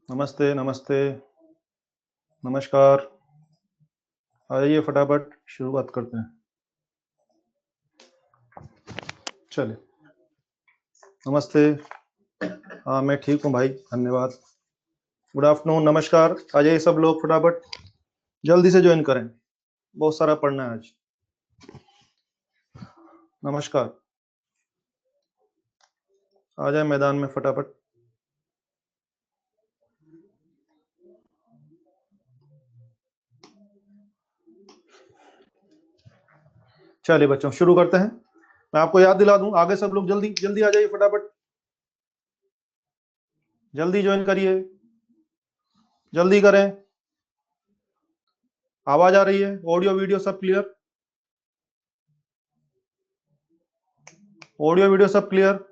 नमस्ते, नमस्ते, नमस्कार। आइए फटाफट शुरुआत करते हैं। चलिए, नमस्ते। हाँ, मैं ठीक हूँ भाई, धन्यवाद। गुड आफ्टरनून, नमस्कार। आ जाइए सब लोग फटाफट, जल्दी से जॉइन करें, बहुत सारा पढ़ना है आज। नमस्कार, आ जाए मैदान में फटाफट। चलिए बच्चों, शुरू करते हैं। मैं आपको याद दिला दूं, आगे सब लोग जल्दी जल्दी आ जाइए फटाफट, जल्दी ज्वाइन करिए, जल्दी करें। आवाज आ रही है? ऑडियो वीडियो सब क्लियर? ऑडियो वीडियो सब क्लियर?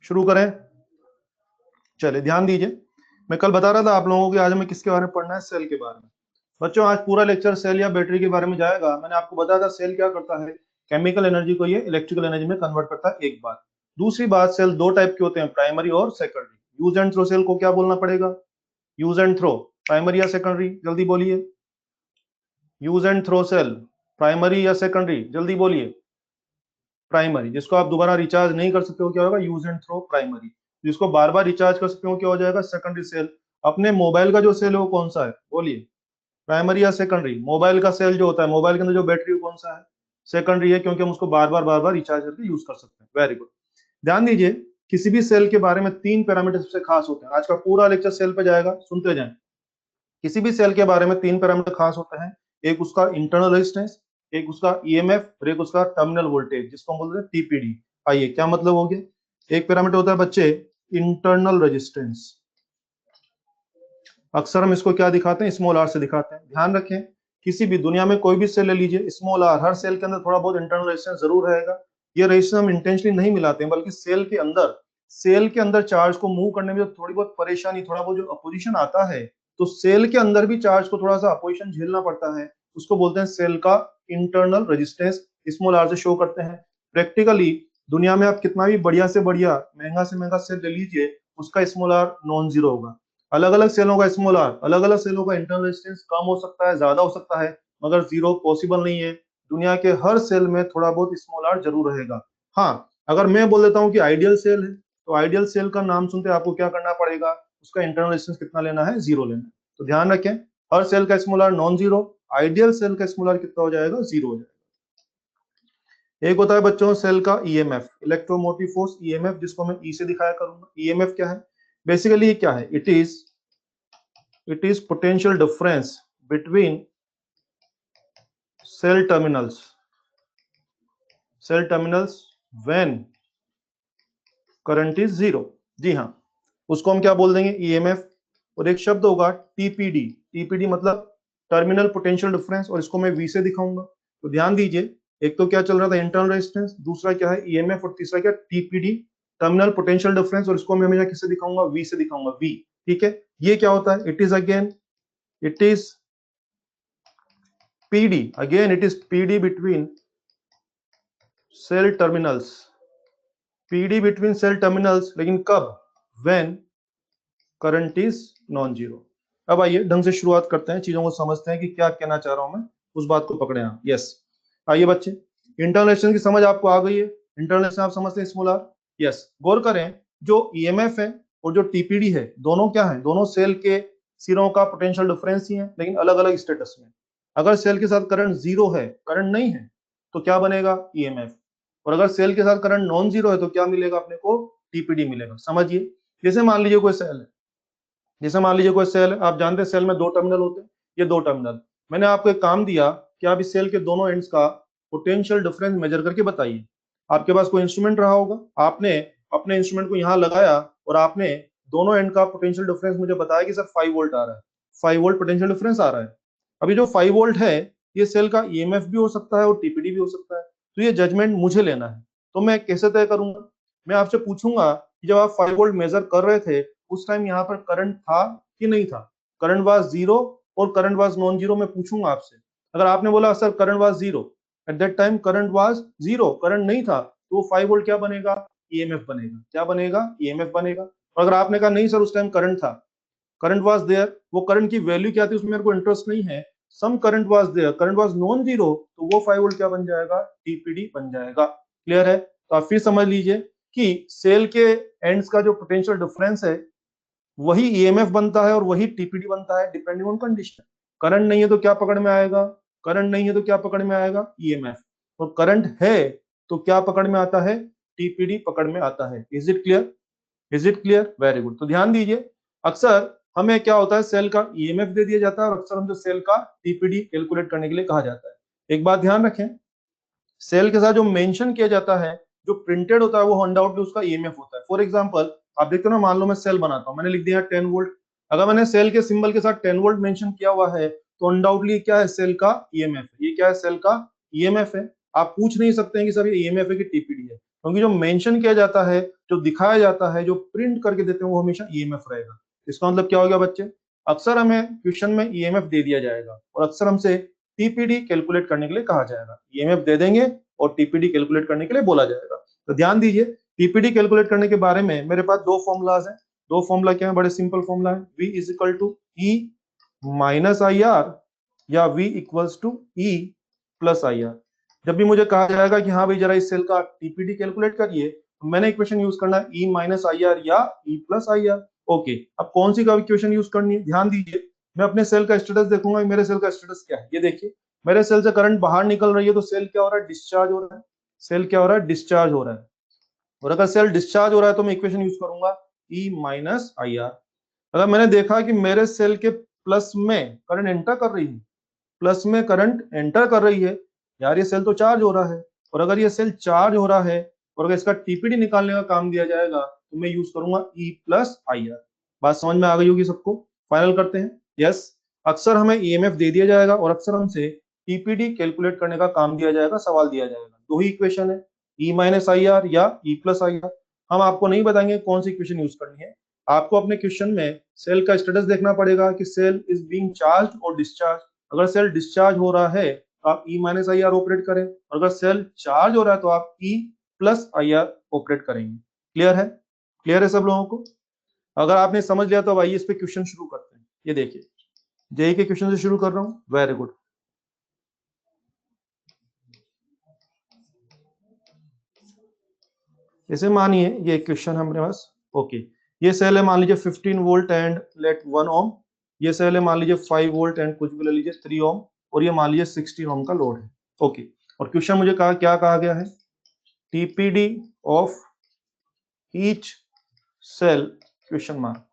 शुरू करें। चलिए ध्यान दीजिए, मैं कल बता रहा था आप लोगों को कि आज हमें किसके बारे में पढ़ना है, सेल के बारे में। बच्चों आज पूरा लेक्चर सेल या बैटरी के बारे में जाएगा। मैंने आपको बताया था सेल क्या करता है, केमिकल एनर्जी को ये इलेक्ट्रिकल एनर्जी में कन्वर्ट करता है, एक बात। दूसरी बात, सेल दो टाइप के होते हैं, प्राइमरी और secondary. Use and throw cell को क्या बोलना पड़ेगा? यूज एंड थ्रो, प्राइमरी या सेकेंडरी? जल्दी बोलिए। Use and throw cell, primary या सेकेंडरी? जल्दी बोलिए। प्राइमरी। जिसको आप दोबारा रिचार्ज नहीं कर सकते हो क्या होगा? Use and throw primary. जिसको बार बार रिचार्ज कर सकते हो क्या हो जाएगा? Secondary cell. अपने मोबाइल का जो सेल है वो कौन सा है, बोलिए? प्राइमरी या सेकेंडरी? मोबाइल का सेल जो होता है, मोबाइल के अंदर जो बैटरी, कौन सा है? सेकेंडरी है, क्योंकि हम उसको बार बार रिचार्ज करके यूज कर सकते हैं। Very good. ध्यान दीजिए, किसी भी सेल के बारे में तीन पैरामीटर सबसे खास होते हैं। आज का पूरा लेक्चर सेल पे जाएगा, सुनते जाएं। किसी भी सेल के बारे में तीन पैरामीटर खास होते हैं। एक उसका इंटरनल रेजिस्टेंस, एक उसका ईएमएफ और एक उसका टर्मिनल वोल्टेज, जिसको हम बोलते हैं टीपीडी। आइए, क्या मतलब हो गया? एक पैरामीटर होता है बच्चे इंटरनल रेजिस्टेंस, अक्सर हम इसको क्या दिखाते हैं? स्मॉल आर से दिखाते हैं। ध्यान रखें, किसी भी दुनिया में कोई भी सेल ले लीजिए, स्मॉल आर, हर सेल के अंदर थोड़ा बहुत इंटरनल रेजिस्टेंस जरूर रहेगा। ये रेजिस्टेंस हम इंटेंशनली नहीं मिलाते हैं, बल्कि सेल के अंदर चार्ज को मूव करने में जो थोड़ी बहुत परेशानी, थोड़ा बहुत जो अपोजिशन आता है, तो सेल के अंदर भी चार्ज को थोड़ा सा अपोजिशन झेलना पड़ता है। उसको बोलते हैं सेल का इंटरनल रेजिस्टेंस, स्मॉल आर से शो करते हैं। प्रैक्टिकली दुनिया में आप कितना भी बढ़िया से बढ़िया, महंगा से महंगा सेल ले लीजिए, उसका स्मॉल आर नॉन जीरो होगा। अलग अलग सेलों का स्मॉल आर, अलग अलग सेलों का इंटरनल रेजिस्टेंस कम हो सकता है, ज्यादा हो सकता है, मगर जीरो पॉसिबल नहीं है। दुनिया के हर सेल में थोड़ा बहुत स्मॉल आर जरूर रहेगा। हाँ, अगर मैं बोल देता हूँ कि आइडियल सेल है, तो आइडियल सेल का नाम सुनते आपको क्या करना पड़ेगा? उसका इंटरनल रेजिस्टेंस कितना लेना है? जीरो लेना है। तो ध्यान रखें, हर सेल का small R non zero, ideal cell का स्मॉल आर कितना हो जाएगा? जीरो हो जाएगा। एक होता है बच्चों सेल का ईएमएफ, इलेक्ट्रोमोटिव फोर्स, ईएमएफ, जिसको मैं ई से दिखाया करूंगा। ईएमएफ क्या है? बेसिकली ये क्या है? It is potential difference between cell terminals cell terminals when current is zero। जी हाँ, उसको हम क्या बोल देंगे? ईएमएफ। और एक शब्द होगा टीपीडी। टीपीडी मतलब टर्मिनल पोटेंशियल डिफरेंस, और इसको मैं वी से दिखाऊंगा। तो ध्यान दीजिए, एक तो क्या चल रहा था? इंटरनल रेजिस्टेंस, दूसरा क्या है? ईएमएफ, और तीसरा क्या? टीपीडी, टर्मिनल पोटेंशियल डिफरेंस, और इसको मैं हमेशा किससे दिखाऊंगा? वी से दिखाऊंगा, वी। ठीक है, ये क्या होता है? It is PD, again it is PD between cell terminals, PD between cell terminals, लेकिन कब? When current is non zero. अब आइए ढंग से शुरुआत करते हैं, चीजों को समझते हैं कि क्या कहना चाह रहा हूं मैं, उस बात को पकड़े आप। यस, आइए बच्चे, इंटरनेशनल की समझ आपको आ गई है। इंटरनेशनल आप समझते हैं स्मॉल आर। यस, गौर करें, जो ईएमएफ है और जो टीपीडी है, दोनों क्या है? दोनों सेल के सिरों का पोटेंशियल डिफरेंस ही है, लेकिन अलग अलग स्टेटस में। अगर सेल के साथ करंट जीरो है, करंट नहीं है, तो क्या बनेगा? ईएमएफ। और अगर सेल के साथ करंट नॉन जीरो है, तो क्या मिलेगा अपने को? टीपीडी मिलेगा। समझिए, जैसे मान लीजिए कोई सेल है, जैसे मान लीजिए कोई सेल है, आप जानते हैं सेल में दो टर्मिनल होते हैं। ये दो टर्मिनल, मैंने आपको एक काम दिया कि आप इस सेल के दोनों एंड्स का पोटेंशियल डिफरेंस मेजर करके बताइए। आपके पास कोई इंस्ट्रूमेंट रहा होगा, आपने अपने इंस्ट्रूमेंट को यहाँ लगाया और आपने दोनों एंड का पोटेंशियल डिफरेंस मुझे बताया कि सर 5 वोल्ट आ रहा है, 5 वोल्ट पोटेंशियल डिफरेंस आ रहा है। अभी जो 5 वोल्ट है, ये सेल का ईएमएफ भी हो सकता है और टीपीडी भी हो सकता है। तो ये जजमेंट मुझे लेना है, तो मैं कैसे तय करूंगा? मैं आपसे पूछूंगा कि जब आप 5 वोल्ट मेजर कर रहे थे, उस टाइम यहाँ पर करंट था कि नहीं था? करंट वाज जीरो और करंट वाज नॉन जीरो, मैं पूछूंगा आपसे। अगर आपने बोला sir current was zero, at that time current was zero, current नहीं था, तो 5 वोल्ट क्या बनेगा? ईएमएफ बनेगा। क्या बनेगा? ईएमएफ बनेगा। अगर आपने कहा नहीं सर उस टाइम करंट था, करंट वाज देयर, वो करंट की वैल्यू क्या थी उसमें मेरे को इंटरेस्ट नहीं है, some current was there, current was non zero, तो वो 5 वोल्ट क्या बन जाएगा, टीपीडी बन जाएगा। क्लियर है? तो आप फिर समझ लीजिए कि सेल के एंड्स का जो पोटेंशियल डिफरेंस है वही ईएमएफ बनता है और वही टीपीडी बनता है डिपेंडिंग ऑन कंडीशन। करंट नहीं है तो क्या पकड़ में आएगा, करंट नहीं है तो क्या पकड़ में आएगा, ईएमएफ। और करंट है तो क्या पकड़ में आता है, टीपीडी पकड़ में आता है। Is it clear? Is it clear? Very good. तो ध्यान दीजिए, अक्सर हमें क्या होता है, सेल का ईएमएफ दे दिया जाता है और अक्सर हमसे सेल का टीपीडी कैलकुलेट करने के लिए कहा जाता है। एक बात ध्यान रखें, सेल के साथ जो मेंशन किया जाता है, जो प्रिंटेड होता है, वो अनडाउटली उसका ईएमएफ होता है। फॉर एग्जांपल आप देखते हो ना, मान लो मैं सेल बनाता हूं, मैंने लिख दिया 10 वोल्ट, अगर मैंने सेल के सिंबल के साथ 10 वोल्ट मेंशन किया हुआ है तो अनडाउटली क्या है, सेल का ईएमएफ है। ये क्या है, सेल का ईएमएफ है। आप पूछ नहीं सकते हैं कि सर ये ईएमएफ है कि टीपीडी है, क्योंकि जो मेंशन किया जाता है, जो दिखाया जाता है, जो प्रिंट करके देते हैं, वो हमेशा ईएमएफ रहेगा। इसका मतलब क्या हो गया बच्चे, अक्सर हमें क्वेश्चन में ईएमएफ दे दिया जाएगा और अक्सर हमसे टीपीडी कैलकुलेट करने के लिए कहा जाएगा। ईएमएफ दे देंगे और टीपीडी कैलकुलेट करने के लिए बोला जाएगा। तो ध्यान दीजिए, टीपीडी कैलकुलेट करने के बारे में मेरे पास दो फॉर्मूलाज हैं। दो फॉर्मूला क्या है, बड़े सिंपल फॉर्मूला है, V is equal to E minus I R या V equals to E plus I R. जब भी मुझे कहा जाएगा कि हाँ भाई जरा इस सेल का टीपीडी कैलकुलेट करिए, तो मैंने इक्वेशन यूज करना है ई माइनस आई आर या ई प्लस आई आर। ओके, अब कौन सी का इक्वेशन यूज करनी है, ध्यान दीजिए, मैं अपने सेल का स्टेटस देखूंगा, मेरे सेल का स्टेटस क्या है। ये देखिए, मेरे सेल से करंट बाहर निकल रही है तो सेल क्या हो रहा है, डिस्चार्ज हो रहा है। सेल क्या हो रहा है, डिस्चार्ज हो रहा है। और अगर सेल डिस्चार्ज हो रहा है तो मैं इक्वेशन यूज करूंगा ई माइनस आई आर। अगर मैंने देखा कि मेरे सेल के प्लस में करंट एंटर कर रही है, प्लस में करंट एंटर कर रही है, यार ये सेल तो चार्ज हो रहा है, और अगर ये सेल चार्ज हो रहा है और अगर इसका टीपीडी निकालने का काम दिया जाएगा तो मैं यूज करूंगा ई प्लस आई आर। बात समझ में आ गई होगी सबको? फाइनल करते हैं। यस, अक्सर हमें ईएमएफ दे दिया जाएगा और अक्सर हमसे टीपीडी कैलकुलेट करने का काम दिया जाएगा, सवाल दिया जाएगा। दो ही इक्वेशन है, ई माइनस आई आर या ई प्लस आई आर। हम आपको नहीं बताएंगे कौन सी इक्वेशन यूज करनी है, आपको अपने क्वेश्चन में सेल का स्टेटस देखना पड़ेगा कि सेल इज बीइंग चार्ज और डिस्चार्ज। अगर सेल डिस्चार्ज हो रहा है तो आप ई माइनस आई आर ऑपरेट करें, और अगर सेल चार्ज हो रहा है तो आप ई प्लस आई आर ऑपरेट करेंगे। क्लियर है? क्लियर है सब लोगों को? अगर आपने समझ लिया तो अब आइए इस पे क्वेश्चन शुरू करते हैं। ये देखिए, जेई के क्वेश्चन से शुरू कर रहा हूँ। Very good. इसे मानिए ये क्वेश्चन हमारे पास, ओके, ये सेल है मान लीजिए 15 वोल्ट एंड लेट 1 ओम, ये सेल है मान लीजिए 5 वोल्ट एंड कुछ भी ले लीजिए 3 ओम, और ये मान लीजिए 60 ओम का लोड है। ओके, और क्वेश्चन मुझे कहा, क्या कहा गया है, TPD of each cell question mark.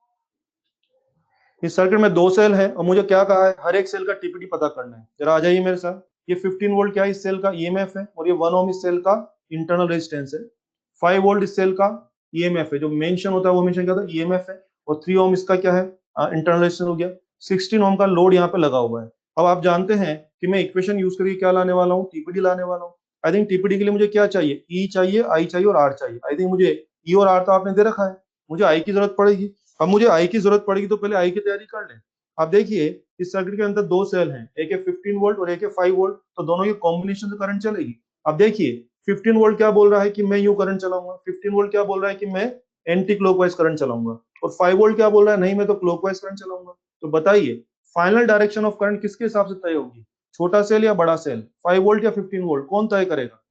इस सर्किट में दो सेल है और मुझे क्या कहा है, हर एक सेल का टीपीडी पता करना है। जरा आ जाइए मेरे साथ। ये 15 वोल्ट क्या है, इस सेल का ईएमएफ है, और ये 1 ओम इस सेल का इंटरनल रेजिस्टेंस है। 5 वोल्ट इस सेल का ईएमएफ है, जो मेंशन होता है वो हमेशा क्या होता है, ईएमएफ है। और 3 ओम इसका क्या है, इंटरनल रेजिस्टेंस हो गया। 16 ओम का लोड यहाँ पे लगा हुआ है। अब आप जानते हैं कि मैं इक्वेशन यूज करके क्या लाने वाला हूँ, टीपीडी लाने वाला हूँ। आई थिंक टीपीडी के लिए मुझे क्या चाहिए, ई चाहिए, आई चाहिए और आर चाहिए। आई थिंक मुझे ई और आर तो आपने दे रखा है, मुझे आई की जरूरत पड़ेगी। अब मुझे आई की जरूरत पड़ेगी तो पहले आई की तैयारी कर लें। आप देखिए, इस सर्किट के अंदर दो सेल हैं, एक है 15 वोल्ट और एक है 5 वोल्ट, तो दोनों की कॉम्बिनेशन से करंट चलेगी। अब देखिए, 15 वोल्ट क्या बोल रहा है कि मैं यूं करंट चलाऊंगा, 15 वोल्ट क्या बोल रहा है कि मैं एंटी क्लॉकवाइज करंट चलाऊंगा, और 5 वोल्ट क्या बोल रहा है, नहीं मैं तो क्लॉकवाइज करंट चलाऊंगा। तो बताइए, फाइनल डायरेक्शन ऑफ करंट किसके हिसाब से तय होगी, छोटा सेल या बड़ा सेल, 5 वोल्ट या 15 वोल्ट, कौन तय करेगा?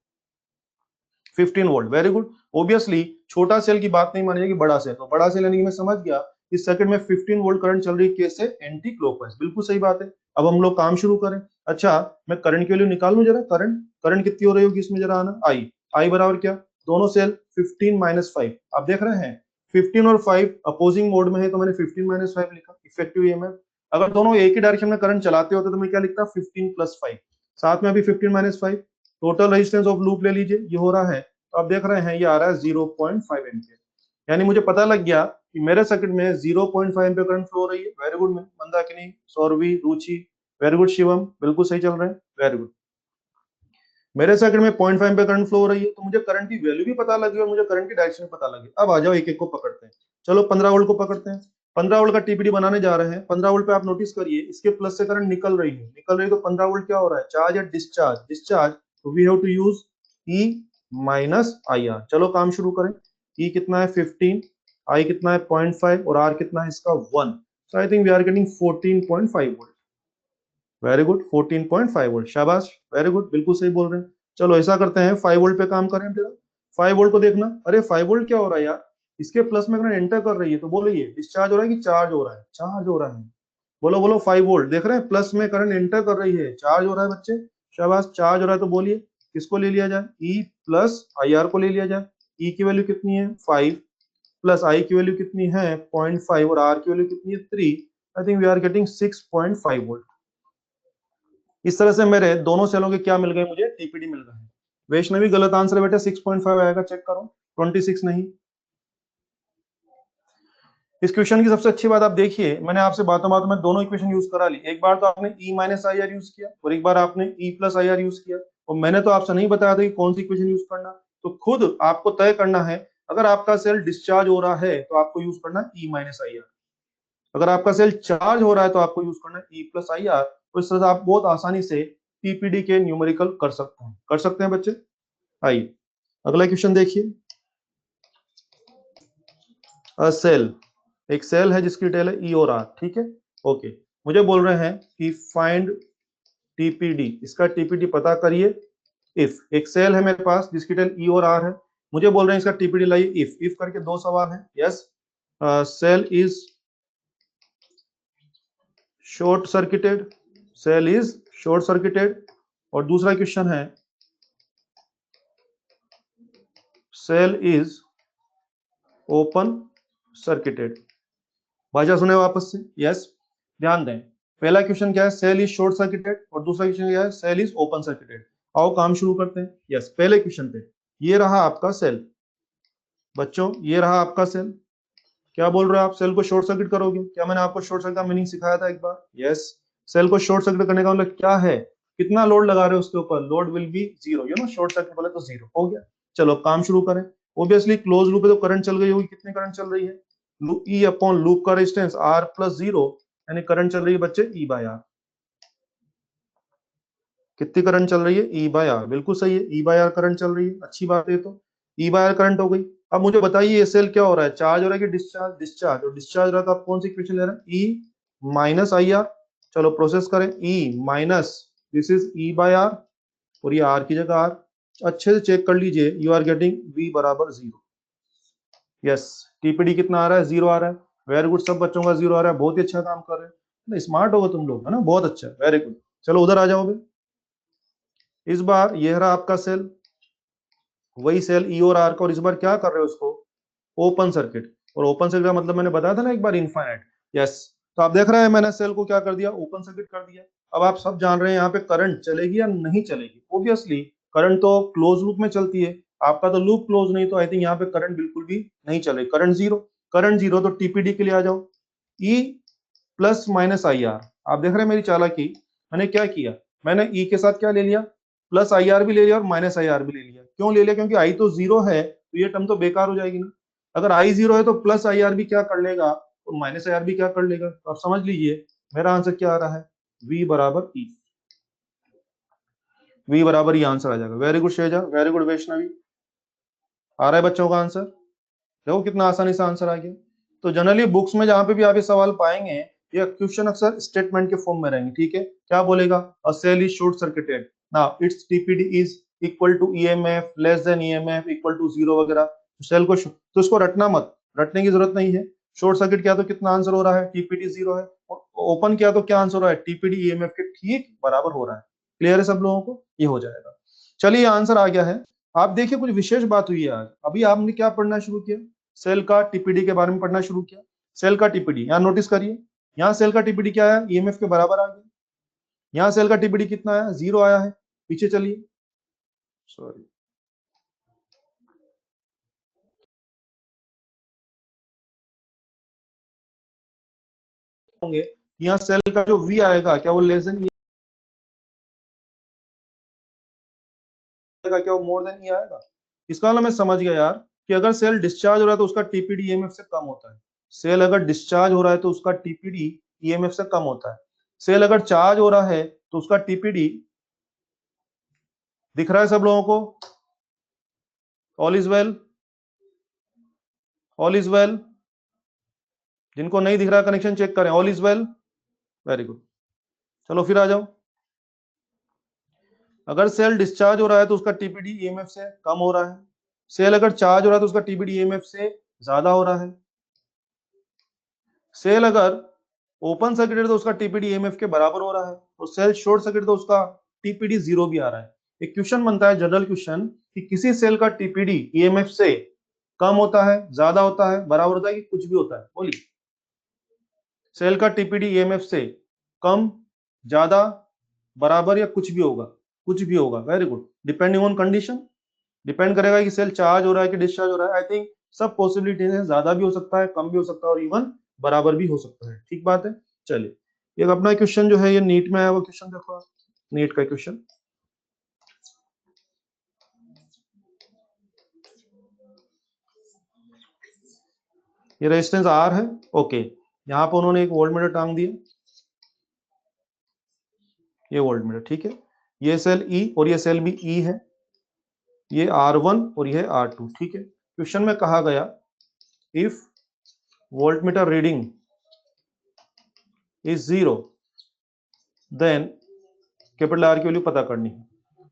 15 वोल्ट। Very good. ऑब्वियसली छोटा सेल की बात नहीं मानी जाएगी, बड़ा सेल। तो बड़ा सेल यानी कि मैं समझ गया इस सर्किट में 15 वोल्ट करंट चल रही है, कैसे, एंटी क्लॉकवाइज। बिल्कुल सही बात है। अब हम लोग काम शुरू करें। अच्छा, मैं करंट की वैल्यू निकाल लूं जरा, करंट करंट कितनी हो रही होगी इसमें, जरा आना, आई। आई बराबर क्या, दोनों सेल 15 माइनस 5, आप देख रहे हैं 15 और 5 अपोजिंग मोड में है, तो मैंने 15 माइनस 5 लिखा, इफेक्टिव ईएमएफ। अगर दोनों एक ही डायरेक्शन में करंट चलाते होते तो मैं क्या लिखता, 15 प्लस 5, साथ में अभी 15 minus 5। Total resistance of loop ले लीजिए, ये हो रहा है, तो आप देख रहे हैं ये आ रहा है 0.5 एम्पियर। यानी मुझे पता लग गया कि मेरे सर्किट में 0.5 एम्पियर करंट फ्लो हो रही है। वेरी गुड मंदाकिनी, सौरवी, रुचि, वेरी गुड शिवम, बिल्कुल सही चल रहे हैं, वेरी गुड। मेरे सर्किट में 0.5 एम्पियर करंट फ्लो हो रही है, तो मुझे करंट की वैल्यू भी पता लगी और मुझे करंट की डायरेक्शन भी पता लगी। अब आ जाओ एक एक को पकड़ते हैं। चलो 15 वोल्ट को पकड़ते हैं। 15 वोल्ट का टीपीडी बनाने जा रहे हैं। 15 वोल्ट पे आप नोटिस करिए, इसके प्लस से करंट निकल रही है, निकल रही है, तो 15 वोल्ट क्या हो रहा है, चार्ज या डिस्चार्ज, डिस्चार्ज, तो we have to use E minus I R. चलो काम शुरू करें। ई कितना है, 15, आई कितना है 0.5 और आर कितना है इसका 1, so I think we are getting 14.5 volt. Very good, 14.5 volt, शाबाश, वेरी गुड, बिल्कुल सही बोल रहे हैं। चलो ऐसा करते हैं 5 वोल्ट पे काम करें फिर। 5 वोल्ट को देखना, अरे 5 वोल्ट क्या हो रहा है यार, इसके प्लस में करंट एंटर कर रही है, तो बोलो ये डिस्चार्ज हो रहा है कि चार्ज हो रहा है? चार्ज हो रहा है। बोलो बोलो, 5 वोल्ट देख रहे हैं, प्लस में करंट एंटर कर रही है, चार्ज हो रहा है बच्चे, शाबाश, चार्ज हो रहा है। तो बोलिए किसको ले लिया जाए, ई प्लस आई आर को ले लिया जाए। ई की वैल्यू कितनी है 5, प्लस आई की वैल्यू कितनी है 0.5 और आर की वैल्यू कितनी है 3, I think we are getting 6.5 volt. इस तरह से मेरे दोनों सेलों के क्या मिल गए, मुझे टीपीडी मिल रहा है। वैष्णवी गलत आंसर है बेटा, 6.5 आएगा, चेक करो, 26 नहीं। इस क्वेश्चन की सबसे अच्छी बात आप देखिए, मैंने आपसे बातों बातों में दोनों इक्वेशन यूज करा ली। एक बार तो आपने ई माइनस आई आर यूज किया और एक बार आपने ई प्लस आई आर यूज किया, और मैंने तो आपसे नहीं बताया था कि कौन सी इक्वेशन यूज करना, तो खुद आपको तय करना है। अगर आपका सेल डिस्चार्ज हो रहा है तो आपको यूज करना ई माइनस आई आर, अगर आपका सेल चार्ज हो रहा है तो आपको यूज करना है ई प्लस आई आर। तो इस तरह से आप बहुत आसानी से टीपीडी के न्यूमेरिकल कर सकते हैं बच्चे। आइए अगला क्वेश्चन देखिए। सेल, एक सेल है जिसकी डिटेल है ई और आर, ठीक है, ओके। मुझे बोल रहे हैं कि फाइंड टीपीडी, इसका टीपीडी पता करिए। इफ एक सेल है मेरे पास जिसकी डिटेल ई और आर है, मुझे बोल रहे हैं इसका टीपीडी लाइए। इफ करके दो सवाल है, yes, cell is short circuited, cell is short circuited, और दूसरा क्वेश्चन है सेल इज ओपन सर्किटेड। भाषा सुने वापस से, यस, ध्यान दें। पहला क्वेश्चन क्या है, सेल इज शॉर्ट सर्किटेड, और दूसरा क्वेश्चन क्या है, सेल इज ओपन सर्किटेड। आओ काम शुरू करते हैं। यस, पहले क्वेश्चन पे, ये रहा आपका सेल बच्चों, ये रहा आपका सेल। क्या बोल रहे हो आप, सेल को शॉर्ट सर्किट करोगे? क्या मैंने आपको शॉर्ट सर्किट का मीनिंग सिखाया था एक बार? यस, सेल को शॉर्ट सर्किट करने का मतलब क्या है, कितना लोड लगा रहे हो उसके ऊपर, load will be zero, you know, short circuit बोले तो जीरो हो गया। चलो काम शुरू करें। ऑब्वियसली क्लोज लूप है तो करंट चल गई होगी, कितनी करंट चल रही है, ई अपॉन लूप का रेजिस्टेंस आर प्लस जीरो, यानी करंट चल रही है बच्चे ई बाय आर। कितनी करंट चल रही है, ई बाय आर, बिल्कुल सही है, ई बाय आर करंट चल रही है, अच्छी बात है। तो ई बाय आर करंट हो गई। अब मुझे बताइए ये सेल क्या हो रहा है, चार्ज हो रहा है कि डिस्चार्ज? डिस्चार्ज, और डिस्चार्ज रहा तो आप कौन सी इक्वेशन ले रहे हैं, ई माइनस आई आर। चलो प्रोसेस करें, E minus, this is E by R, और ये आर की जगह आर। अच्छे से चेक कर लीजिए, यू आर गेटिंग वी बराबर जीरो। यस, टीपीडी कितना आ रहा है, जीरो आ रहा है। वेरी गुड, सब बच्चों का जीरो आ रहा है, बहुत ही अच्छा काम कर रहे हैं, स्मार्ट होगा तुम लोग, है ना, बहुत अच्छा, वेरी गुड। चलो उधर आ जाओ। इस बार ये रहा आपका सेल, वही सेल ई और आर का, और इस बार क्या कर रहे हो उसको, ओपन सर्किट। और ओपन सर्किट का मतलब मैंने बताया था ना एक बार, इनफाइनाइट। यस, तो आप देख रहे हैं मैंने सेल को क्या कर दिया, ओपन सर्किट कर दिया। अब आप सब जान रहे हैं यहाँ पे करंट चलेगी या नहीं चलेगी। ऑब्वियसली करंट तो क्लोज लूप में चलती है, आपका तो लूप क्लोज नहीं, तो आई थिंक यहाँ पे करंट बिल्कुल भी नहीं चलेगी, करंट जीरो। करंट जीरो, तो टीपीडी के लिए आ जाओ, E plus minus I are. आप देख रहे हैं मेरी चालाकी, मैंने क्या किया, मैंने ई के साथ क्या ले लिया, प्लस आई आर भी ले लिया और माइनस आई आर भी ले लिया। क्यों ले लिया, क्योंकि आई तो जीरो है तो ये टर्म तो बेकार हो जाएगी ना। अगर आई जीरो है तो प्लस आई आर भी क्या कर लेगा और माइनस आई आर भी क्या कर लेगा, तो आप समझ लीजिए मेरा आंसर क्या आ रहा है, वी बराबर ई, वी बराबर ई आंसर आ जाएगा। Very good Sheja, very good Vaishnavi, आ रहा है बच्चों का आंसर, देखो कितना आसानी से आंसर आ गया। तो जनरली बुक्स में जहां पे भी आप ये सवाल पाएंगे, ये क्वेश्चन अक्सर स्टेटमेंट के फॉर्म में रहेंगे, ठीक है। क्या बोलेगा, a cell is short circuited, now its TPD is equal to EMF less than EMF equal to zero वगैरह। सेल को तो इसको रटना मत, रटने की जरूरत नहीं है। शॉर्ट सर्किट किया तो कितना आंसर हो रहा है, टीपीडी जीरो है, और ओपन किया तो क्या आंसर हो रहा है, टीपीडी ईएमएफ के ठीक बराबर हो रहा है। क्लियर है सब लोगों को, ये हो जाएगा। चलिए आंसर आ गया है। आप देखिए कुछ विशेष बात हुई है आज, अभी आपने क्या पढ़ना शुरू किया, सेल का टीपीडी के बारे में पढ़ना शुरू किया। सेल का टीपीडी यहाँ नोटिस करिए, यहाँ सेल का टीपीडी क्या है, ईएमएफ के बराबर आ गया। यहाँ सेल का टीपीडी कितना आया, जीरो आया है। पीछे चलिए, सॉरी, होंगे, यहाँ सेल का जो वी आएगा क्या वो लेस देन आएगा, क्या वो मोर देन ई आएगा। इसका मतलब मैं समझ गया यार कि अगर सेल डिस्चार्ज हो रहा है तो उसका टीपीडी ईएमएफ से कम होता है। सेल अगर डिस्चार्ज हो रहा है तो उसका टीपीडी ईएमएफ से कम होता है। सेल अगर चार्ज हो रहा है तो उसका टीपीडी, दिख रहा है सब लोगों को, all is well, all is well, जिनको नहीं दिख रहा कनेक्शन चेक करें, all is well, very good. चलो फिर आ जाओ। अगर सेल डिस्चार्ज हो रहा है तो उसका टीपीडी ईएमएफ से कम हो रहा है, सेल अगर चार्ज हो रहा है तो उसका टीपीडी ईएमएफ से ज्यादा हो रहा है, सेल अगर ओपन सर्किट है तो उसका टीपीडी ईएमएफ के बराबर हो रहा है, और सेल शॉर्ट सर्किट तो उसका टीपीडी जीरो भी आ रहा है। एक क्वेश्चन बनता है जनरल क्वेश्चन कि किसी सेल का टीपीडी ईएमएफ से कम होता है, ज्यादा होता है, बराबर होता है कि कुछ भी होता है, बोलिए। सेल का टीपीडी ईएमएफ से कम, ज्यादा, बराबर या कुछ भी होगा, कुछ भी होगा, very good, depending on condition, depend करेगा कि सेल चार्ज हो रहा है कि डिस्चार्ज हो रहा है। आई थिंक सब पॉसिबिलिटीज है, ज्यादा भी हो सकता है, कम भी हो सकता है, और इवन बराबर भी हो सकता है, ठीक बात है। चलिए एक अपना क्वेश्चन जो है ये नीट में आया हुआ क्वेश्चन देखो, नीट का क्वेश्चन, ये रेजिस्टेंस आर है, ओके, यहाँ पर उन्होंने एक वोल्ट मीटर टांग दिया, ये वोल्ट मीटर, ठीक है, ये सेल ई और ये सेल भी ई है, ये R1 और ये R2, ठीक है। क्वेश्चन में कहा गया if volt meter reading is 0 then capital R की वैल्यू पता करनी है।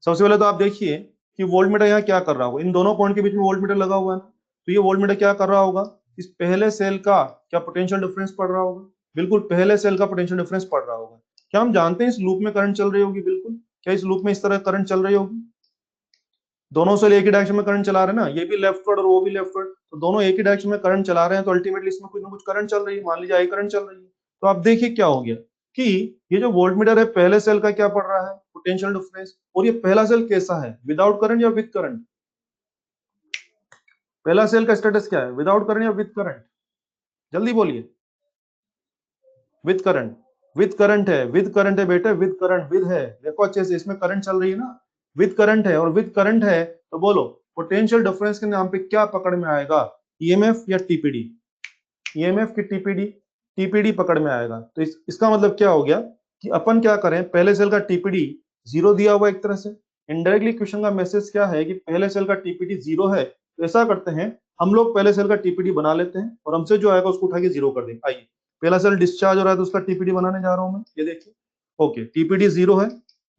सबसे पहले तो आप देखिए कि वोल्ट मीटर यहाँ क्या कर रहा होगा, इन दोनों पॉइंट के बीच में वोल्ट मीटर लगा हुआ है, तो ये वोल्ट मीटर क्या कर रहा होगा, इस पहले सेल का क्या पोटेंशियल डिफरेंस पड़ रहा होगा, बिल्कुल पहले सेल का पोटेंशियल डिफरेंस पड़ रहा होगा। क्या हम जानते हैं इस लूप में करंट चल रही होगी, बिल्कुल, क्या इस लूप में इस तरह करंट चल रही होगी, दोनों सेल एक ही डायरेक्शन में करंट चला रहे हैं ना, ये भी लेफ्टवर्ड और वो भी लेफ्टवर्ड, तो दोनों एक ही डायरेक्शन में करंट चला रहे हैं, तो अल्टीमेटली इसमें कुछ ना कुछ करंट चल रही है, मान लीजिए आई करंट चल रही है। तो आप देखिए क्या हो गया कि ये जो वोल्ट मीटर है पहले सेल का क्या पड़ रहा है, पोटेंशियल डिफरेंस, और ये पहला सेल कैसा है, विदाउट करंट या विद करंट, पहला सेल का स्टेटस क्या है, विदाउट करंट या विद करंट, जल्दी बोलिए, विद करंट, विद करंट है, विद करंट है बेटे, विद करंट, विद है, देखो अच्छे से, इसमें करंट चल रही है ना, विद करंट है, और विद करंट है तो बोलो पोटेंशियल डिफरेंस के नाम पे क्या पकड़ में आएगा, ईएमएफ या टीपीडी, ईएमएफ की टीपीडी, टीपीडी पकड़ में आएगा। तो इसका मतलब क्या हो गया कि अपन क्या करें, पहले सेल का टीपीडी जीरो दिया हुआ एक तरह से, इनडायरेक्टली क्वेश्चन का मैसेज क्या है कि पहले सेल का टीपीडी जीरो है, तो ऐसा करते हैं हम लोग पहले सेल का टीपीडी बना लेते हैं और हमसे जो आएगा उसको उठा के जीरो कर देंगे। आइए, पहला सेल डिस्चार्ज हो रहा है तो उसका टीपीडी बनाने जा रहा हूं मैं, ये देखिए, ओके, टीपीडी जीरो है,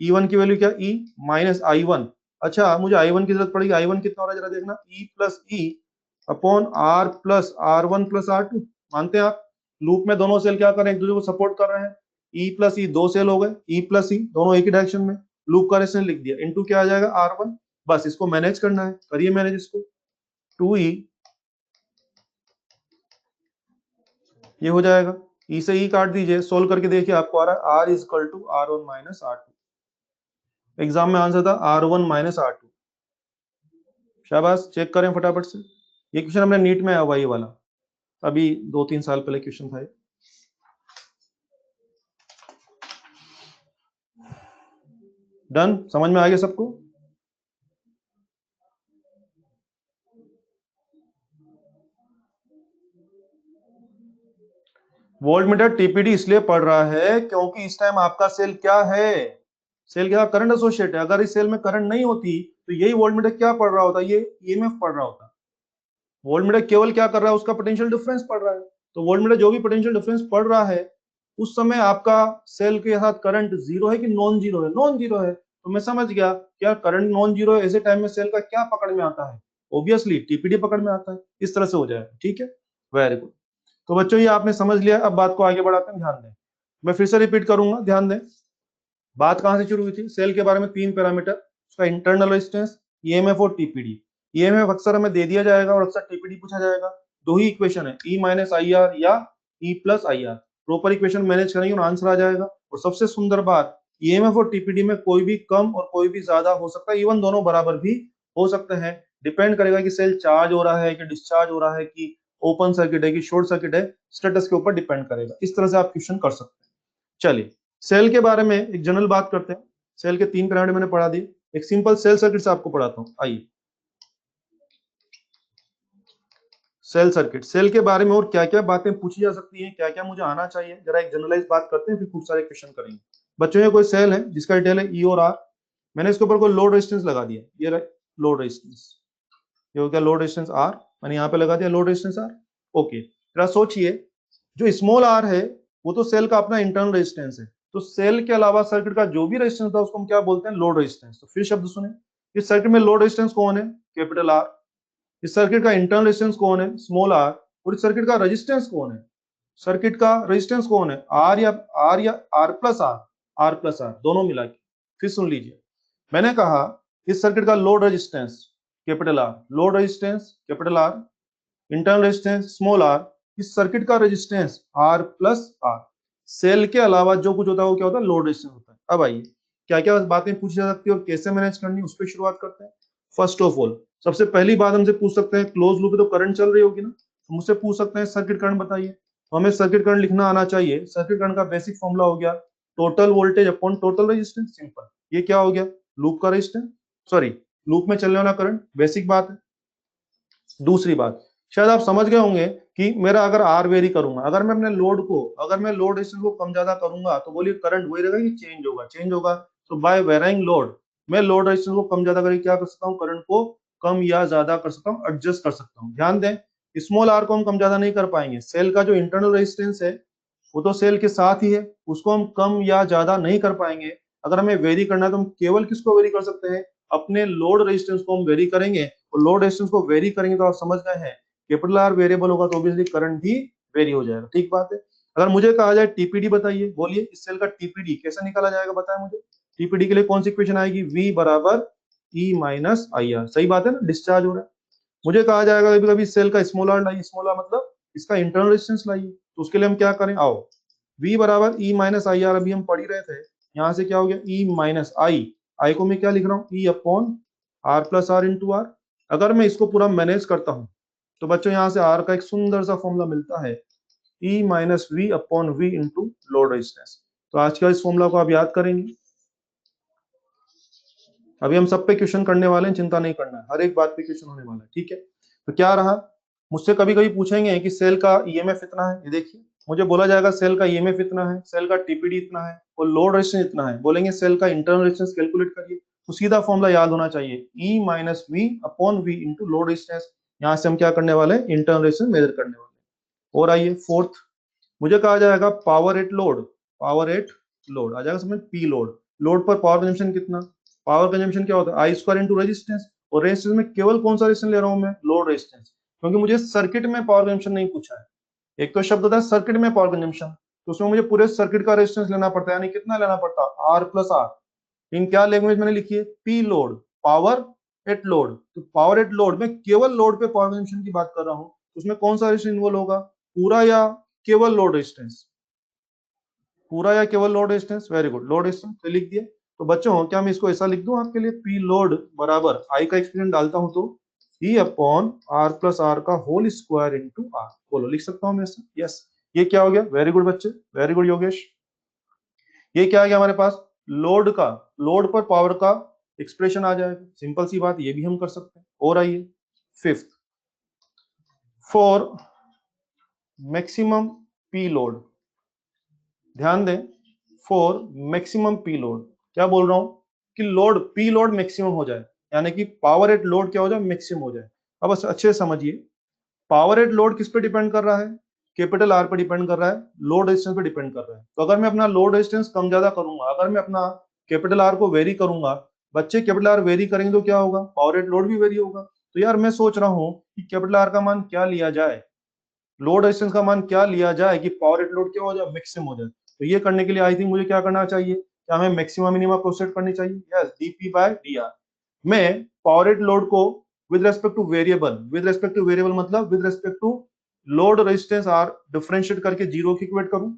ई1 की वैल्यू क्या, ई माइनस आई1, अच्छा मुझे आई1 की जरूरत पड़ेगी, आई1 कितना हो रहा है जरा देखना, E plus E upon R plus R one plus R two, मानते हैं आप, लूप में दोनों सेल क्या कर रहे हैं, एक दूसरे को सपोर्ट कर रहे हैं, ई प्लस ई दो सेल हो गए, ई प्लस ई दोनों एक ही डायरेक्शन में, लूप का रेजिस्टेंस लिख दिया, इनटू क्या आ जाएगा R1, बस इसको मैनेज करना है, करिए मैनेज इसको, 2e, ये हो जाएगा, ई से ई काट दीजिए, सोल्व करके देखिए आपको आ रहा है R is equal to R1 minus R2, exam में आंसर था R1 माइनस R2, शाबाश, चेक करें फटाफट से, ये क्वेश्चन हमने नीट में आया हुआ ये वाला, अभी 2-3 साल पहले क्वेश्चन था ये। डन, समझ में आ गया सबको, वोल्ट मीटर टीपीडी इसलिए पढ़ रहा है क्योंकि इस टाइम आपका सेल क्या है, सेल के साथ करंट एसोसिएट है, अगर इस सेल में करंट नहीं होती तो यही वोल्ट मीटर क्या पढ़ रहा होता, ये ईएमएफ पढ़ रहा होता, वोल्ट मीटर केवल क्या कर रहा है, उसका पोटेंशियल डिफरेंस पढ़ रहा है, तो वोल्ट मीटर जो भी पोटेंशियल डिफरेंस पढ़ रहा है उस समय आपका सेल के साथ करंट जीरो है कि नॉन जीरो है, नॉन जीरो है, तो मैं समझ गया क्या करंट नॉन जीरो है, ऐसे टाइम में सेल का क्या पकड़ में आता है, ऑब्वियसली टीपीडी पकड़ में आता है, इस तरह से हो जाएगा, ठीक है, वेरी गुड। तो बच्चों ये आपने समझ लिया, अब बात को आगे बढ़ाते हैं, ध्यान दें, मैं फिर से रिपीट करूंगा, ध्यान दें, बात कहां से शुरू हुई थी, सेल के बारे में 3 पैरामीटर, उसका इंटरनल रेजिस्टेंस, ईएमएफ और टीपीडी, ईएमएफ अक्सर हमें दे दिया जाएगा और अक्सर टीपीडी पूछा जाएगा, दो ही इक्वेशन है, ई माइनस आई आर या ई plus I are, proper equation manage करेंगे और आंसर आ जाएगा। और सबसे सुंदर बात, ईएमएफ और टीपीडी में कोई भी कम और कोई भी ज्यादा हो सकता है, इवन दोनों बराबर भी हो सकते हैं, डिपेंड करेगा कि सेल चार्ज हो रहा है कि डिस्चार्ज हो रहा है कि ओपन सर्किट है कि शॉर्ट सर्किट है, स्टेटस के ऊपर डिपेंड करेगा, इस तरह से आप क्वेश्चन कर सकते हैं। चलिए सेल के बारे में एक जनरल बात करते हैं, सेल के 3 पैरामीटर मैंने पढ़ा दिए, एक सिंपल सेल सर्किट से आपको पढ़ाता हूं, आइए, सेल सर्किट, सेल के बारे में और क्या क्या बातें पूछी जा सकती हैं, क्या क्या मुझे आना चाहिए, जरा एक जनरलाइज बात करते हैं, फिर खूब सारे क्वेश्चन करेंगे। बच्चों ये कोई सेल है जिसका डिटेल है ई और आर, मैंने इसके ऊपर कोई लोड रेजिस्टेंस लगा दिया, ये लोड रेजिस्टेंस, ये हो गया लोड रेजिस्टेंस आर, मैंने यहाँ पे लगा दिया लोड रेजिस्टेंस आर, ओके, जरा सोचिए जो स्मॉल आर है वो तो सेल का अपना इंटरनल रेजिस्टेंस है, तो सेल के अलावा सर्किट का जो भी रेजिस्टेंस था उसको हम क्या बोलते हैं, लोड रेजिस्टेंस। तो फिर शब्द सुने, इस सर्किट में लोड रेजिस्टेंस कौन है, कैपिटल आर। इस सर्किट का इंटरनल रेजिस्टेंस कौन है, स्मॉल आर। और इस सर्किट का रेजिस्टेंस कौन है, सर्किट का रेजिस्टेंस कौन है, आर या R plus R, R plus R दोनों मिला के। फिर सुन लीजिए, मैंने कहा इस सर्किट का load resistance capital R, load resistance capital R, internal resistance small R, इस सर्किट का resistance R plus R. Cell के अलावा जो कुछ होता है वो क्या होता है, लोड रेजिस्टेंस होता है। अब आइए क्या क्या बातें पूछी जा सकती है और कैसे मैनेज करनी है, उस पर शुरुआत करते हैं। फर्स्ट ऑफ ऑल सबसे पहली बात हमसे पूछ सकते हैं, क्लोज लूप में तो करंट चल रही होगी ना, तो मुझसे पूछ सकते हैं सर्किट करंट बताइए। तो हमें सर्किट करंट लिखना आना चाहिए। सर्किट करंट का बेसिक फॉर्मूला हो गया total voltage upon total resistance, simple. ये क्या हो गया, लूप का रेजिस्टेंस, सॉरी लूप में चलने वाला करंट, बेसिक बात है। दूसरी बात, शायद आप समझ गए होंगे कि मेरा अगर आर वेरी करूंगा, अगर मैं अपने लोड को, अगर मैं लोड रेजिस्टेंस को कम ज्यादा करूंगा तो बोलिए करंट वही रहेगा कि चेंज होगा, चेंज होगा। तो बाय वेराइंग लोड मैं लोड रेजिस्टेंस को कम ज्यादा करके क्या कर सकता हूँ, करंट को कम या ज्यादा कर सकता हूँ, एडजस्ट कर सकता हूँ। ध्यान दें, स्मॉल आर को हम कम ज्यादा नहीं कर पाएंगे, सेल का जो इंटरनल रेजिस्टेंस है वो तो सेल के साथ ही है, उसको हम कम या ज्यादा नहीं कर पाएंगे। अगर हमें वेरी करना है तो हम केवल किसको वेरी कर सकते हैं, अपने लोड रेजिस्टेंस को हम वेरी करेंगे। और लोड रेजिस्टेंस को वेरी करेंगे तो आप समझ गए हैं, कैपिटल आर वेरिएबल होगा तो ऑब्वियसली करंट भी वेरी हो जाएगा, ठीक बात है। अगर मुझे कहा जाए टीपीडी बताइए, बोलिए इस सेल का टीपीडी कैसे निकाला जाएगा, बताएं मुझे। टीपीडी के लिए कौन सी इक्वेशन आएगी, V बराबर E माइनस आई आर, सही बात है ना, डिस्चार्ज हो रहा है। मुझे कहा जाएगा कभी कभी सेल का स्मॉल आर लाइए, स्मॉल आर मतलब इसका इंटरनल रेजिस्टेंस लाइए, तो उसके लिए हम क्या करें, आओ V बराबर E माइनस आई आर, अभी हम पढ़ ही रहे थे। यहाँ से क्या हो गया, E माइनस आई, आई को मैं क्या लिख रहा हूँ, E upon R plus R into R. अगर मैं इसको पूरा मैनेज करता हूँ तो बच्चों यहाँ से आर का एक सुंदर सा फॉर्मूला मिलता है, E minus V upon V into load resistance. तो आज का इस फॉर्मूला को आप याद करेंगे। अभी हम सब पे क्वेश्चन करने वाले हैं, चिंता नहीं करना है, हर एक बात पे क्वेश्चन होने वाला है, ठीक है। तो क्या रहा, मुझसे कभी कभी पूछेंगे कि सेल का ईएमएफ इतना है, ये देखिए मुझे बोला जाएगा सेल का ईएमएफ इतना है, सेल का टीपीडी इतना है और लोड रेजिस्टेंस इतना है, बोलेंगे सेल का इंटरनल रेजिस्टेंस कैलकुलेट करिए। तो सीधा फॉर्मूला याद होना चाहिए, E minus V upon V into load resistance. यहाँ से हम क्या करने वाले हैं, इंटरनल रेजिस्टेंस मेजर करने वाले हैं। और आइए फोर्थ, मुझे कहा जाएगा power at load, power at load आ जाएगा समझ, पी लोड, लोड पर पावर कंजम्पशन कितना, पावर कंजम्पशन क्या होता है, आई स्क्वायर इंटू रेजिस्टेंस। और रेजिस्टेंस में केवल कौन सा रेजिस्टेंस ले रहा हूं मैं, लोड रेजिस्टेंस, क्योंकि मुझे सर्किट में पावर कंजम्पशन नहीं पूछा है। एक तो शब्द होता है सर्किट में पावर कंजम्पशन, तो उसमें मुझे पूरे सर्किट का रेजिस्टेंस लेना पड़ता है, यानी कितना लेना पड़ता है, आर प्लस आर। इन क्या लैंग्वेज मैंने लिखी है, P load, power at load. तो पावर एट लोड में केवल लोड पे पावर कंजम्पशन की बात कर रहा हूं, उसमें कौन सा रेजिस्टेंस इन्वॉल्व होगा, पूरा या केवल लोड रेजिस्टेंस, पूरा या केवल load resistance, very good, load resistance तो लिख दिए। तो बच्चों क्या मैं इसको ऐसा लिख दूं आपके लिए, पी लोड बराबर आई का एक्सपेरिमेंट डालता हूं तो E upon R plus R का होल स्क्वायर इंटू आर, बोलो लिख सकता हूं मैं ऐसा, यस। ये क्या हो गया, वेरी गुड बच्चे, वेरी गुड योगेश। ये क्या आ गया हमारे पास, लोड का, लोड पर पावर का एक्सप्रेशन आ जाएगा, सिंपल सी बात, ये भी हम कर सकते हैं। और आइए fifth, for maximum P load, ध्यान दें, फॉर मैक्सिमम पी लोड, क्या बोल रहा हूं कि लोड पी लोड मैक्सिमम हो जाए, यानी कि पावर एट लोड क्या हो जाए, मैक्सिमम हो जाए। अब अच्छे से समझिए, पावर एट लोड किस पे डिपेंड कर रहा है, कैपिटल आर पे डिपेंड कर रहा है, लोड रेजिस्टेंस पे डिपेंड कर रहा है। तो अगर मैं अपना लोड रेजिस्टेंस कम ज्यादा करूंगा, अगर मैं अपना कैपिटल आर को वेरी करूंगा, बच्चे कैपिटल आर वेरी करेंगे तो क्या होगा, पावर एट लोड भी वेरी होगा। तो यार मैं सोच रहा हूं कि कैपिटल आर का मान क्या लिया जाए, लोड रेजिस्टेंस का मान क्या लिया जाए कि पावर एट लोड क्या हो जाए, मैक्सिमम हो जाए। तो ये करने के लिए आई थिंक मुझे क्या करना चाहिए, क्या हमें मैक्सिमम मिनिमम प्रोसेड करनी चाहिए, yes, DP by D R. मैं पावर एट लोड को with respect to variable, with respect to variable मतलब with respect to load resistance R differentiate करके जीरो की इक्वेट करूं।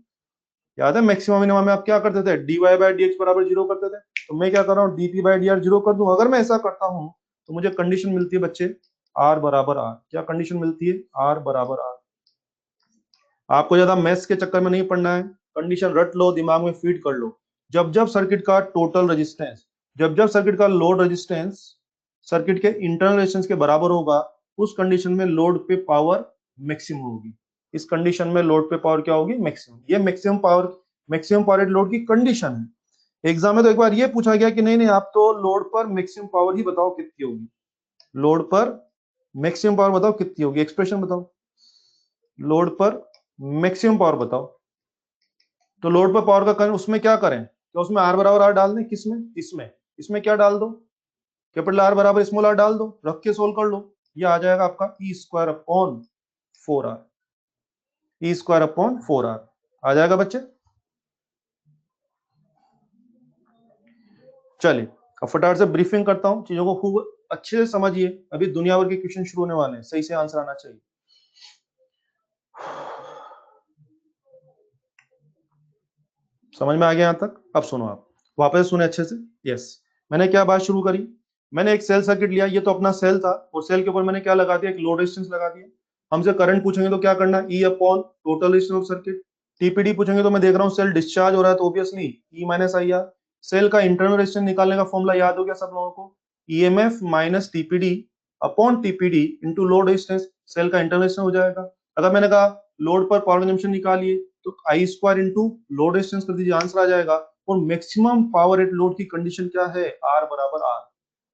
याद है मैक्सिमम मिनिमम में आप क्या करते थे, dy बाय dx बराबर जीरो करते थे, तो मैं क्या कर रहा हूँ, dp बाय dr जीरो कर दूं। अगर मैं ऐसा करता हूं तो मुझे कंडीशन मिलती है बच्चे, r बराबर r, क्या कंडीशन मिलती है, r बराबर r। आपको ज्यादा मैथ्स के चक्कर में नहीं पड़ना है, कंडीशन रट लो, दिमाग में फीड कर लो। जब जब सर्किट का टोटल रेजिस्टेंस, जब जब सर्किट का लोड रेजिस्टेंस सर्किट के इंटरनल रेजिस्टेंस के बराबर होगा, उस कंडीशन में लोड पे पावर मैक्सिमम होगी। इस कंडीशन में लोड पे पावर क्या होगी, मैक्सिमम। ये maximum power, maximum power at load की कंडीशन है। एग्जाम में तो एक बार ये पूछा गया कि नहीं नहीं आप तो लोड पर मैक्सिमम पावर ही बताओ कितनी होगी, लोड पर मैक्सिमम पावर बताओ कितनी होगी, एक्सप्रेशन बताओ, लोड पर मैक्सिमम पावर बताओ। तो लोड पर पावर का करें, उसमें क्या करें, तो उसमें आर बराबर आर डाल दें, किसमें, इसमें क्या डाल दो, कैपिटल आर बराबर स्मॉल आर डाल दो, रख के सोल्व कर लो। ये आ जाएगा आपका E square upon 4r, E square upon 4r आ जाएगा बच्चे। चलिए अब फटाफट से ब्रीफिंग करता हूं, चीजों को खूब अच्छे से समझिए, अभी दुनिया भर के क्वेश्चन शुरू होने वाले हैं, सही से आंसर आना चाहिए। समझ में आ गया यहां तक? अब सुनो, आप वापस सुने अच्छे से। यस, मैंने क्या बात शुरू करी, मैंने एक सेल सर्किट लिया, ये तो अपना सेल था, और सेल के ऊपर मैंने क्या लगा दिया, एक लोड रेजिस्टेंस लगा दिया। हमसे करंट पूछेंगे तो क्या करना है, ई upon total resistance of circuit. TPD पूछेंगे तो मैं देख रहा हूँ सेल डिस्चार्ज हो रहा है, तो obviously E minus I R. Cell का इंटरनल रेजिस्टेंस निकालने का फॉर्मूला याद हो गया सब लोगों को, EMF minus TPD upon TPD into load resistance, cell का इंटरनल रेजिस्टेंस हो जाएगा। अगर मैंने कहा लोड पर पावर कंजम्पशन निकालिए, तो आई स्क्वायर इंटू लोड रेजिस्टेंस कर दीजिए, आंसर आ जाएगा। और मैक्सिमम पावर एट लोड की कंडीशन क्या है, आर बराबर आर।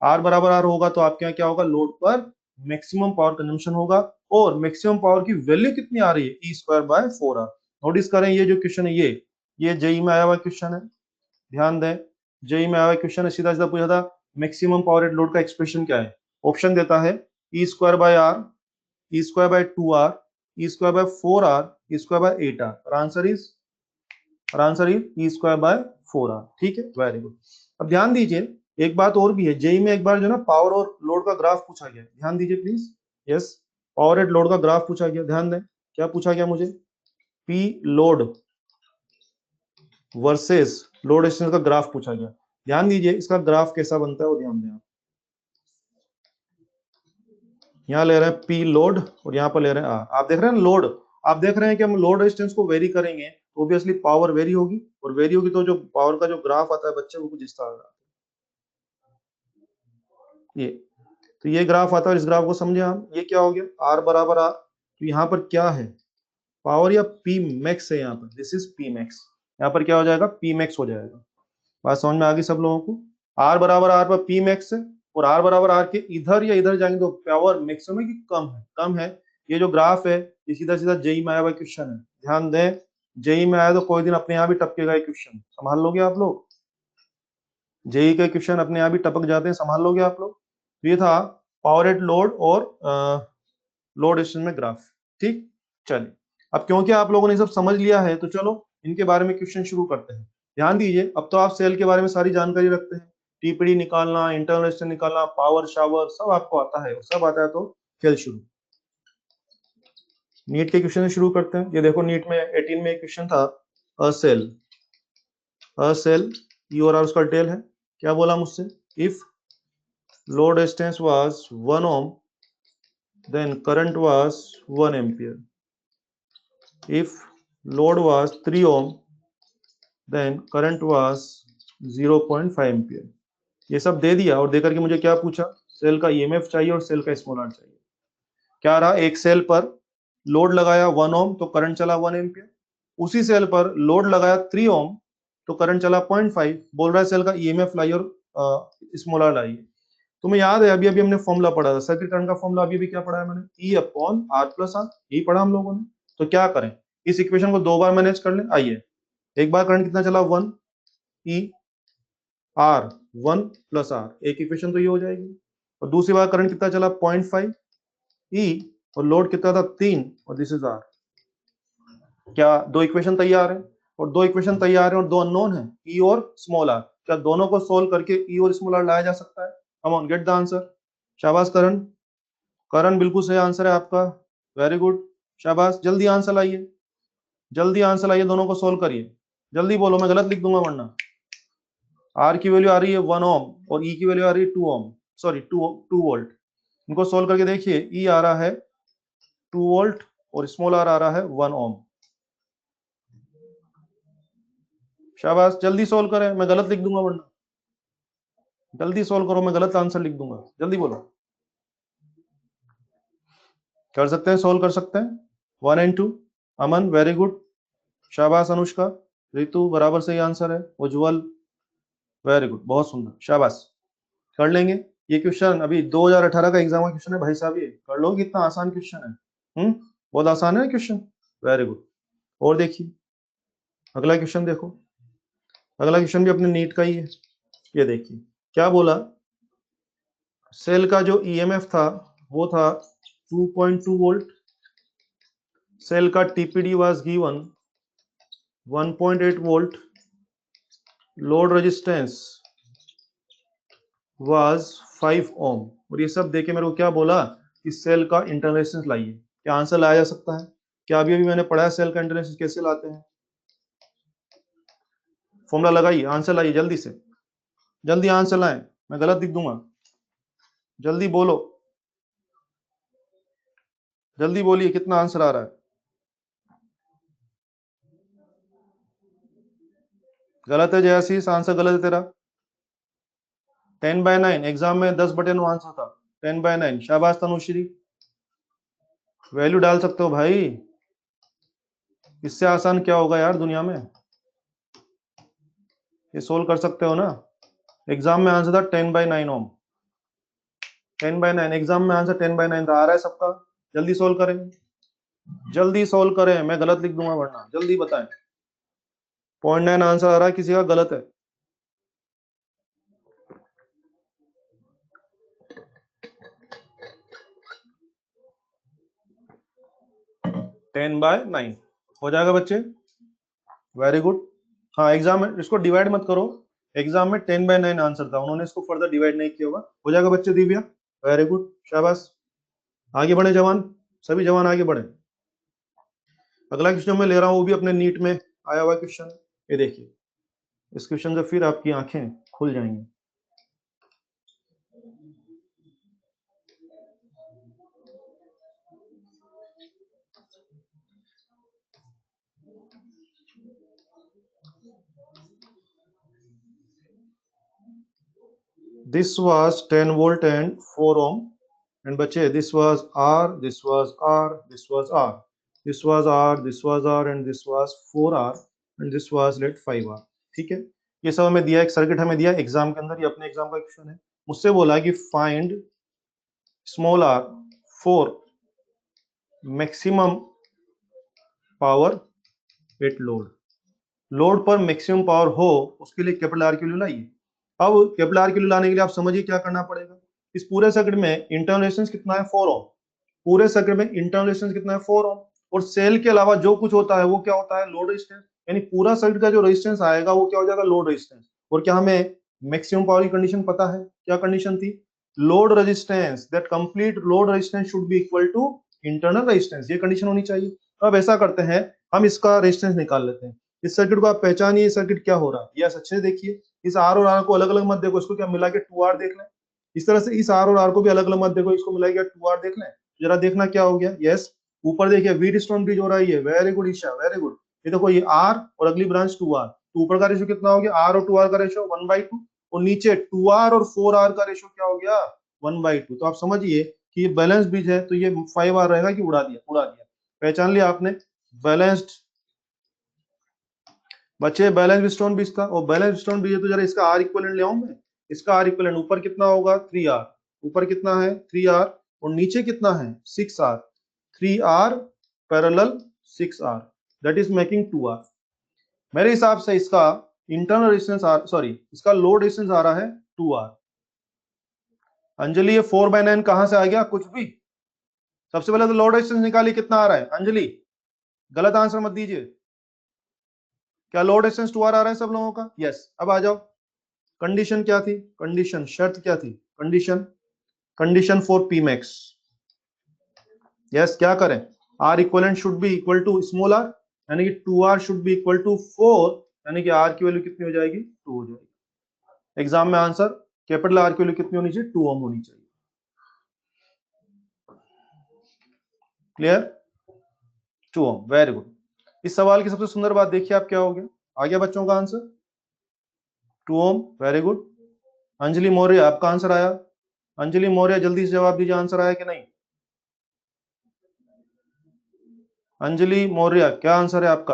आर बराबर आर होगा तो आपके यहाँ क्या होगा, लोड पर मैक्सिमम पावर कंजम्पशन होगा। और मैक्सिमम पावर की वैल्यू कितनी आ रही है, E square by 4r। Notice करें ये जो क्वेश्चन है, ये जेई में आया हुआ क्वेश्चन है, ध्यान दें। जेई में आया हुआ क्वेश्चन है, सीधा सीधा पूछा था मैक्सिमम पावर एट लोड का एक्सप्रेशन क्या है। ऑप्शन देता है E square by R, E square by 2r, E square by 4r, E square by 8r। और answer is E square by 4r। ठीक है, वेरी गुड। अब ध्यान दीजिए, एक बात और भी है, जेई में एक बार जो ना पावर और लोड का ग्राफ पूछा गया, ध्यान दीजिए please. Yes, power at load का ग्राफ पूछा गया, ध्यान दें। क्या पूछा गया मुझे, P load versus load resistance का ग्राफ पूछा गया। ध्यान दीजिए, इसका ग्राफ कैसा बनता है वो ध्यान दें आप। यहाँ ले रहे हैं पी लोड और यहाँ पर ले रहे हैं आर। आप देख रहे हैं लोड, आप देख रहे हैं कि हम लोड रेजिस्टेंस को वेरी करेंगे तो ऑब्वियसली पावर वेरी होगी, और वेरी होगी तो जो पावर का जो ग्राफ आता है बच्चे, वो कुछ इस तरह का, ये तो ये ग्राफ आता है। इस ग्राफ को समझे हम, ये क्या हो गया, आर बराबर आर, तो यहाँ पर क्या है, पावर या पी मैक्स है, यहाँ पर दिस इज पी मैक्स, यहाँ पर क्या हो जाएगा, पी मैक्स हो जाएगा। बात समझ में आ गई सब लोगों को? आर बराबर आर पर पी मैक्स है, और आर बराबर आर के इधर या इधर जाएंगे तो पावर मैक्सिमम है कि कम है, कम है। ये जो ग्राफ है ये सीधा सीधा जेई में आया हुआ क्वेश्चन है, ध्यान दें। जेई में आया तो कोई दिन अपने यहाँ भी टपकेगा क्वेश्चन, संभाल लोगे आप लोग? जेई के क्वेश्चन अपने यहाँ भी टपक जाते हैं, संभाल लोगे आप लोग? तो ये था पावर एट लोड और लोड रेजिस्टेंस में ग्राफ। ठीक, चलिए अब क्योंकि आप लोगों ने सब समझ लिया है तो चलो इनके बारे में क्वेश्चन शुरू करते हैं। ध्यान दीजिए, अब तो आप सेल के बारे में सारी जानकारी रखते हैं, टीपीडी निकालना, इंटरनल रेजिस्टेंस निकालना, पावर शावर सब आपको आता है, सब आता है। तो खेल शुरू, नीट के क्वेश्चन से शुरू करते हैं। ये देखो नीट में 18 में एक क्वेश्चन था, अ सेल, अ सेल ई और आर उसका डिटेल है। क्या बोला मुझसे, if load resistance was 1 ohm then current was 1 ampere. If load was 3 ohm then current was 0.5 ampere. ये सब दे दिया, और देकर के मुझे क्या पूछा, सेल का ईएमएफ चाहिए और सेल का स्मॉल आर चाहिए। क्या रहा, एक सेल पर लोड लगाया 1 ohm तो करंट चला 1 एम्पियर, उसी सेल पर लोड लगाया 3 ohm तो करंट चला 0.5। बोल रहा है सेल का ईएमएफ लाइए और स्मॉल आर लाइए। तुम्हें याद है अभी अभी हमने फॉर्मूला पढ़ा था, सर्किट करंट का फॉर्मूला अभी भी क्या पढ़ा है मैंने, E upon R plus R, यही पढ़ा हम लोगों ने। तो क्या करें, इस इक्वेशन को दो बार मैनेज कर लें। आइए, एक बार करंट कितना चला 1, ई आर 1 प्लस आर, एक इक्वेशन तो ये हो जाएगी। और दूसरी बार करंट कितना चला 0.5 ई, और लोड कितना था 3, और दिस इज आर। क्या दो इक्वेशन तैयार है, और दो इक्वेशन तैयार है और दो अननोन है, ई और स्मॉल आर। क्या दोनों को सोल्व करके ई और स्मॉल आर लाया जा सकता है? Come on, get the answer. शाबाश करण, करण बिल्कुल सही आंसर है आपका, वेरी गुड, शाबाश। जल्दी आंसर लाइए, जल्दी आंसर लाइए, दोनों को सोल्व करिए, जल्दी बोलो, मैं गलत लिख दूंगा वरना। आर की वैल्यू आ रही है 1 ohm और ई की वैल्यू आ रही है 2 ohm, सॉरी 2 वोल्ट। इनको सोल्व करके देखिए, ई आ रहा है 2 वोल्ट और स्मॉल आर आ रहा है 1 ohm। शाबाश, जल्दी सोल्व करें, मैं गलत लिख दूंगा वरना। जल्दी सोल्व करो, मैं गलत आंसर लिख दूंगा, जल्दी बोलो। कर सकते हैं, सोल्व कर सकते हैं। 1 and 2, अमन वेरी गुड, शाबाश। अनुष्का, रितु बराबर सही आंसर है। उज्जवल वेरी गुड, बहुत सुंदर, शाबाश। कर लेंगे ये क्वेश्चन, अभी 2018 का एग्जाम का क्वेश्चन है भाई साहब, ये कर लो, कितना आसान क्वेश्चन है। बहुत आसान है क्वेश्चन, वेरी गुड। और देखिए अगला क्वेश्चन देखो, अगला क्वेश्चन भी अपने नीट का ही है। ये देखिए क्या बोला, सेल का जो ईएमएफ था वो था 2.2 वोल्ट, सेल का TPD was given 1.8 volt, load resistance was 5 ओम। और ये सब देके मेरे को क्या बोला कि सेल का इंटरनल रेजिस्टेंस लाइए। क्या आंसर लाया जा सकता है? क्या अभी अभी मैंने पढ़ा है सेल का इंटरनल रेजिस्टेंस कैसे लाते हैं? फॉर्मूला लगाइए, आंसर लाइए जल्दी से, जल्दी आंसर लाएं, मैं गलत लिख दूंगा। जल्दी बोलो, जल्दी बोलिए कितना आंसर आ रहा है। गलत है जयाशीष, आंसर गलत है तेरा। 10/9 एग्जाम में 10/9 आंसर था। 10/9, शाबाश तनुश्री, वैल्यू डाल सकते हो भाई, इससे आसान क्या होगा यार दुनिया में, ये सोल्व कर सकते हो ना। एग्जाम में आंसर था 10/9 ओम, 10/9 एग्जाम में आंसर 10/9 था। आ रहा है सबका? जल्दी सोल्व करें, जल्दी सोल्व करें, मैं गलत लिख दूंगा वरना। जल्दी बताएं, 0.9 आंसर आ रहा है, किसी का गलत है। 10/9 हो जाएगा बच्चे, वेरी गुड। हाँ एग्जाम में इसको डिवाइड मत करो, एग्जाम में 10/9 आंसर था, उन्होंने इसको फर्दर डिवाइड नहीं किया होगा। हो जाएगा बच्चे, दिव्या वेरी गुड, शाबाश। आगे बढ़े जवान, सभी जवान आगे बढ़े। अगला क्वेश्चन मैं ले रहा हूं, वो भी अपने नीट में आया हुआ क्वेश्चन। ये देखिए, इस क्वेश्चन से फिर आपकी आंखें खुल जाएंगी। This was 10 volt and 4 ohm, and बच्चे this was R, this was R, this was R, this was R, this was R, and this was 4R, and this was let 5R। ठीक है, ये सब हमें दिया, एक सर्किट हमें दिया एग्जाम के अंदर, ये अपने एग्जाम का क्वेश्चन है। मुझसे बोला कि find small r for maximum power at load, load पर मैक्सिमम पावर हो उसके लिए कैपिटल आर की वैल्यू लाइए। अब कैपिटल आर की वैल्यू लाने के लिए आप समझिए क्या करना पड़ेगा। इस पूरे सर्किट में इंटरनल रेजिस्टेंस कितना है? 4 ओम। पूरे सर्किट में इंटरनल रेजिस्टेंस कितना है? 4 ओम। और सेल के अलावा जो कुछ होता है वो क्या होता है? Load resistance. यानी पूरा सर्किट का जो रेजिस्टेंस आएगा वो क्या हो जाएगा? Load resistance. और क्या हमें मैक्सिमम पावर की कंडीशन पता है? क्या कंडीशन थी? Load resistance, that complete load resistance should be equal to internal resistance, ये कंडीशन होनी चाहिए। अब ऐसा करते हैं, हम इसका रेजिस्टेंस निकाल लेते हैं। इस सर्किट को आप पहचानिए, सर्किट क्या हो रहा है। यस, अच्छे से देखिए, इस आर और आर को अलग अलग मत देखो, इसको क्या मिला के 2R देख लें। इस तरह से इस आर और आर को भी अलग अलग मत देखो, इसको मिला के 2R देख लें। जरा देखना क्या हो गया। यस, ऊपर देखिए व्हीट स्टोन ब्रिज हो रहा है, very good Isha, very good. ये देखो ये आर और अगली ब्रांच 2R, तो ऊपर का रेशो कितना हो गया? आर और 2R का रेशो 1/2, और नीचे 2R और 4R का रेशो क्या हो गया? 1/2। तो आप समझिए कि ये बैलेंस ब्रिज है, तो ये 5R रहेगा कि उड़ा दिया? उड़ा दिया। पहचान लिया आपने, बैलेंस्ड बच्चे, बैलेंस स्टोन ब्रिज था। और बैलेंस स्टोन ब्रिज है तो जरा इसका आर इक्विवेलेंट ले आऊं मैं। इसका आर इक्विवेलेंट ऊपर कितना होगा? 3R, ऊपर कितना है? 3R, और नीचे कितना है? 6R। 3R parallel 6R, that is making 2R। मेरे हिसाब से इसका इंटरनल रेजिस्टेंस सॉरी इसका लोड रेजिस्टेंस आ रहा है 2R। अंजलि, ये 4/9 कहां से आ गया? कुछ भी। सबसे पहले तो लोड रेजिस्टेंस निकालिए, कितना आ रहा है? अंजलि गलत आंसर मत दीजिए। क्या लोड रेजिस्टेंस 2R आ रहा है सब लोगों का? यस। अब आ जाओ, कंडीशन क्या थी? कंडीशन, शर्त क्या थी? Condition, condition for P max. Yes, क्या करें? R equivalent should be equal to small R, यानी कि 2R should be equal to 4, यानी कि आर की वैल्यू कितनी हो जाएगी? 2 हो जाएगी। एग्जाम में आंसर कैपिटल आर की वैल्यू कितनी होनी चाहिए? 2 ओम होनी चाहिए। क्लियर? 2 ओम, वेरी गुड। इस सवाल की सबसे सुंदर बात देखिए आप, क्या हो गया? आ गया बच्चों का आंसर 2 ओम, वेरी गुड। अंजलि मौर्य, आपका आंसर आया। अंजलि मौर्य जल्दी से जवाब दीजिए, आंसर आया कि नहीं? अंजलि मौर्य, क्या आंसर है आपका?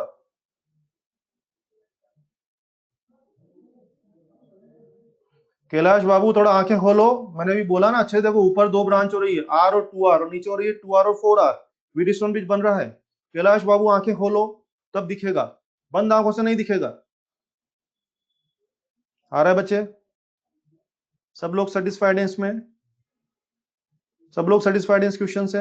कैलाश बाबू थोड़ा आंखें खोलो, मैंने भी बोला ना, अच्छे देखो, ऊपर दो ब्रांच हो रही है, आर और 2R, और नीचे हो रही है 2R और 4R, व्हीटस्टोन ब्रिज बन रहा है। कैलाश बाबू आंखें खोलो, तब दिखेगा, बंद आंखों से नहीं दिखेगा। आ रहा है बच्चे? सब लोग सेटिस्फाइड हैं इसमें? सब लोग सेटिस्फाइड हैं इस क्वेश्चन से?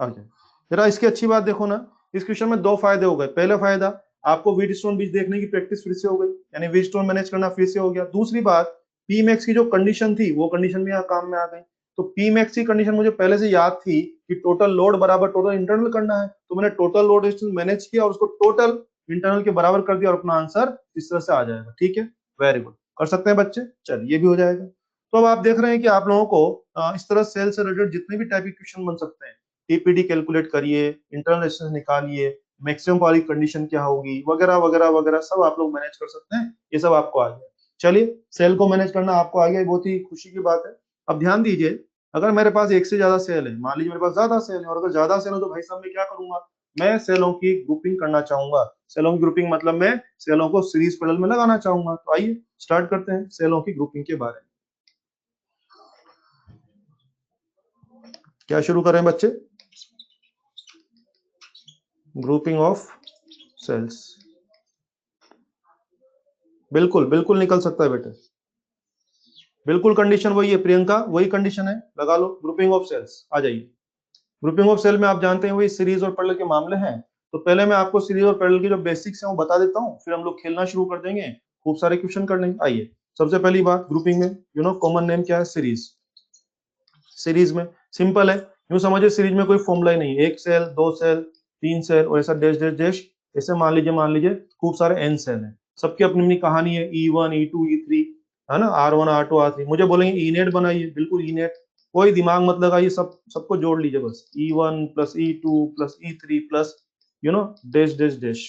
आगे जरा इसकी अच्छी बात देखो ना, इस क्वेश्चन में दो फायदे हो गए। पहला फायदा, आपको व्हीटस्टोन बीज देखने की प्रैक्टिस फिर से हो गई, यानी व्हीटस्टोन मैनेज करना फिर से हो गया। दूसरी बात, पी मैक्स की जो कंडीशन थी वो कंडीशन भी यहाँ काम में आ गई। तो पी मैक्स की कंडीशन मुझे पहले से याद थी कि टोटल लोड बराबर टोटल इंटरनल करना है, तो मैंने टोटल लोड रेजिस्टेंस मैनेज किया और उसको टोटल इंटरनल के बराबर कर दिया और अपना आंसर इस तरह से आ जाएगा। ठीक है, वेरी गुड, कर सकते हैं बच्चे। चलिए ये भी हो जाएगा। तो अब आप देख रहे हैं कि आप लोगों को इस तरह सेल से रिलेटेड जितने भी टाइप के क्वेश्चन बन सकते हैं, टीपीडी कैलकुलेट करिए, इंटरनल रेजिस्टेंस निकालिए, मैक्सिमम पावर की कंडीशन क्या होगी, वगैरह वगैरह वगैरह सब आप लोग मैनेज कर सकते हैं। ये सब आपको आ गया। चलिए, सेल को मैनेज करना आपको आ गया, बहुत ही खुशी की बात है। अब ध्यान दीजिए, अगर मेरे पास एक से ज्यादा सेल है, मान लीजिए मेरे पास ज्यादा सेल है, और अगर ज्यादा सेल है तो भाई साहब मैं क्या करूंगा, मैं सेलों की ग्रुपिंग करना चाहूंगा। सेलों की ग्रुपिंग मतलब मैं सेलों को सीरीज पैरेलल में लगाना चाहूंगा। तो आइए स्टार्ट करते हैं सेलों की ग्रुपिंग के बारे में। क्या शुरू करें बच्चे? Grouping of cells. बिल्कुल बिल्कुल निकल सकता है बेटे, बिल्कुल कंडीशन वही है प्रियंका, वही कंडीशन है, लगा लो ग्रुपिंग ऑफ सेल्स। आ जाइए, ग्रुपिंग ऑफ सेल में आप जानते हैं वही सीरीज और पैरेलल के मामले हैं। तो पहले मैं आपको सीरीज और पैरेलल की जो बेसिक्स हैं वो बता देता हूँ, फिर हम लोग खेलना शुरू कर देंगे, खूब सारे क्वेश्चन कर लेंगे। आइए, सबसे पहली बात, ग्रुपिंग में कॉमन नेम क्या है? सीरीज। सीरीज में सिंपल है, यूं समझिए सीरीज में कोई फॉर्मूला ही नहीं है, एक सेल, दो सेल, तीन सेल और ऐसा डैश डैश डैश, ऐसे मान लीजिए खूब सारे एन सेल हैं, सबकी अपनी अपनी कहानी है, E1 E2 E3, है ना, R1 R2 R3। मुझे बोलेंगे ई नेट बनाइए, बिल्कुल ई नेट, कोई दिमाग मत लगाइए, सबको जोड़ लीजिए बस, E1 plus E2 plus E3 plus dash dash dash.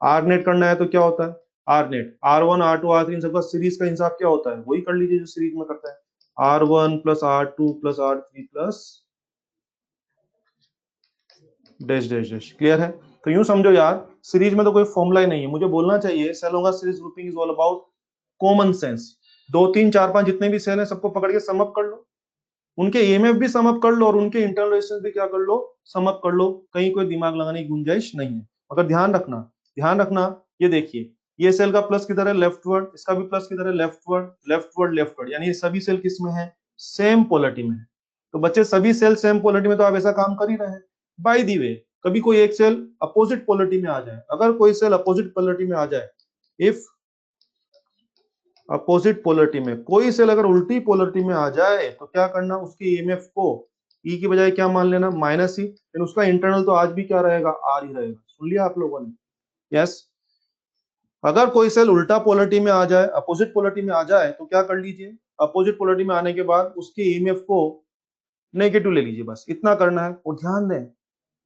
R net करना है तो क्या होता है, are net, R1 R2 R3 इन सबका सीरीज का हिसाब क्या होता है, वही कर लीजिए जो सीरीज में करता है, R1 plus R2 plus R3 plus dash dash dash. Clear है? तो यूं समझो यार, सीरीज में तो कोई फॉर्मूला ही नहीं है, मुझे बोलना चाहिए सेलों का series grouping is all about common sense. दो तीन चार पांच जितने भी सेल हैं सबको पकड़ के सम अप कर लो, उनके ईएमएफ भी सम अप कर लो और उनके इंटरनल रेजिस्टेंस भी क्या कर लो, सम अप कर लो। कहीं कोई दिमाग लगाने की गुंजाइश नहीं है। मगर ध्यान रखना, ये देखिए, ये सेल का प्लस किधर है, लेफ्टवर्ड, इसका भी प्लस किधर है, लेफ्टवर्ड लेफ्टवर्ड लेफ्टवर्ड, यानी ये सभी सेल किस में है, सेम पोलरिटी में है। तो बच्चे सभी सेल सेम पोलरिटी में, तो आप ऐसा काम कर ही रहे हैं। बाय दी वे, कभी कोई एक सेल अपोजिट पोलरिटी में आ जाए, अगर कोई सेल अपोजिट पोलरिटी में आ जाए, इफ अपोजिट पोलरिटी में कोई सेल अगर उल्टी पोलरिटी में आ जाए, तो क्या करना, उसके ईएमएफ को ई की बजाय क्या मान लेना, माइनस ई, लेकिन उसका इंटरनल तो आज भी क्या रहेगा, आर ही रहेगा। सुन लिया आप लोगों ने? यस। अगर कोई सेल उल्टा पोलरिटी में आ जाए, अपोजिट पोलरिटी में आ जाए, तो क्या कर लीजिए, अपोजिट पोलरिटी में आने के बाद उसके ईएमएफ को नेगेटिव ले लीजिए, बस इतना करना है। और ध्यान दें,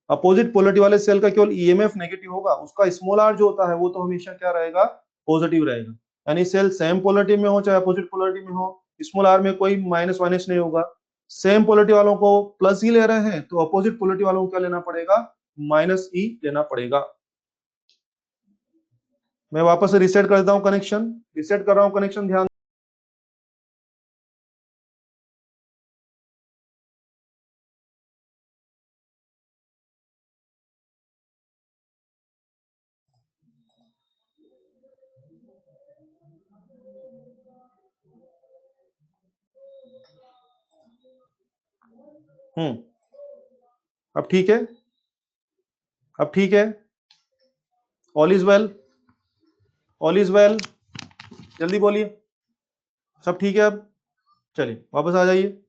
अपोजिट पोलरिटी वाले सेल का केवल ईएमएफ नेगेटिव होगा, उसका स्मॉल आर जो होता है वो तो हमेशा क्या रहेगा, पॉजिटिव रहेगा। यानी सेल सेम पोलरिटी में हो चाहे अपोजिट पोलरिटी में हो, स्मॉल आर में कोई माइनस माइनस नहीं होगा। सेम पोलरिटी वालों को प्लस ही ले रहे हैं, तो अपोजिट पोलरिटी वालों को क्या लेना पड़ेगा, माइनस ई लेना पड़ेगा। मैं वापस से रिसेट कर देता हूं कनेक्शन, रिसेट कर रहा हूं कनेक्शन, ध्यान। अब ठीक है, अब ठीक है, all is well, all is well, जल्दी बोलिए, सब ठीक है अब? चलिए वापस आ जाइए।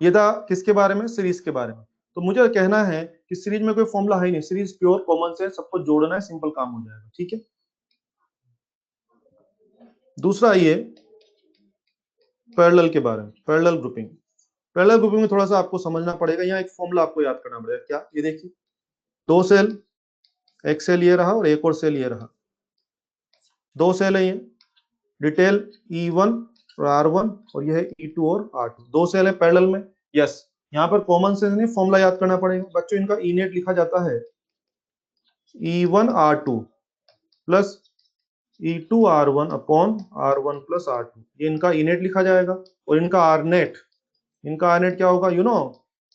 ये था किसके बारे में, सीरीज के बारे में। तो मुझे कहना है कि सीरीज में कोई फॉर्मूला है ही नहीं, सीरीज प्योर कॉमन सेंस, सबको जोड़ना है, सिंपल काम हो जाएगा। ठीक है, दूसरा आइए पैरेलल के बारे में, पैरेलल ग्रुपिंग। पैरेलल ग्रुपिंग में थोड़ा सा आपको समझना पड़ेगा, यहाँ एक फॉर्मूला आपको याद करना पड़ेगा। क्या, ये देखिए, दो सेल, एक सेल ये रहा और एक और सेल ये रहा, दो सेल है ये, डिटेल E1 और R1 और यह है E2 और R2, दो सेल है पैरेलल में। यस, यहाँ पर कॉमन सेंस नहीं, फॉर्मूला याद करना पड़ेगा बच्चों। इनका ई नेट लिखा जाता है E1 R2 plus E2 R1 upon R1 plus R2, ये इनका ई नेट लिखा जाएगा। और इनका आर नेट क्या होगा,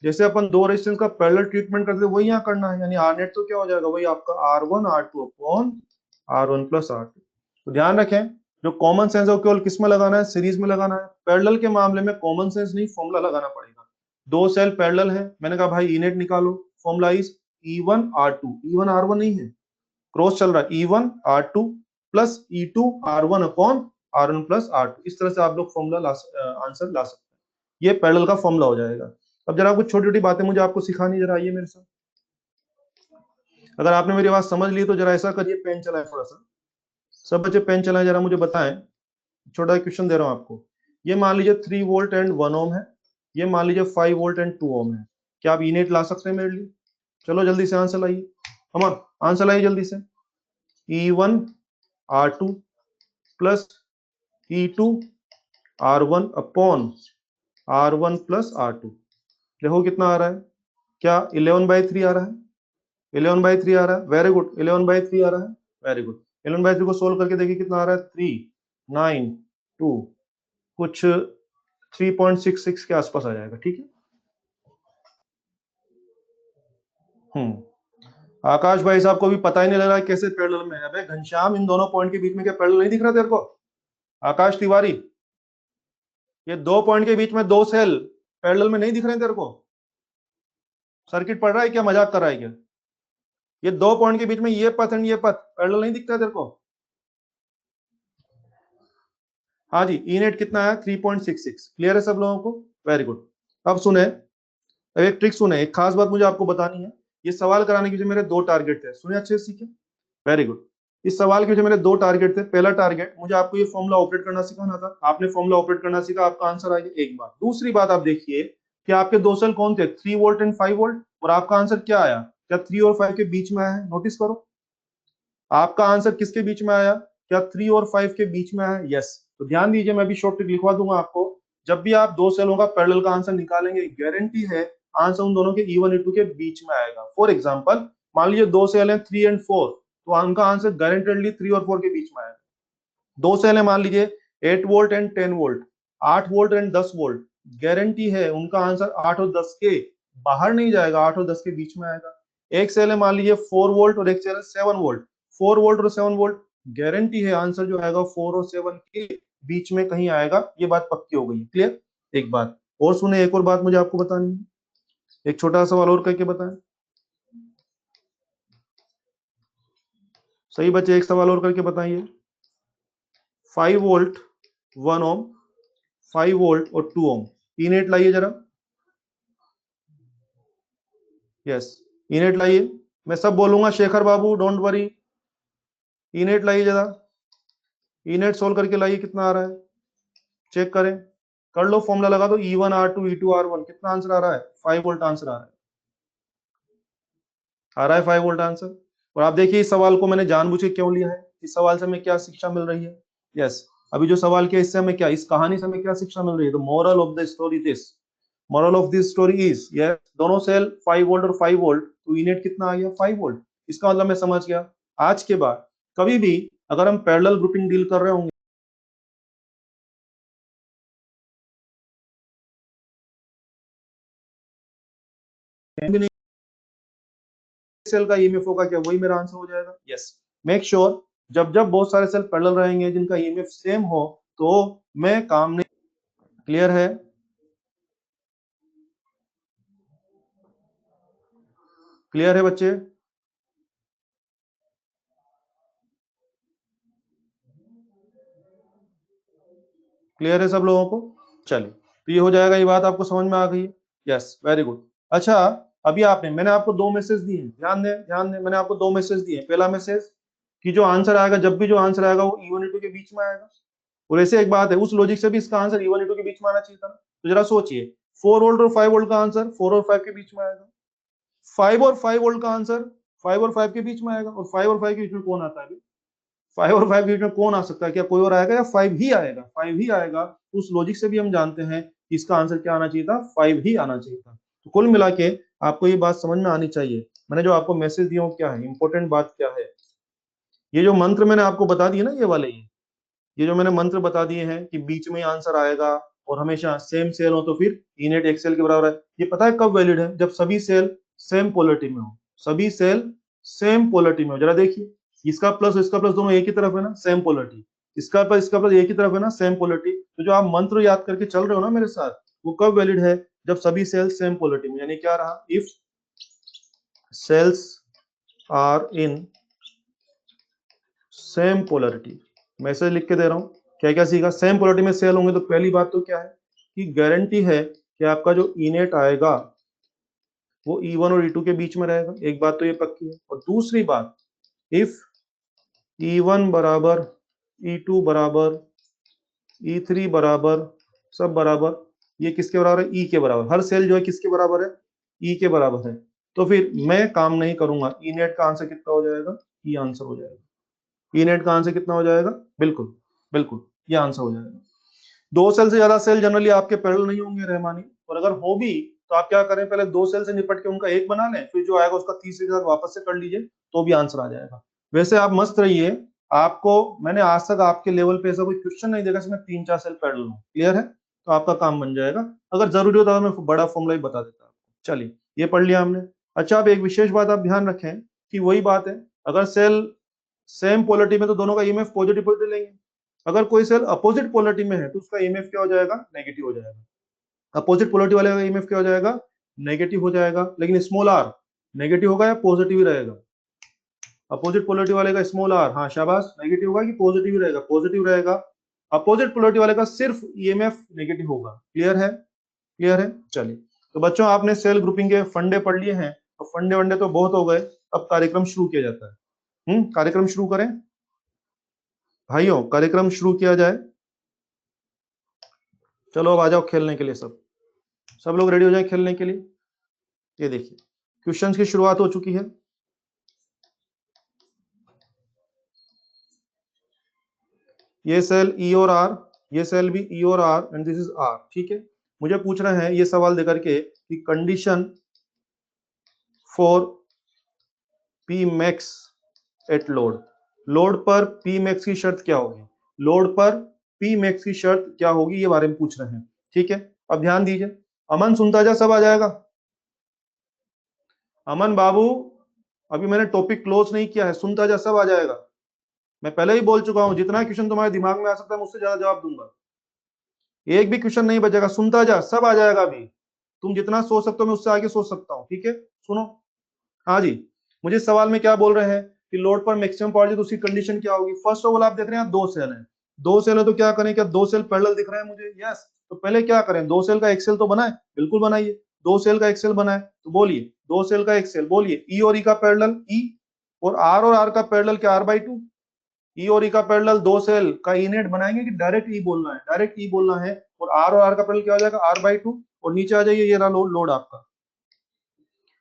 जैसे अपन दो रेजिस्टेंस का पैरेलल ट्रीटमेंट करते हैं वही यहाँ करना है, यानी आर नेट तो क्या हो जाएगा, वही आपका R1 R2 upon R1 plus R2। तो ध्यान रखें, जो कॉमन सेंस है वो केवल किस में लगाना है, सीरीज में लगाना है। पैरेलल के मामले में कॉमन सेंस नहीं, फॉर्मूला लगाना पड़ेगा। दो सेल पैरेलल है, मैंने कहा भाई ई नेट निकालो, formula is E1 R2, E1 R1 नहीं है, क्रॉस चल रहा है, E1 R2 plus E2 R1 upon R1 plus R2। इस तरह से आप लोग फॉर्मूला आंसर ला सकते हैं, ये पैरेलल का फॉर्मूला हो जाएगा। अब जरा कुछ छोटी छोटी बातें मुझे आपको सिखानी, जरा आइए मेरे साथ। अगर आपने मेरी बात समझ ली तो जरा ऐसा करिए, पेन चलाएं थोड़ा सा, सब बच्चे पेन चलाएं, जरा मुझे बताएं। छोटा क्वेश्चन दे रहा हूं आपको। ये मान लीजिए 3 वोल्ट एंड 1 ओम है, ये मान लीजिए 5 वोल्ट एंड 2 ओम है। क्या आप ई नेट ला सकते हैं मेरे लिए? चलो जल्दी से आंसर लाइए, हम आंसर लाइए जल्दी से। E1 R2 plus E2 R1 upon R1 plus R2। देखो कितना आ रहा है, क्या 11/3 आ रहा है? 11/3 आ रहा है, वेरी गुड। 11/3 आ रहा है, वेरी गुड। 11/3 को सोल्व करके देखिए कितना आ रहा है, 392, कुछ 3.66 के आसपास आ जाएगा, ठीक है। आकाश भाई साहब को भी पता ही नहीं लग रहा है कैसे पैरेलल में है। अबे घनश्याम, इन दोनों पॉइंट के बीच में क्या पैरेलल नहीं दिख रहा तेरे को? आकाश तिवारी, ये दो पॉइंट के बीच में दो सेल पैरेलल में नहीं दिख रहे हैं तेरे को? सर्किट पढ़ रहा है क्या, मजाक कर रहा है क्या? ये दो पॉइंट के बीच में ये पथ एंड ये पथ पैरेलल नहीं दिखता है तेरे को? हाँ जी, ई नेट कितना है, 3.66। क्लियर है सब लोगों को? Very good. अब सुने, अब एक ट्रिक सुने, एक खास बात मुझे आपको बतानी है। ये सवाल कराने के लिए मेरे दो टारगेट थे, सुने अच्छे से सीखे, वेरी गुड। इस सवाल के पीछे मेरे दो टारगेट थे। पहला टारगेट, मुझे आपको ये फॉर्मूला ऑपरेट करना सिखाना था, आपने फॉर्मूला ऑपरेट करना सीखा, आपका आंसर आ गया, एक बात। दूसरी बात आप देखिए कि आपके दो सेल कौन थे, 3 वोल्ट एंड 5 वोल्ट, और आपका आंसर क्या आया, क्या 3 और 5 के बीच में आया है? नोटिस करो, आपका आंसर किसके बीच में आया, क्या 3 और 5 के बीच में आया? यस। तो ध्यान दीजिए, मैं भी शॉर्ट ट्रिक लिखवा दूंगा आपको। जब भी आप दो सेलों का पैरेलल का आंसर निकालेंगे, गारंटी है आंसर उन दोनों के E1 E2 के बीच में आएगा। फॉर एग्जांपल, मान लीजिए दो सेल हैं 3 एंड 4, तो उनका आंसर गारंटेडली 3 और 4 के बीच में आएगा। दो सेल है मान लीजिए 8 volt and 10 volt, 8 volt and 10 volt, guarantee है उनका आंसर 8 और 10 के बाहर नहीं जाएगा, 8 और 10 के बीच में आएगा। एक सेल है मान लीजिए 4 वोल्ट और एक सेल है 7 वोल्ट, 4 वोल्ट और 7 वोल्ट, गारंटी है आंसर जो आएगा 4 और 7 के बीच में कहीं आएगा। ये बात पक्की हो गई, क्लियर? एक बात और सुने, एक और बात मुझे आपको बतानी है, एक छोटा सवाल और करके बताएं। सही बच्चे, एक सवाल और करके बताइए। 5 वोल्ट 1 ओम, 5 वोल्ट और 2 ओम, ई नेट लाइए जरा। यस, ई नेट लाइए, मैं सब बोलूंगा, शेखर बाबू डोंट वरी। ई नेट लाइए जरा, ई नेट सोल्व करके लाइए, कितना आ रहा है चेक करें, कर लो, फॉर्मूला लगा दो, E1 R2 E2 R1, कितना आंसर आ रहा है, 5 वोल्ट आंसर आ रहा है, आ रहा है 5 वोल्ट आंसर। और आप देखिए इस सवाल को मैंने जानबूझ के क्यों लिया है, इस सवाल से हमें क्या शिक्षा मिल रही है। यस, अभी जो सवाल किया इससे हमें क्या, इस कहानी से हमें क्या शिक्षा मिल रही है, तो moral of the story this, moral of this story is, yes, दोनों सेल 5 वोल्ट और 5 वोल्ट, तो ई नेट कितना आ गया, 5 वोल्ट। इसका मतलब मैं समझ गया, आज के बाद कभी भी अगर हम पैरेलल ग्रुपिंग डील कर रहे होंगे, सेल का ईएमएफ होगा क्या, वही मेरा आंसर हो जाएगा। यस, मेक श्योर जब जब बहुत सारे सेल पैरेलल रहेंगे जिनका ईएमएफ सेम हो, तो मैं काम नहीं। क्लियर है? क्लियर है बच्चे? क्लियर है सब लोगों को? चलिए, तो ये हो जाएगा, ये बात आपको समझ में आ गई है। Yes, very good. अच्छा, अभी आपने, मैंने आपको दो मैसेज दिए, ध्यान दें ध्यान दें, मैंने आपको दो मैसेज दिए। पहला मैसेज कि जो आंसर आएगा, जब भी जो आंसर आएगा वो E1 E2 के बीच में आएगा। और ऐसे एक बात है, उस लॉजिक से भी इसका आंसर E1 E2 के बीच में आना चाहिए था। तो जरा सोचिए, 4 वोल्ट और 5 वोल्ट का आंसर 4 और 5 के बीच में आएगा, 5 और 5 वोल्ट का आंसर 5 और 5 के बीच में आएगा। और 5 और 5 के बीच में कौन आता है अभी, 5 और 5 के बीच में कौन आ सकता है, क्या कोई और आएगा, या 5 ही आएगा, 5 ही आएगा। उस लॉजिक से भी हम जानते हैं कि इसका आंसर क्या आना चाहिए था, 5 ही आना चाहिए था। तो कुल मिला के आपको ये बात समझ में आनी चाहिए, मैंने जो आपको मैसेज दिया वो क्या है, इंपॉर्टेंट बात क्या है। ये जो मंत्र मैंने आपको बता दिए ना, ये वाले, ये जो मैंने मंत्र बता दिए हैं कि बीच में आंसर आएगा और हमेशा सेम सेल हो तो फिर ई नेट एक सेल के बराबर है। ये पता है कब वैलिड है? जब सभी सेल सेम पोलरिटी में हो, सभी सेल सेम पोलरिटी में हो। जरा देखिए, इसका प्लस दोनों एक ही तरफ है ना, सेम पोलरिटी, इसका प्लस एक ही तरफ है ना, सेम पोलरिटी। तो जो आप मंत्र याद करके चल रहे हो ना मेरे साथ, वो कब वैलिड है? जब सभी सेल सेम पोलरिटी में, यानी क्या रहा, if cells are in same polarity. Message लिख के दे रहा हूं, क्या क्या सीखा? सेम पोलरिटी में सेल होंगे तो पहली बात तो क्या है कि गारंटी है कि आपका जो ई नेट आएगा वो E1 और E2 के बीच में रहेगा। एक बात तो ये पक्की है। और दूसरी बात, इफ E1 बराबर, E2 बराबर, E3 बराबर, सब बराबर, ये किसके बराबर है? E के बराबर। हर सेल जो है किसके बराबर है? E के बराबर है। तो फिर मैं काम नहीं करूंगा, ई नेट का आंसर कितना हो जाएगा? ई आंसर हो जाएगा। ई नेट का आंसर कितना हो जाएगा? बिल्कुल बिल्कुल ये आंसर हो जाएगा। दो सेल से ज्यादा सेल जनरली आपके पैरेलल नहीं होंगे रहमानी, और अगर हो भी तो आप क्या करें, पहले दो सेल से निपट के उनका एक बना लें, फिर जो आएगा उसका तीसरे के साथ वापस से कर लीजिए, तो भी आंसर आ जाएगा। वैसे आप मस्त रहिए, आपको मैंने आज तक आपके लेवल पे ऐसा कोई क्वेश्चन नहीं देखा जिसमें 3-4 सेल पैरेलल हो। क्लियर है? तो आपका काम बन जाएगा। अगर जरूरी होता तो मैं बड़ा फॉर्मूला ही बता देता आपको। चलिए, ये पढ़ लिया हमने। अच्छा, अब एक विशेष बात आप ध्यान रखें कि वही बात है, अगर सेल सेम पोलरिटी में तो दोनों का ईएमएफ पॉजिटिव पॉजिटिव लेंगे। अगर कोई सेल अपोजिट पोलरिटी में है तो उसका ईएमएफ क्या हो जाएगा? नेगेटिव हो जाएगा। अपोजिट पोलरिटी वाले का ईएमएफ क्या हो जाएगा? नेगेटिव हो जाएगा। लेकिन स्मॉल आर नेगेटिव होगा या पॉजिटिव ही रहेगा? अपोजिट पोलरिटी वाले का स्मॉल आर, हाँ शाबाश, नेगेटिव होगा कि पॉजिटिव ही रहेगा? पॉजिटिव रहेगा। अपोजिट पोलरिटी वाले का सिर्फ ईएमएफ नेगेटिव होगा। क्लियर है? क्लियर है? चलिए, तो बच्चों आपने सेल ग्रुपिंग के फंडे पढ़ लिए हैं, और फंडे वंडे तो बहुत हो गए। अब कार्यक्रम शुरू किया जाता है। कार्यक्रम शुरू करें भाइयों, कार्यक्रम शुरू किया जाए। चलो अब आ जाओ खेलने के लिए, सब सब लोग रेडी हो जाए खेलने के लिए। ये देखिए, क्वेश्चंस की शुरुआत हो चुकी है। ये सेल ई और आर, ये सेल भी ई और R, and this is R. ठीक है, मुझे पूछ रहे हैं ये सवाल देकर के कि condition for P max at load, load पर पी मैक्स की शर्त क्या होगी? लोड पर पी मैक्स की शर्त क्या होगी, ये बारे में पूछ रहे हैं। ठीक है, अब ध्यान दीजिए। अमन सुनता जा, सब आ जाएगा। अमन बाबू, अभी मैंने टॉपिक क्लोज नहीं किया है, सुनता जा, सब आ जाएगा। मैं पहले ही बोल चुका हूं, जितना क्वेश्चन तुम्हारे दिमाग में आ सकता है, मुझसे ज्यादा जवाब दूंगा। एक भी क्वेश्चन नहीं बचेगा, सुनता जा, सब आ जाएगा। अभी तुम जितना सोच सकते हो मैं उससे आगे सोच सकता हूँ। ठीक है, सुनो। हाँ जी, मुझे सवाल में क्या बोल रहे हैं कि लोड पर मैक्सिमम पावर, तो उसकी कंडीशन क्या होगी? फर्स्ट ऑफ ऑल आप देख रहे हैं दो सेल हैं, दो सेल है तो क्या करें? क्या दो सेल पैरेलल दिख रहे हैं मुझे? यस। तो पहले क्या करें, दो सेल का एक सेल तो बनाए। बिल्कुल बनाइए, दो सेल का एक सेल बनाए। तो बोलिए, दो सेल का एक सेल, बोलिए ई और ई का पैरेलल ई, और आर का पैरेलल क्या? R/2। ई और ई का पैरेलल दो सेल का ई नेट बनाएंगे कि डायरेक्ट ई बोलना है? डायरेक्ट ई बोलना है। और आर का पैरेलल क्या हो जाएगा? R/2। और नीचे आ जाइए, ये रहा लोड आपका।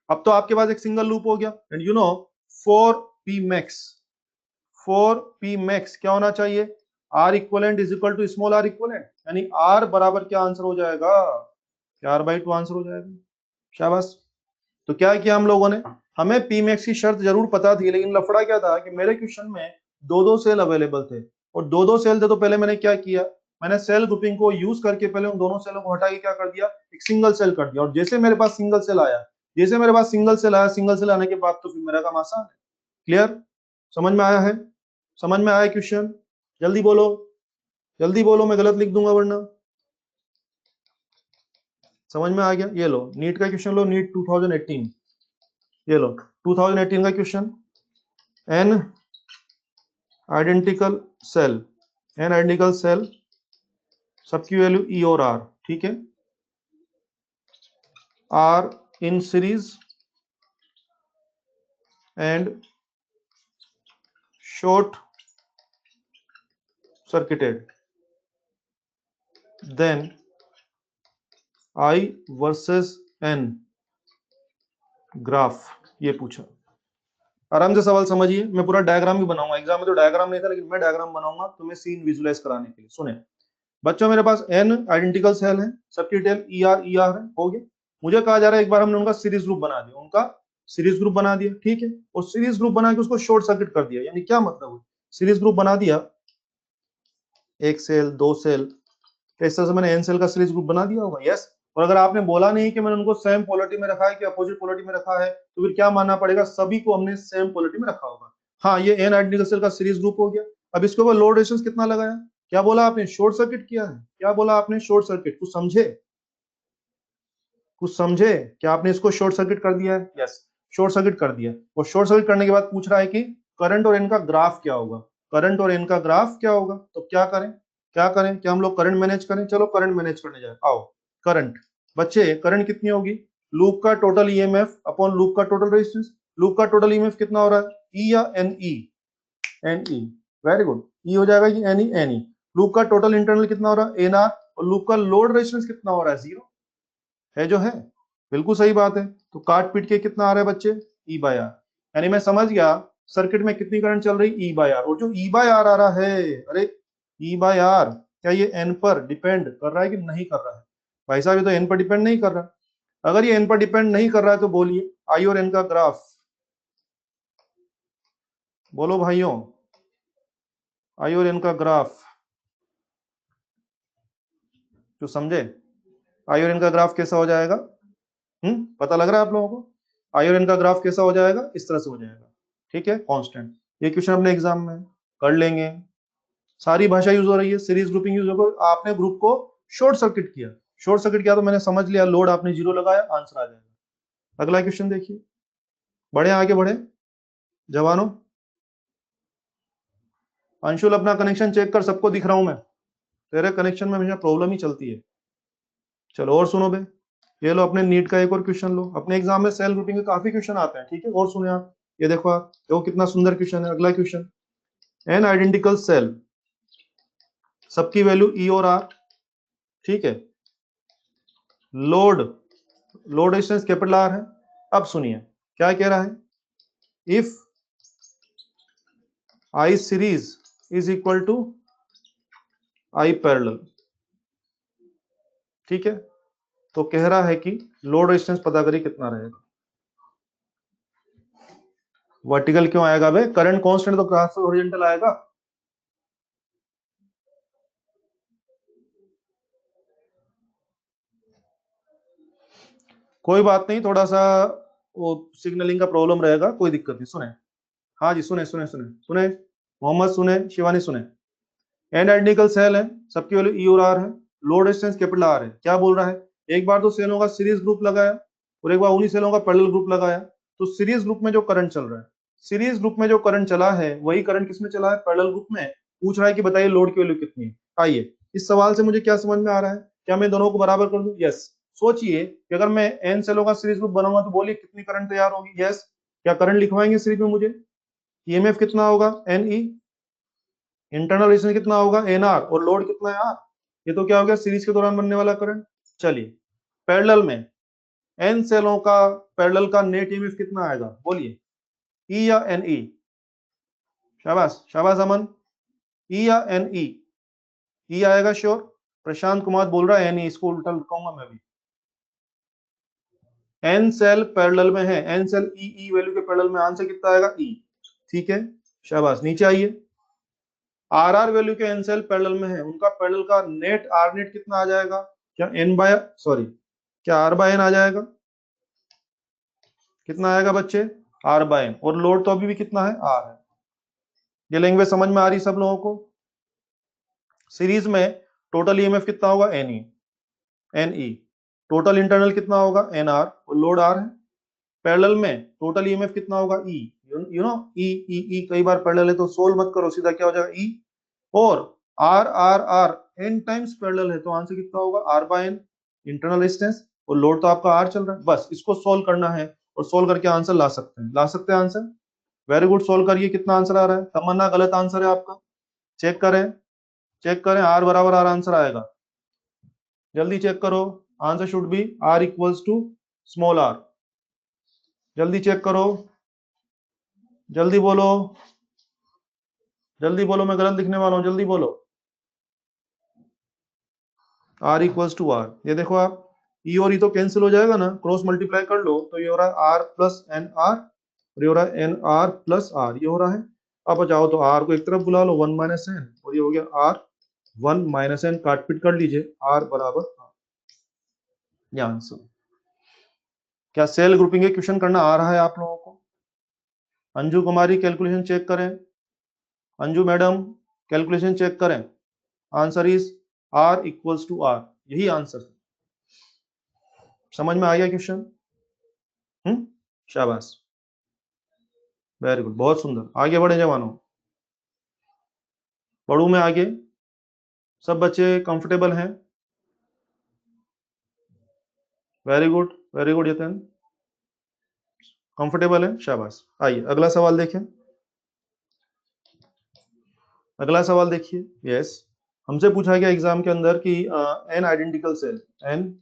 अब तो आपके पास एक सिंगल लूप हो गया। And you know, for P max, for P max क्या होना चाहिए? R equivalent is equal to small R equivalent, यानी आर बराबर क्या आंसर हो जाएगा? R/2 आंसर हो जाएगा। शाबाश। तो क्या किया हम लोगों ने, हमें पी मैक्स की शर्त जरूर पता थी, लेकिन लफड़ा क्या था कि मेरे क्वेश्चन में दो दो सेल अवेलेबल थे, और दो दो सेल थे। तो पहले मैंने क्या किया, मैंने सेल ग्रुपिंग को यूज करके पहले उन दोनों सेलों को हटा के क्या कर दिया, एक सिंगल सेल कर दिया। और जैसे मेरे पास सिंगल सेल आया, जैसे मेरे पास सिंगल सेल आया, सिंगल सेल आने के बाद तो फिर मेरा काम आसान है। क्लियर? समझ में आया है? समझ में आया क्वेश्चन? जल्दी बोलो, जल्दी बोलो, मैं गलत लिख दूंगा वरना। समझ में आ गया? ये लो नीट का क्वेश्चन, लो नीट 2018, ये लो 2018 का question. N identical cell, N identical cell, सबकी वैल्यू ई और आर। ठीक है, R in series and short circuited, then I versus N graph. ये पूछा, आराम से सवाल समझिए। मैं पूरा डायग्राम भी बनाऊंगा, एग्जाम में तो डायग्राम नहीं था, लेकिन मैं डायग्राम बनाऊंगा तुम्हें सीन विजुलाइज कराने के लिए। सुने बच्चों, मेरे पास एन आइडेंटिकल सेल है, सबकी डिटेल ई आर है, हो गया। मुझे कहा जा रहा है एक बार हमने उनका सीरीज ग्रुप बना दिया, उनका सीरीज ग्रुप बना दिया। ठीक है, और सीरीज ग्रुप बना के उसको शॉर्ट सर्किट कर दिया। यानी क्या मतलब है, सीरीज ग्रुप बना दिया, एक सेल, दो सेल, क्या इस तरह से मैंने एन सेल का सीरीज ग्रुप बना दिया होगा? यस। और अगर आपने बोला नहीं कि मैंने उनको सेम पोलरिटी में रखा है कि अपोजिट पोलरिटी में रखा है, तो फिर क्या मानना पड़ेगा? सभी को हमने सेम पोलरिटी में रखा होगा। हाँ, ये एन आइडेंटिकल सेल का सीरीज ग्रुप हो गया। अब इसके ऊपर लोड रेजिस्टेंस कितना लगाया? क्या बोला आपने? शॉर्ट सर्किट किया है। क्या बोला आपने? Short circuit. कुछ समझे? कुछ समझे? क्या आपने इसको शॉर्ट सर्किट कर दिया है? यस, शॉर्ट सर्किट कर दिया। और शॉर्ट सर्किट करने के बाद पूछ रहा है कि करंट और इनका ग्राफ क्या होगा? करंट और इनका ग्राफ क्या होगा? तो क्या करें? क्या करें? क्या हम लोग करंट मैनेज करें? चलो करंट मैनेज करने जाए। आओ, करंट। बच्चे, करंट कितनी होगी? लूप का टोटल ईएमएफ अपॉन लूप का टोटल रेजिस्टेंस। लूप का टोटल ईएमएफ कितना हो रहा है? ई या N E? N E. Very good. E हो जाएगा कि N E? N E. Loop का टोटल इंटरनल कितना हो रहा है? N R. और लूप का लोड रेजिस्टेंस कितना हो रहा है? जीरो। है जो है, बिल्कुल सही बात है। तो काट पीट के कितना आ रहा है बच्चे? E by R. यानी मैं समझ गया सर्किट में कितनी करंट चल रही? E by R. और जो ई बाय आर आ रहा है, अरे ई बाय आर क्या ये एन पर डिपेंड कर रहा है कि नहीं कर रहा है? भाई साहब, ये तो एन पर डिपेंड नहीं कर रहा। अगर ये एन पर डिपेंड नहीं कर रहा है तो बोलिए आई और एन का ग्राफ। बोलो भाइयों, आई और एन का ग्राफ जो समझे। आई और एन का ग्राफ कैसा हो जाएगा? पता लग रहा है आप लोगों को? आई और एन का ग्राफ कैसा हो जाएगा? इस तरह से हो जाएगा। ठीक है, कांस्टेंट। ये क्वेश्चन अपने एग्जाम में कर लेंगे। सारी भाषा यूज हो रही है, सीरीज ग्रुपिंग यूज हो। आपने ग्रुप को शॉर्ट सर्किट किया। शॉर्ट सर्किट किया तो मैंने समझ लिया, लोड आपने जीरो लगाया, आंसर आ जाएगा। अगला क्वेश्चन देखिए। बढ़े आगे बढ़े जवानों। अंशुल, अपना कनेक्शन चेक कर, सबको दिख रहा हूं मैं। तेरे कनेक्शन में हमेशा प्रॉब्लम ही चलती है। चलो और सुनो बे। ये लो अपने नीट का एक और क्वेश्चन लो। अपने एग्जाम में सेल ग्रुपिंग के काफी क्वेश्चन आते हैं, ठीक है? और सुने आप, ये देखो आप, देखो कितना सुंदर क्वेश्चन है। अगला क्वेश्चन। एन आइडेंटिकल सेल, सबकी वैल्यू ई और आर, ठीक है? Load, load resistance capital R है। अब सुनिए क्या कह रहा है। If I series is equal to I parallel, ठीक है? तो कह रहा है कि लोड रेजिस्टेंस पता करिए कितना रहेगा। वर्टिकल क्यों आएगा बे? करंट कांस्टेंट तो ग्राफ से हॉरिजॉन्टल आएगा। कोई बात नहीं, थोड़ा सा वो सिग्नलिंग का प्रॉब्लम रहेगा, कोई दिक्कत नहीं। सुने, हाँ जी, सुने सुने सुने सुने, मोहम्मद सुने, शिवानी सुने। एन आइडेंटिकल सेल है, सबकी वैल्यू ई और आर है, लोड रेजिस्टेंस कैपिटल आर है। क्या बोल रहा है? एक बार तो सेलों का सीरीज ग्रुप लगाया और एक बार उन्हीं सेलों का पैरेलल ग्रुप लगाया। तो सीरीज ग्रुप में जो करंट चल रहा है, सीरीज ग्रुप में जो करंट चला है वही करंट किसमें चला है? पैरेलल ग्रुप में। पूछ रहा है कि बताइए लोड की वैल्यू कितनी है। आइए, इस सवाल से मुझे क्या समझ में आ रहा है? क्या मैं दोनों को बराबर कर दूं? यस। सोचिए कि अगर मैं एन सेलों का सीरीज ग्रुप बनाऊंगा तो बोलिए कितनी करंट तैयार होगी? यस। क्या करंट लिखवाएंगे सीरीज में मुझे? ईएमएफ कितना होगा? एन ई। इंटरनल रेजिस्टेंस कितना होगा? N R. और लोड कितना है? आर। ये तो क्या हो गया? सीरीज के दौरान बनने वाला करंट। चलिए, पैरेलल में एन सेलों का पैरेलल का नेट ईएमएफ कितना आएगा? बोलिए, ई या एन ई? शाबाश शाबाश अमन। ई या एन ई? ई आएगा श्योर। प्रशांत कुमार बोल रहा है एन ई, इसको उल्टा लिखाऊंगा मैं भी। एन सेल पैरेलल में है, एन सेल ई, ई वैल्यू के पैरेलल में, आंसर कितना आएगा? ई। ठीक है, शाबाश। नीचे आइए। आर आर वैल्यू के एन सेल पैरेलल में है, उनका पैरेलल का नेट आर नेट कितना आ जाएगा? क्या एन बाय, सॉरी, क्या आर बाय एन आ जाएगा? कितना आएगा बच्चे? R by N. और लोड तो अभी भी कितना है? आर है। ये लैंग्वेज समझ में आ रही सब लोगों को? सीरीज में टोटल ईएमएफ कितना होगा? N E, N E. Total internal कितना होगा? N R. और लोड आर है। पैरेलल में टोटल ईएमएफ कितना होगा? ई। यू नो, ई ई ई कई बार पैरेलल है तो सोल्व मत करो, सीधा क्या हो जाएगा? ई। और R R R N times parallel है तो आंसर कितना होगा? R by N. Internal resistance और लोड तो आपका आर चल रहा है। बस इसको सोल्व करना है और सोल्व करके आंसर ला सकते हैं, ला सकते हैं आंसर। वेरी गुड, सोल्व करिए। कितना आंसर आ रहा है? तमन्ना, गलत आंसर है आपका। चेक करें, चेक करें। आर बराबर आर आंसर आएगा। जल्दी चेक करो। Answer should be R equals to small r. जल्दी चेक करो, जल्दी बोलो, जल्दी बोलो, मैं गलत लिखने वाला हूं, जल्दी बोलो। आर इक्वल्स टू आर, ये देखो आप, ई और ई तो कैंसिल हो जाएगा ना, क्रॉस मल्टीप्लाई कर लो तो ये हो रहा है आर प्लस एन आर, और ये हो रहा है एन आर प्लस आर, ये हो रहा है। अब जाओ तो आर को एक तरफ बुला लो, वन माइनस एन, और ये हो गया आर 1 माइनस n काट पीट कर लीजिए, r बराबर r, ये आंसर। क्या सेल ग्रुपिंग के क्वेश्चन करना आ रहा है आप लोगों को? अंजू कुमारी कैलकुलेशन चेक करें, अंजू मैडम कैलकुलेशन चेक करें। Answer is r equals to r, यही आंसर है। समझ में आ गया क्वेश्चन? शाबाश, वेरी गुड, बहुत सुंदर। आगे बढ़े जवानों, बढ़ू में आगे। सब बच्चे कंफर्टेबल हैं? Very good, very good Yatan, comfortable है, शाबाश। आइए अगला सवाल देखें, अगला सवाल देखिए। यस, हमसे पूछा गया एग्जाम के अंदर कि an identical cell, N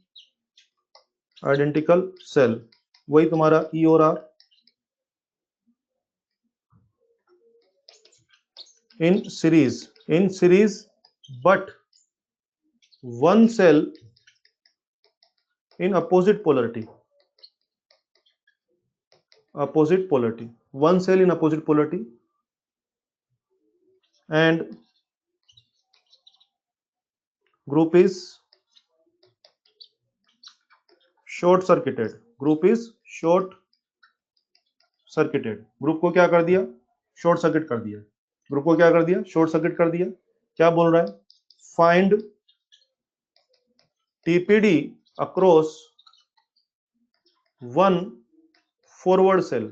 identical cell, वही तुम्हारा ई और R, in series but one cell in opposite polarity, one cell in opposite polarity, and group is short circuited, group को क्या कर दिया? शॉर्ट सर्किट कर दिया। ग्रुप को क्या कर दिया? शॉर्ट सर्किट कर दिया। क्या बोल रहा है? Find TPD across one forward cell,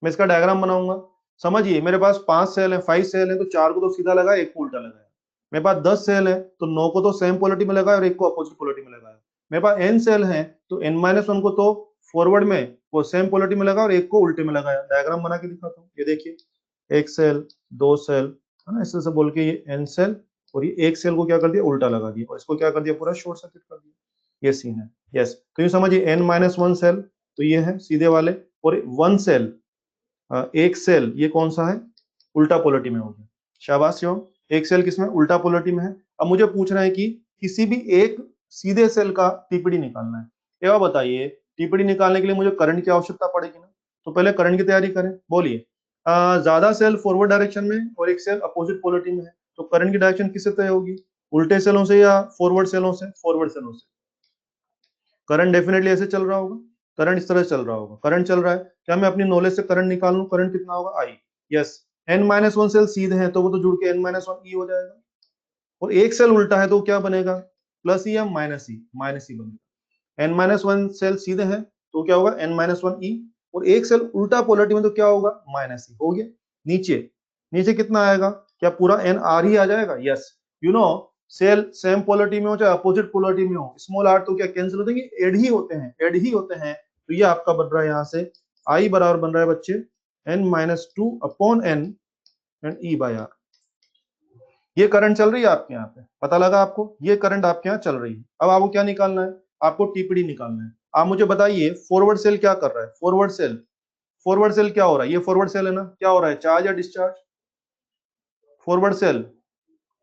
मैं इसका डायग्राम बनाऊंगा। समझिए, मेरे पास 5 सेल है, 5 सेल है, तो 4 को तो सीधा लगाया, 1 को उल्टा लगाया। मेरे पास 10 सेल है, तो 9 को तो सेम पोलरिटी में लगाया और 1 को अपोजिट पोलरिटी में लगाया। मेरे पास n सेल है, तो n-1 को तो फॉरवर्ड में वो सेम पोलरिटी में लगाया और 1 को उल्टे में लगाया। डायग्राम बना के दिखाता हूँ, ये देखिए, 1 सेल, 2 सेल, है ना, ऐसे बोल के ये n सेल, और ये 1 सेल को क्या कर दिया? उल्टा लगा दिया, और इसको क्या कर दिया? पूरा शॉर्ट सर्किट कर दिया। ये सीन है। यस, तो ये समझिए, n-1 सेल तो ये है सीधे वाले, और 1 सेल, एक सेल ये कौन सा है? उल्टा पोलरिटी में हो गया। शाबाश शिवम, एक सेल किसमें? उल्टा पोलरिटी में है। अब मुझे पूछ रहे हैं कि किसी भी एक सीधे सेल का टीपीडी निकालना है। ये बात बताइए, टीपीडी निकालने के लिए मुझे करंट की आवश्यकता पड़ेगी ना, तो पहले करंट की तैयारी करें। बोलिए, ज्यादा सेल फॉरवर्ड डायरेक्शन में और एक सेल अपोजिट पोलरिटी में है, तो करंट की डायरेक्शन किससे तय होगी? उल्टे सेलों से या फॉरवर्ड सेलों से? फॉरवर्ड सेलों से। करंट डेफिनेटली ऐसे चल रहा होगा, करंट इस तरह चल रहा होगा, करंट चल रहा है। क्या मैं अपनी नॉलेज से करंट निकाल लूं? करंट कितना होगा? आई। यस, n-1 सेल सीधे हैं तो वो तो जुड़ के n-1 ई हो जाएगा, और एक सेल उल्टा है तो क्या बनेगा? प्लस ई या माइनस ई? माइनस ई बनेगा। n-1 सेल सीधे हैं तो क्या होगा? n-1 ई, और एक सेल उल्टा पोलरिटी में तो क्या होगा? माइनस ई। हो गया। नीचे, नीचे कितना आएगा? क्या पूरा n आर ही आ जाएगा? Yes, you know, cell same polarity में हो चाहे अपोजिट पोलरिटी में हो, स्मॉल आर तो क्या कैंसिल होते हैं? एड ही होते हैं, एड ही होते हैं। तो ये आपका बन रहा है यहाँ से आई बराबर बन रहा है बच्चे n-2 upon n and E by R. ये करंट चल रही है आपके यहाँ पे, पता लगा आपको? ये करंट आपके यहाँ चल रही है। अब आपको क्या निकालना है? आपको टीपीडी निकालना है। आप मुझे बताइए, फॉरवर्ड सेल क्या कर रहा है? फॉरवर्ड सेल क्या हो रहा है? ये फॉरवर्ड सेल है ना, क्या हो रहा है? चार्ज या डिस्चार्ज? फॉरवर्ड सेल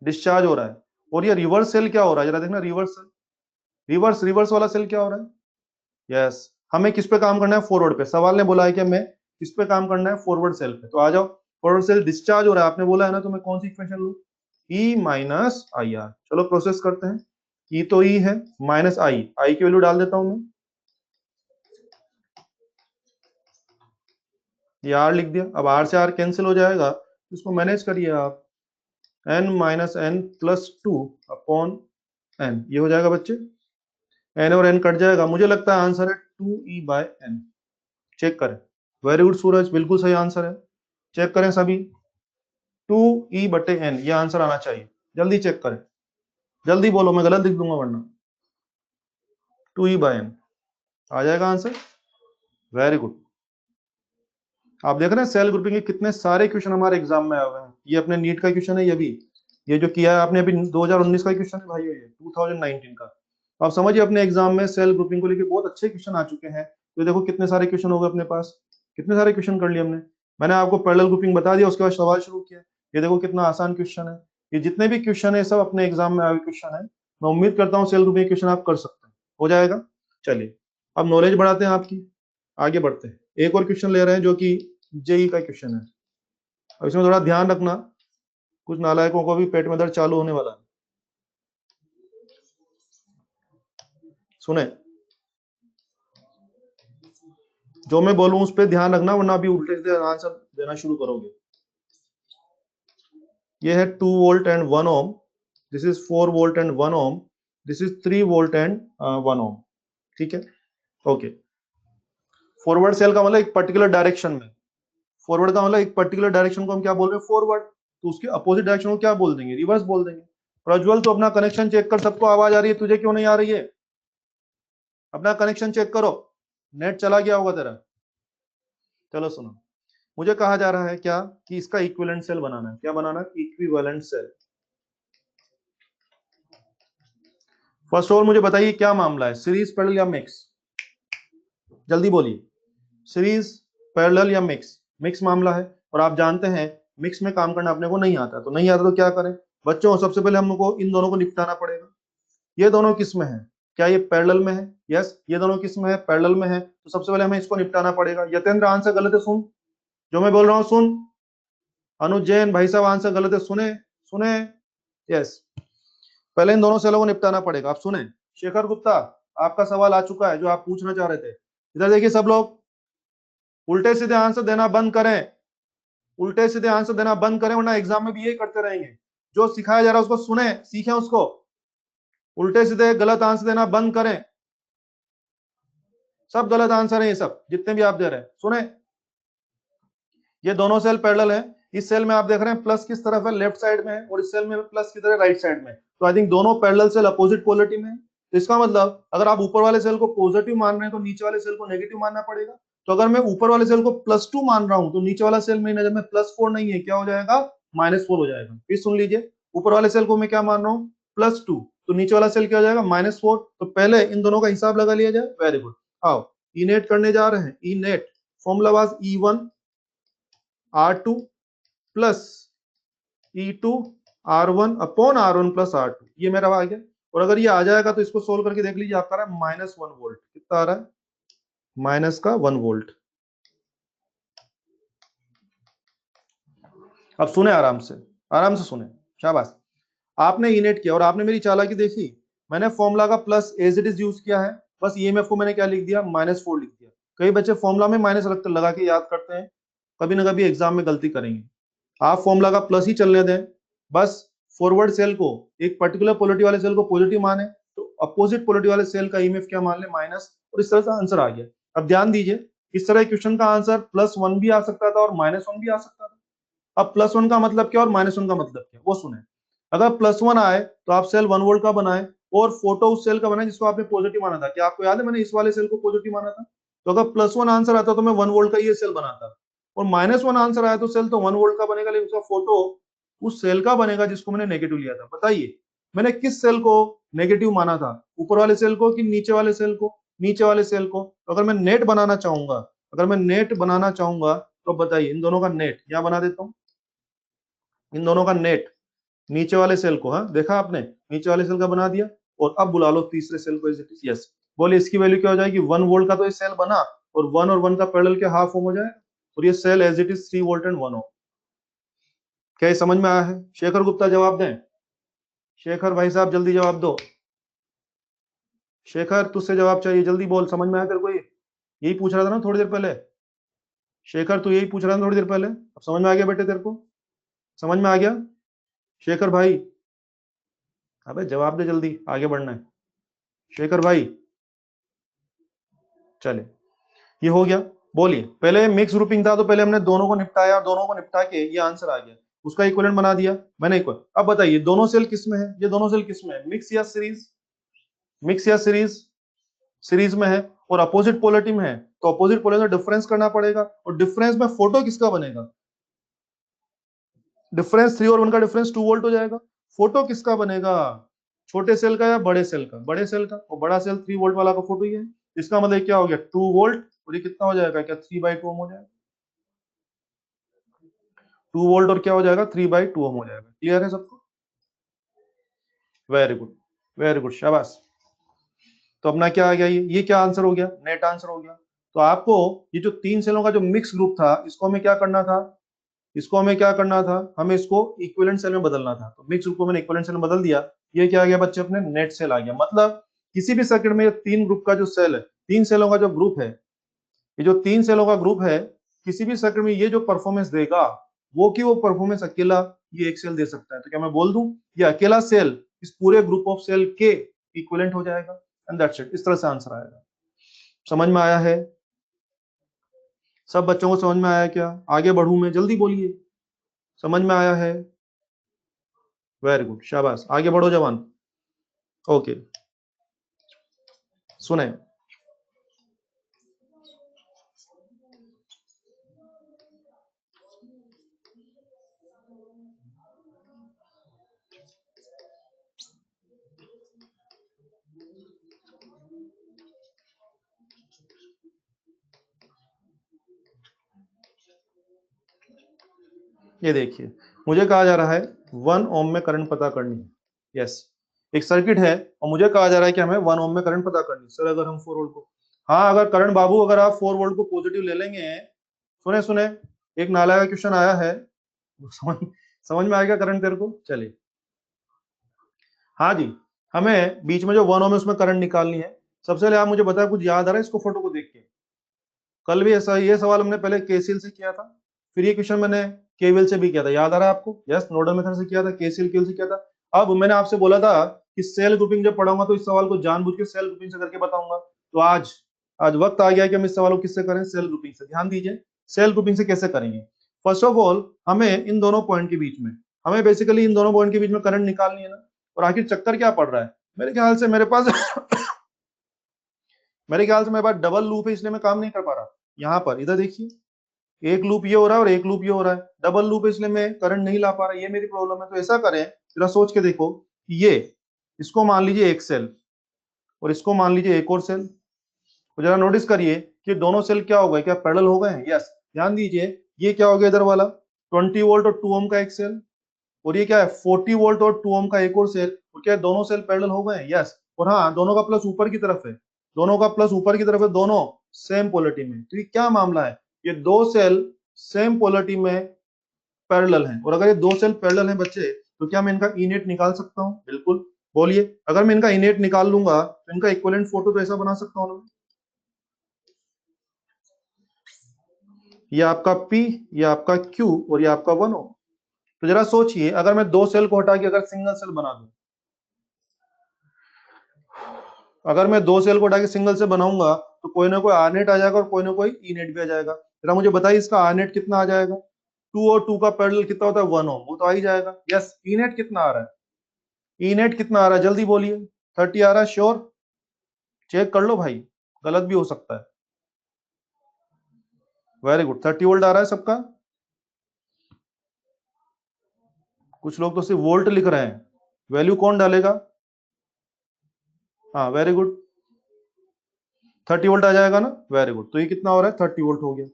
डिस्चार्ज हो रहा है। और ये रिवर्स सेल क्या हो रहा है? जरा देखना, रिवर्स सेल, रिवर्स वाला सेल क्या हो रहा है? यस, हमें किस पे काम करना है? फॉरवर्ड पे। सवाल ने बोला है कि हमें किस पे काम करना है? फॉरवर्ड सेल पे। तो आ जाओ, फॉरवर्ड सेल डिस्चार्ज हो रहा है, आपने बोला है ना, तो मैं कौन सी इक्वेशन लूं? ई माइनस आई आर। चलो प्रोसेस करते हैं। ई तो ई है, माइनस आई, आई की वैल्यू डाल देता हूं मैं, ये आर लिख दिया। अब आर से आर कैंसिल हो जाएगा, इसको मैनेज करिए आप, n-n+2 अपॉन n, ये हो जाएगा बच्चे, n और n कट जाएगा। मुझे लगता है आंसर है 2e/n। चेक करें। वेरी गुड सूरज, बिल्कुल सही आंसर है। चेक करें सभी, 2e/n ये आंसर आना चाहिए। जल्दी चेक करें, जल्दी बोलो, मैं गलत लिख दूंगा वरना। 2e/n आ जाएगा आंसर। Very good. आप देख रहे हैं सेल ग्रुपिंग के कितने सारे क्वेश्चन हमारे एग्जाम में आए हुए हैं। ये अपने नीट का क्वेश्चन है, ये भी, ये जो किया है आपने अभी 2019 का क्वेश्चन है भाई, ये 2019 का। आप समझिए, अपने एग्जाम में सेल ग्रुपिंग को लेकर बहुत अच्छे क्वेश्चन आ चुके हैं। तो देखो कितने सारे क्वेश्चन हो गए अपने पास, कितने सारे क्वेश्चन कर लिए हमने। मैंने आपको पैरेलल ग्रुपिंग बता दिया, उसके बाद सवाल शुरू किया। ये देखो कितना आसान क्वेश्चन है। ये जितने भी क्वेश्चन है सब अपने एग्जाम में आए क्वेश्चन है। मैं उम्मीद करता हूँ सेल ग्रुपिंग क्वेश्चन आप कर सकते हैं, हो जाएगा। चलिए, अब नॉलेज बढ़ाते हैं आपकी, आगे बढ़ते हैं। एक और क्वेश्चन ले रहे हैं जो कि जेई का क्वेश्चन है। अब इसमें थोड़ा ध्यान रखना, कुछ नालायकों को भी पेट में दर्द चालू होने वाला है। सुने, जो मैं बोलूं उस पर ध्यान रखना, वरना अभी उल्टे सीधे आंसर देना शुरू करोगे। ये है 2 volt and 1 ohm, this is 4 volt and 1 ohm, this is 3 volt and 1 ohm. ठीक है, ओके। फॉरवर्ड सेल का मतलब एक पर्टिकुलर डायरेक्शन में, फॉरवर्ड का मतलब एक पर्टिकुलर डायरेक्शन को हम क्या बोल रहे हैं, फॉरवर्ड। तो उसके अपोजिट डायरेक्शन को क्या बोल देंगे, रिवर्स बोल देंगे। प्रज्वल तो अपना कनेक्शन चेक कर, सबको आवाज आ रही है, तुझे क्यों नहीं आ रही है? अपना कनेक्शन चेक करो, नेट चला गया होगा तेरा। चलो सुनो, मुझे कहा जा रहा है क्या कि इसका इक्विवेलेंट सेल बनाना है। क्या बनाना है? Equivalent cell. First of all मुझे बताइए क्या मामला है, सीरीज, पैरेलल या मिक्स? जल्दी बोलिए, सीरीज, पैरेलल या मिक्स? मिक्स मामला है, और आप जानते हैं मिक्स में काम करना अपने को नहीं आता, तो नहीं आता तो क्या करें बच्चों? सबसे पहले हमको इन दोनों को निपटाना पड़ेगा। ये दोनों किस में है? क्या ये पैरेलल में है? यस, ये दोनों किस में है? पैरेलल में है। तो सबसे पहले हमें इसको निपटाना पड़ेगा। यतेंद्र आंसर गलत है, सुन जो मैं बोल रहा हूँ, सुन। अनुज जैन भाई साहब आंसर गलत है, सुने सुने। यस, पहले इन दोनों सेलों को निपटाना पड़ेगा। आप सुने, शेखर गुप्ता आपका सवाल आ चुका है जो आप पूछना चाह रहे थे। इधर देखिए सब लोग, उल्टे सीधे आंसर देना बंद करें, उल्टे सीधे आंसर देना बंद करें, वरना एग्जाम में भी यही करते रहेंगे। जो सिखाया जा रहा है उसको सुने, सीखें उसको। उल्टे सीधे गलत आंसर देना बंद करें, सब गलत आंसर है ये सब जितने भी आप दे रहे हैं। सुने, ये दोनों सेल पैरेलल हैं। इस सेल में आप देख रहे हैं प्लस किस तरफ है, लेफ्ट साइड में है, और इस सेल में प्लस की तरह राइट साइड में। तो आई थिंक दोनों पैरेलल सेल अपोजिट पोलरिटी में है। तो इसका मतलब अगर आप ऊपर वाले सेल को पॉजिटिव मान रहे हैं तो नीचे वाले सेल को नेगेटिव मानना पड़ेगा। तो अगर मैं ऊपर वाले सेल को +2 मान रहा हूं तो नीचे वाला सेल मेरी नजर में +4 नहीं है, क्या हो जाएगा? -4 हो जाएगा। फिर सुन लीजिए, ऊपर वाले सेल को मैं क्या मान रहा हूँ, +2, तो नीचे वाला सेल क्या हो जाएगा? -4। तो पहले इन दोनों का हिसाब लगा लिया जाए। वेरी गुड, आओ ई नेट करने जा रहे हैं। E net formula was E1 R2 plus E2 R1 upon R1 plus R2। ये मेरा आ गया। और अगर ये आ जाएगा तो इसको सोल्व करके देख लीजिए, आपका रहा है -1 वोल्ट। कितना आ रहा है? -1 वोल्ट। अब सुने आराम से, आराम से सुने, शाबाश। आपने इनेट किया और आपने मेरी चालाकी देखी। मैंने फॉर्मूला का plus as it is use किया है, बस ईएमएफ को मैंने क्या लिख दिया, -4 लिख दिया। कई बच्चे फॉर्मूला में माइनस लगा के याद करते हैं, कभी ना कभी एग्जाम में गलती करेंगे। आप फॉर्मूला का प्लस ही चलने दें, बस फॉरवर्ड सेल को, एक पर्टिकुलर पोलरिटी वाले सेल को पॉजिटिव माने, तो अपोजिट पोलरिटी वाले सेल का ईएमएफ क्या मान ले, माइनस, और इस तरह से आंसर आ गया। अब ध्यान दीजिए, इस तरह क्वेश्चन का आंसर +1 भी आ सकता था और -1 भी आ सकता था। अब +1 का मतलब क्या और -1 का मतलब क्या, वो सुने। अगर +1 आए तो आप सेल 1 वोल्ट का बनाए, और फोटो उस सेल का बनाए जिसको आपने पॉजिटिव माना था। क्या आपको याद है मैंने इस वाले सेल को पॉजिटिव माना था? तो अगर +1 आंसर आता तो मैं 1 वोल्ट का ये सेल बनाता, और -1 आंसर आया तो सेल तो 1 वोल्ट का बनेगा, लेकिन उसका फोटो उस सेल का बनेगा जिसको मैंने नेगेटिव लिया था। बताइए मैंने किस सेल को नेगेटिव माना था, ऊपर वाले सेल को कि नीचे वाले सेल को? नीचे वाले सेल को। तो अगर मैं नेट बनाना चाहूंगा, अगर मैं नेट बनाना चाहूंगा तो बताइए इन दोनों का नेट यहां बना देता हूं, इन दोनों का नेट नीचे वाले सेल को, हाँ देखा आपने, नीचे वाले सेल का बना दिया। और अब बुला लो तीसरे सेल को, यस। बोले इसकी वैल्यू क्या हो जाएगी, 1 वोल्ट का तो ये सेल बना, और 1 और 1 का पैरेलल के हाफ ओम हो जाएगा, और ये cell as it is 3 volt and 1 ohm. क्या ये समझ में आया है? शेखर गुप्ता जवाब दें, शेखर भाई साहब जल्दी जवाब दो। शेखर तुझसे जवाब चाहिए, जल्दी बोल, समझ में आया तेरे को? ये यही पूछ रहा था ना थोड़ी देर पहले, शेखर तू यही पूछ रहा था थोड़ी देर पहले, अब समझ में आ गया बेटे तेरे को? समझ में आ गया शेखर भाई? अबे जवाब दे जल्दी, आगे बढ़ना है शेखर भाई। चले, ये हो गया। बोलिए, पहले मिक्स ग्रुपिंग था तो पहले हमने दोनों को निपटाया, दोनों को निपटा के ये आंसर आ गया, उसका इक्विवेलेंट बना दिया मैंने इक्वल। अब बताइए दोनों सेल किस में है, ये दोनों सेल किस में है, मिक्स या सीरीज? मिक्स या सीरीज? सीरीज में है, और अपोजिट पोलरिटी में है, तो अपोजिट पोलरिटी में डिफरेंस करना पड़ेगा, और डिफरेंस में फोटो किसका बनेगा? डिफरेंस 3 और 1 का डिफरेंस 2 वोल्ट हो जाएगा। फोटो किसका बनेगा, छोटे सेल का या बड़े सेल का? बड़े सेल का, और बड़ा सेल 3 वोल्ट वाला का फोटो ही है। इसका मतलब क्या हो गया, 2 वोल्ट, और ये कितना हो जाएगा, क्या 3/2 ओम हो जाएगा? 2 वोल्ट और क्या हो जाएगा, 3/2 ओम हो जाएगा। क्लियर है सबको? वेरी गुड, वेरी गुड, शाबाश। तो अपना क्या आ गया, ये क्या आंसर हो गया, नेट आंसर हो गया। तो आपको ये जो 3 सेलों का जो मिक्स ग्रुप था, इसको हमें क्या करना था, इसको हमें क्या करना था, हमें इसको इक्विवेलेंट सेल में बदलना था, तो मिक्स ग्रुप को मैंने इक्विवेलेंट सेल में बदल दिया। ये क्या आ गया बच्चे अपने, नेट सेल आ गया। मतलब किसी भी सर्किट में ये तीन ग्रुप का जो सेल है, तीन सेलों का जो ग्रुप है, ये जो तीन सेलों का ग्रुप है, किसी भी सर्किट में ये जो परफॉर्मेंस देगा वो परफॉर्मेंस अकेला ये एक सेल दे सकता है। तो क्या मैं बोल दूं ये अकेला सेल इस पूरे ग्रुप ऑफ सेल के इक्विवेलेंट हो जाएगा, एंड दैट्स इट। इस तरह से आंसर आएगा। समझ में आया है? सब बच्चों को समझ में आया क्या? आगे बढ़ूं मैं, जल्दी बोलिए। समझ में आया है? वेरी गुड, शाबाश, आगे बढ़ो जवान। ओके, सुने। ये देखिए, मुझे कहा जा रहा है 1 ओम में करंट पता करनी है। यस, एक सर्किट है और मुझे कहा जा रहा है कि हमें 1 ओम में करंट पता करनी है। सर अगर हम 4 वोल्ट को, हाँ अगर करंट बाबू अगर आप 4 वोल्ट को पॉजिटिव ले लेंगे, सुने सुने, एक नाला का क्वेश्चन आया है, समझ समझ में आएगा करंट तेरे को? चलिए, हाँ जी, हमें बीच में जो 1 ओम है उसमें करंट निकालनी है। सबसे पहले आप मुझे बताया, कुछ याद आ रहा है इसको फोटो को देख के? कल भी ऐसा ये सवाल हमने पहले केसीएल से किया था, फिर ये क्वेश्चन मैंने केवीएल से भी किया था, याद आ रहा है आपको? यस, नोडल मेथड से किया था, केसीएल केवीएल से किया था। अब मैंने आपसे बोला था कि सेल ग्रुपिंग जब पढ़ाऊंगा तो इस सवाल को जानबूझ के सेल ग्रुपिंग से करके बताऊंगा। तो आज आज वक्त आ गया कि हम इस सवाल को किससे करें, सेल ग्रुपिंग से। ध्यान दीजिए, सेल ग्रुपिंग से कैसे करेंगे। फर्स्ट ऑफ ऑल हमें इन दोनों पॉइंट के बीच में, हमें बेसिकली इन दोनों पॉइंट के बीच में करंट निकालनी है ना। और आखिर चक्कर क्या पड़ रहा है, मेरे ख्याल से मेरे पास मेरे ख्याल से मेरे पास डबल लूप है, इसलिए मैं काम नहीं कर पा रहा। यहाँ पर इधर देखिए, एक लूप ये हो रहा है और एक लूप ये हो रहा है, डबल लूप है इसलिए मैं करंट नहीं ला पा रहा, ये मेरी प्रॉब्लम है। तो ऐसा करें, जरा सोच के देखो कि ये, इसको मान लीजिए एक सेल और इसको मान लीजिए एक और सेल। तो जरा नोटिस करिए कि दोनों सेल क्या हो गए, क्या पैरेलल हो गए हैं? यस, ध्यान दीजिए, ये क्या हो गया इधर वाला 20 वोल्ट और 2 ओम का एक सेल, और ये क्या है 40 वोल्ट और 2 ओम का एक और सेल, और क्या है दोनों सेल पैरेलल हो गए हैं? यस। और हाँ, दोनों का प्लस ऊपर की तरफ है, दोनों का प्लस ऊपर की तरफ है, दोनों सेम पोलरिटी में। तो ये क्या मामला है, ये दो सेल सेम पोलरिटी में पैरेलल हैं। और अगर ये दो सेल पैरेलल हैं बच्चे, तो क्या मैं इनका इनेट निकाल सकता हूँ? बिल्कुल, बोलिए। अगर मैं इनका इनेट निकाल लूंगा तो इनका इक्विवेलेंट फोटो तो ऐसा बना सकता हूँ ना, ये आपका P, ये आपका Q और ये आपका 1 ओम। तो जरा सोचिए, अगर मैं दो सेल को हटा के अगर सिंगल सेल बना दूं, अगर मैं दो सेल को हटा के सिंगल से बनाऊंगा तो कोई ना कोई आर नेट आ जाएगा और कोई ना कोई ई नेट भी आ जाएगा। जरा मुझे बताइए इसका आर नेट कितना आ जाएगा? 2 और 2 का पैरेलल कितना होता है? 1 ओम, वो तो आ ही जाएगा। यस, ई नेट कितना आ रहा है? ई नेट कितना आ रहा है, जल्दी बोलिए। 30 आ रहा है? श्योर? चेक कर लो भाई, गलत भी हो सकता है। वेरी गुड, 30 वोल्ट आ रहा है सबका। कुछ लोग तो सिर्फ वोल्ट लिख रहे हैं, वैल्यू कौन डालेगा? हाँ वेरी गुड, 30 वोल्ट आ जाएगा ना, वेरी गुड। तो ये कितना हो रहा है? 30 वोल्ट हो गया।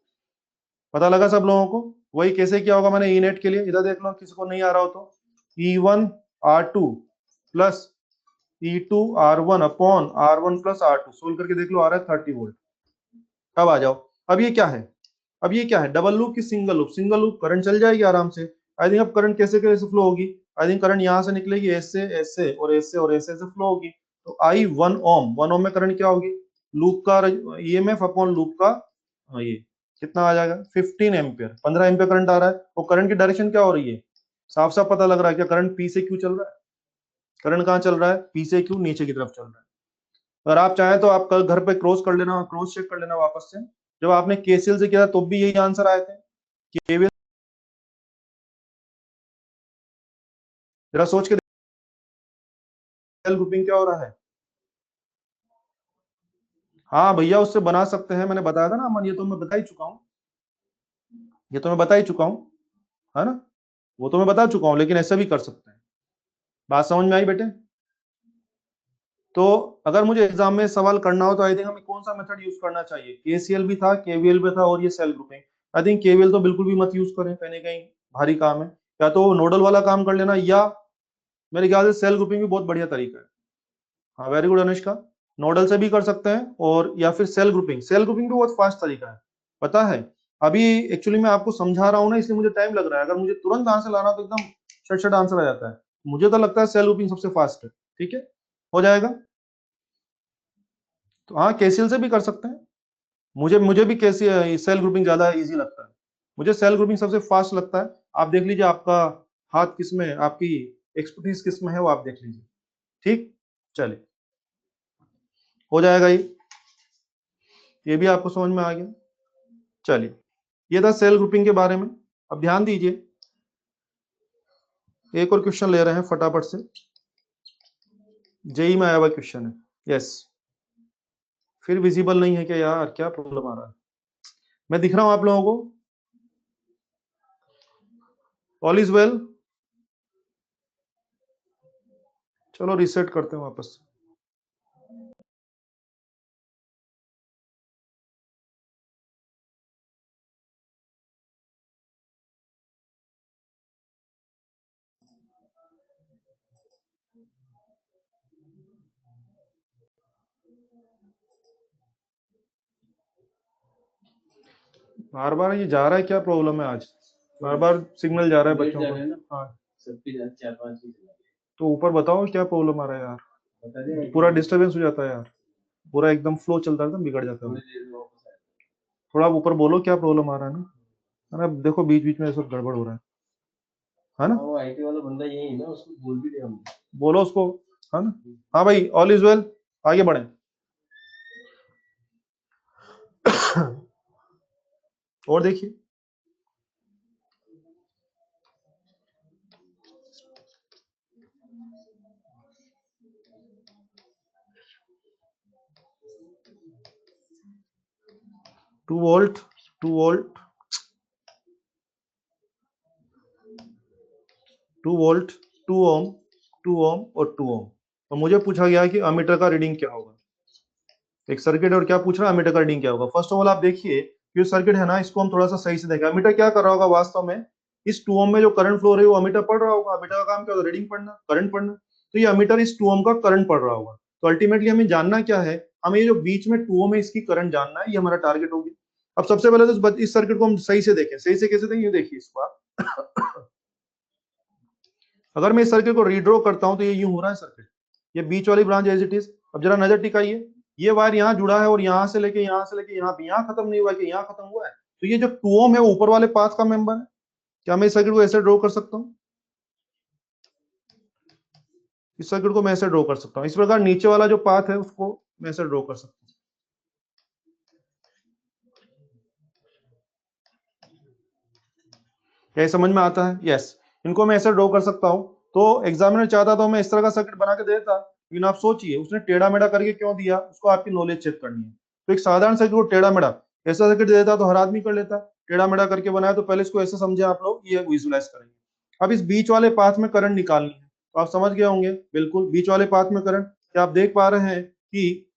पता लगा सब लोगों को? वही कैसे किया होगा मैंने ई नेट के लिए, इधर देख लो, किसी को नहीं आ रहा हो तो E1 R2 plus E2 R1 upon R1 plus R2 solve करके देख लो, आ रहा है 30 वोल्ट। अब आ जाओ, अब ये क्या है, अब ये क्या है, डबल लूप की single loop? Single loop, current चल जाएगी आराम से। आई थिंक अब करंट कैसे कैसे फ्लो होगी, आई थिंक करंट यहाँ से निकलेगी, ऐसे ऐसे और ऐसे और ऐसे ऐसे फ्लो होगी। तो आई 1 ओम में करंट क्या होगी, लूप का ईएमएफ अपॉन लूप का, ये कितना आ जाएगा 15 एम्पियर, 15 एम्पियर करंट आ रहा है। और करंट की डायरेक्शन क्या हो रही है, साफ साफ पता लग रहा है, क्या करंट पी से क्यू चल रहा है? करंट कहाँ चल रहा है, पी से क्यू, नीचे की तरफ चल रहा है। अगर आप चाहें तो आप कल घर पे क्रॉस कर लेना, क्रॉस चेक कर लेना वापस से, जब आपने केसीएल से किया तो भी यही आंसर आए थे। केवीएल जरा सोच के सेल ग्रुपिंग क्या हो रहा है। हाँ भैया, उससे बना सकते हैं, मैंने बताया था ना अमन, ये तो मैं बता ही चुका हूँ, ये तो मैं बता ही चुका हूँ, है ना, वो तो मैं बता चुका हूँ, लेकिन ऐसे भी कर सकते हैं। बात समझ में आई बेटे? तो अगर मुझे एग्जाम में सवाल करना हो तो आई थिंक हमें कौन सा मेथड यूज करना चाहिए? केसीएल भी था, केवीएल भी था, और ये cell grouping. I think KVL तो बिल्कुल भी मत यूज करें, कहीं ना कहीं भारी काम है। या तो नोडल वाला काम कर लेना, या मेरे ख्याल से सेल ग्रुपिंग भी बहुत बढ़िया तरीका है। हाँ वेरी गुड अनुष्का, नोडल से भी कर सकते हैं, और या फिर सेल ग्रुपिंग, सेल ग्रुपिंग भी बहुत फास्ट तरीका है, पता है। अभी एक्चुअली मैं आपको समझा रहा हूँ ना, इसलिए मुझे टाइम लग रहा है। अगर मुझे तुरंत आंसर लाना हो तो एकदम शट शट आंसर आ जाता है। मुझे तो लगता है सेल ग्रुपिंग सबसे फास्ट है। ठीक है, हो जाएगा। तो हाँ, केसीएल से भी कर सकते हैं। मुझे मुझे भी कैसे सेल ग्रुपिंग ज्यादा इजी लगता है। मुझे सेल ग्रुपिंग सबसे फास्ट लगता है। आप देख लीजिए आपका हाथ किस में है, आपकी एक्सपर्टीज किस में है, वो आप देख लीजिए। ठीक, चलिए, हो जाएगा ये भी आपको समझ में आ गया। चलिए, ये था सेल ग्रुपिंग के बारे में। अब ध्यान दीजिए, एक और क्वेश्चन ले रहे हैं फटाफट से। जेई में आया हुआ क्वेश्चन है। यस, फिर विजिबल नहीं है क्या यार, क्या प्रॉब्लम आ रहा है? मैं दिख रहा हूं आप लोगों को? All is well? चलो रिसेट करते हैं वापस। बार बार ये जा रहा है, क्या प्रॉब्लम है आज? बार बार सिग्नल जा रहा है बच्चों को। हाँ, तो ऊपर बताओ क्या प्रॉब्लम आ रहा है यार? पूरा डिस्टरबेंस हो जाता है यार, पूरा एकदम फ्लो चलता है, एकदम बिगड़ जाता है। थोड़ा ऊपर बोलो क्या प्रॉब्लम आ रहा है ना। है ना, देखो बीच बीच में सब गड़बड़ हो रहा है ना? वो आईटी वाला बंदा यही है ना, उसको बोल भी दे हम। बोलो उसको, है ना? हाँ भाई, ऑल इज वेल, आगे बढ़े। और देखिए, टू वोल्ट, 2 वोल्ट, 2 वोल्ट, 2 ओम, 2 ओम और 2 ओम। तो मुझे पूछा गया कि अमीटर का रीडिंग क्या होगा। एक सर्किट और क्या पूछ रहा है, अमीटर का रीडिंग क्या होगा। फर्स्ट ऑफ ऑल आप देखिए, ये सर्किट है ना, इसको हम थोड़ा सा सही से देखें। अमीटर क्या कर रहा होगा वास्तव में? इस 2 ओम में जो करंट फ्लो रही है वो अमीटर पढ़ रहा होगा। अमीटर का काम क्या होगा? रीडिंग पढ़ना, करंट पढ़ना। तो ये अमीटर इस 2 ओम का करंट पढ़ रहा होगा। तो अल्टीमेटली हमें जानना क्या है? हमें ये जो बीच में 2 ओम है इसकी करंट जानना है, ये हमारा टारगेट होगी। अब सबसे पहले तो इस सर्किट को हम सही से देखें। सही से कैसे देखें? ये देखिए इसको आप। अगर मैं इस सर्किट को रीड्रॉ करता हूं तो ये यूं हो रहा है सर्किट, ये बीच वाली ब्रांच एज इट इज। अब जरा नजर टिकाइए, ये वायर यहाँ जुड़ा है और यहाँ से लेके यहाँ भी, यहाँ खत्म नहीं हुआ कि यहाँ खत्म हुआ है। तो ये जो 2 ओम है वो ऊपर वाले पाथ का मेंबर है। क्या मैं इस सर्किट को ऐसे ड्रॉ कर सकता हूँ? इस सर्किट को मैं ऐसे ड्रॉ कर सकता हूँ। इस प्रकार नीचे वाला जो पाथ है उसको मैं ऐसे ड्रॉ कर सकता हूँ। क्या समझ में आता है? यस, इनको मैं ऐसे ड्रॉ कर सकता हूँ। तो एग्जामिनर चाहता तो मैं इस तरह का सर्किट बना के देता, लेकिन आप सोचिए उसने टेढ़ा मेढ़ा करके क्यों दिया, उसको आपकी नॉलेज चेक करनी है। तो एक साधारण सर्किट को टेढ़ा मेढ़ा ऐसा सर्किट देता तो हर आदमी कर लेता। टेढ़ा मेढ़ा करके बनाया, तो पहले इसको ऐसे समझे आप लोग, ये विजुलाइज करेंगे। अब इस बीच वाले पाथ में करंट निकालनी है, तो आप समझ गए होंगे बिल्कुल। बीच वाले पाथ में करंट, क्या आप देख पा रहे हैं कि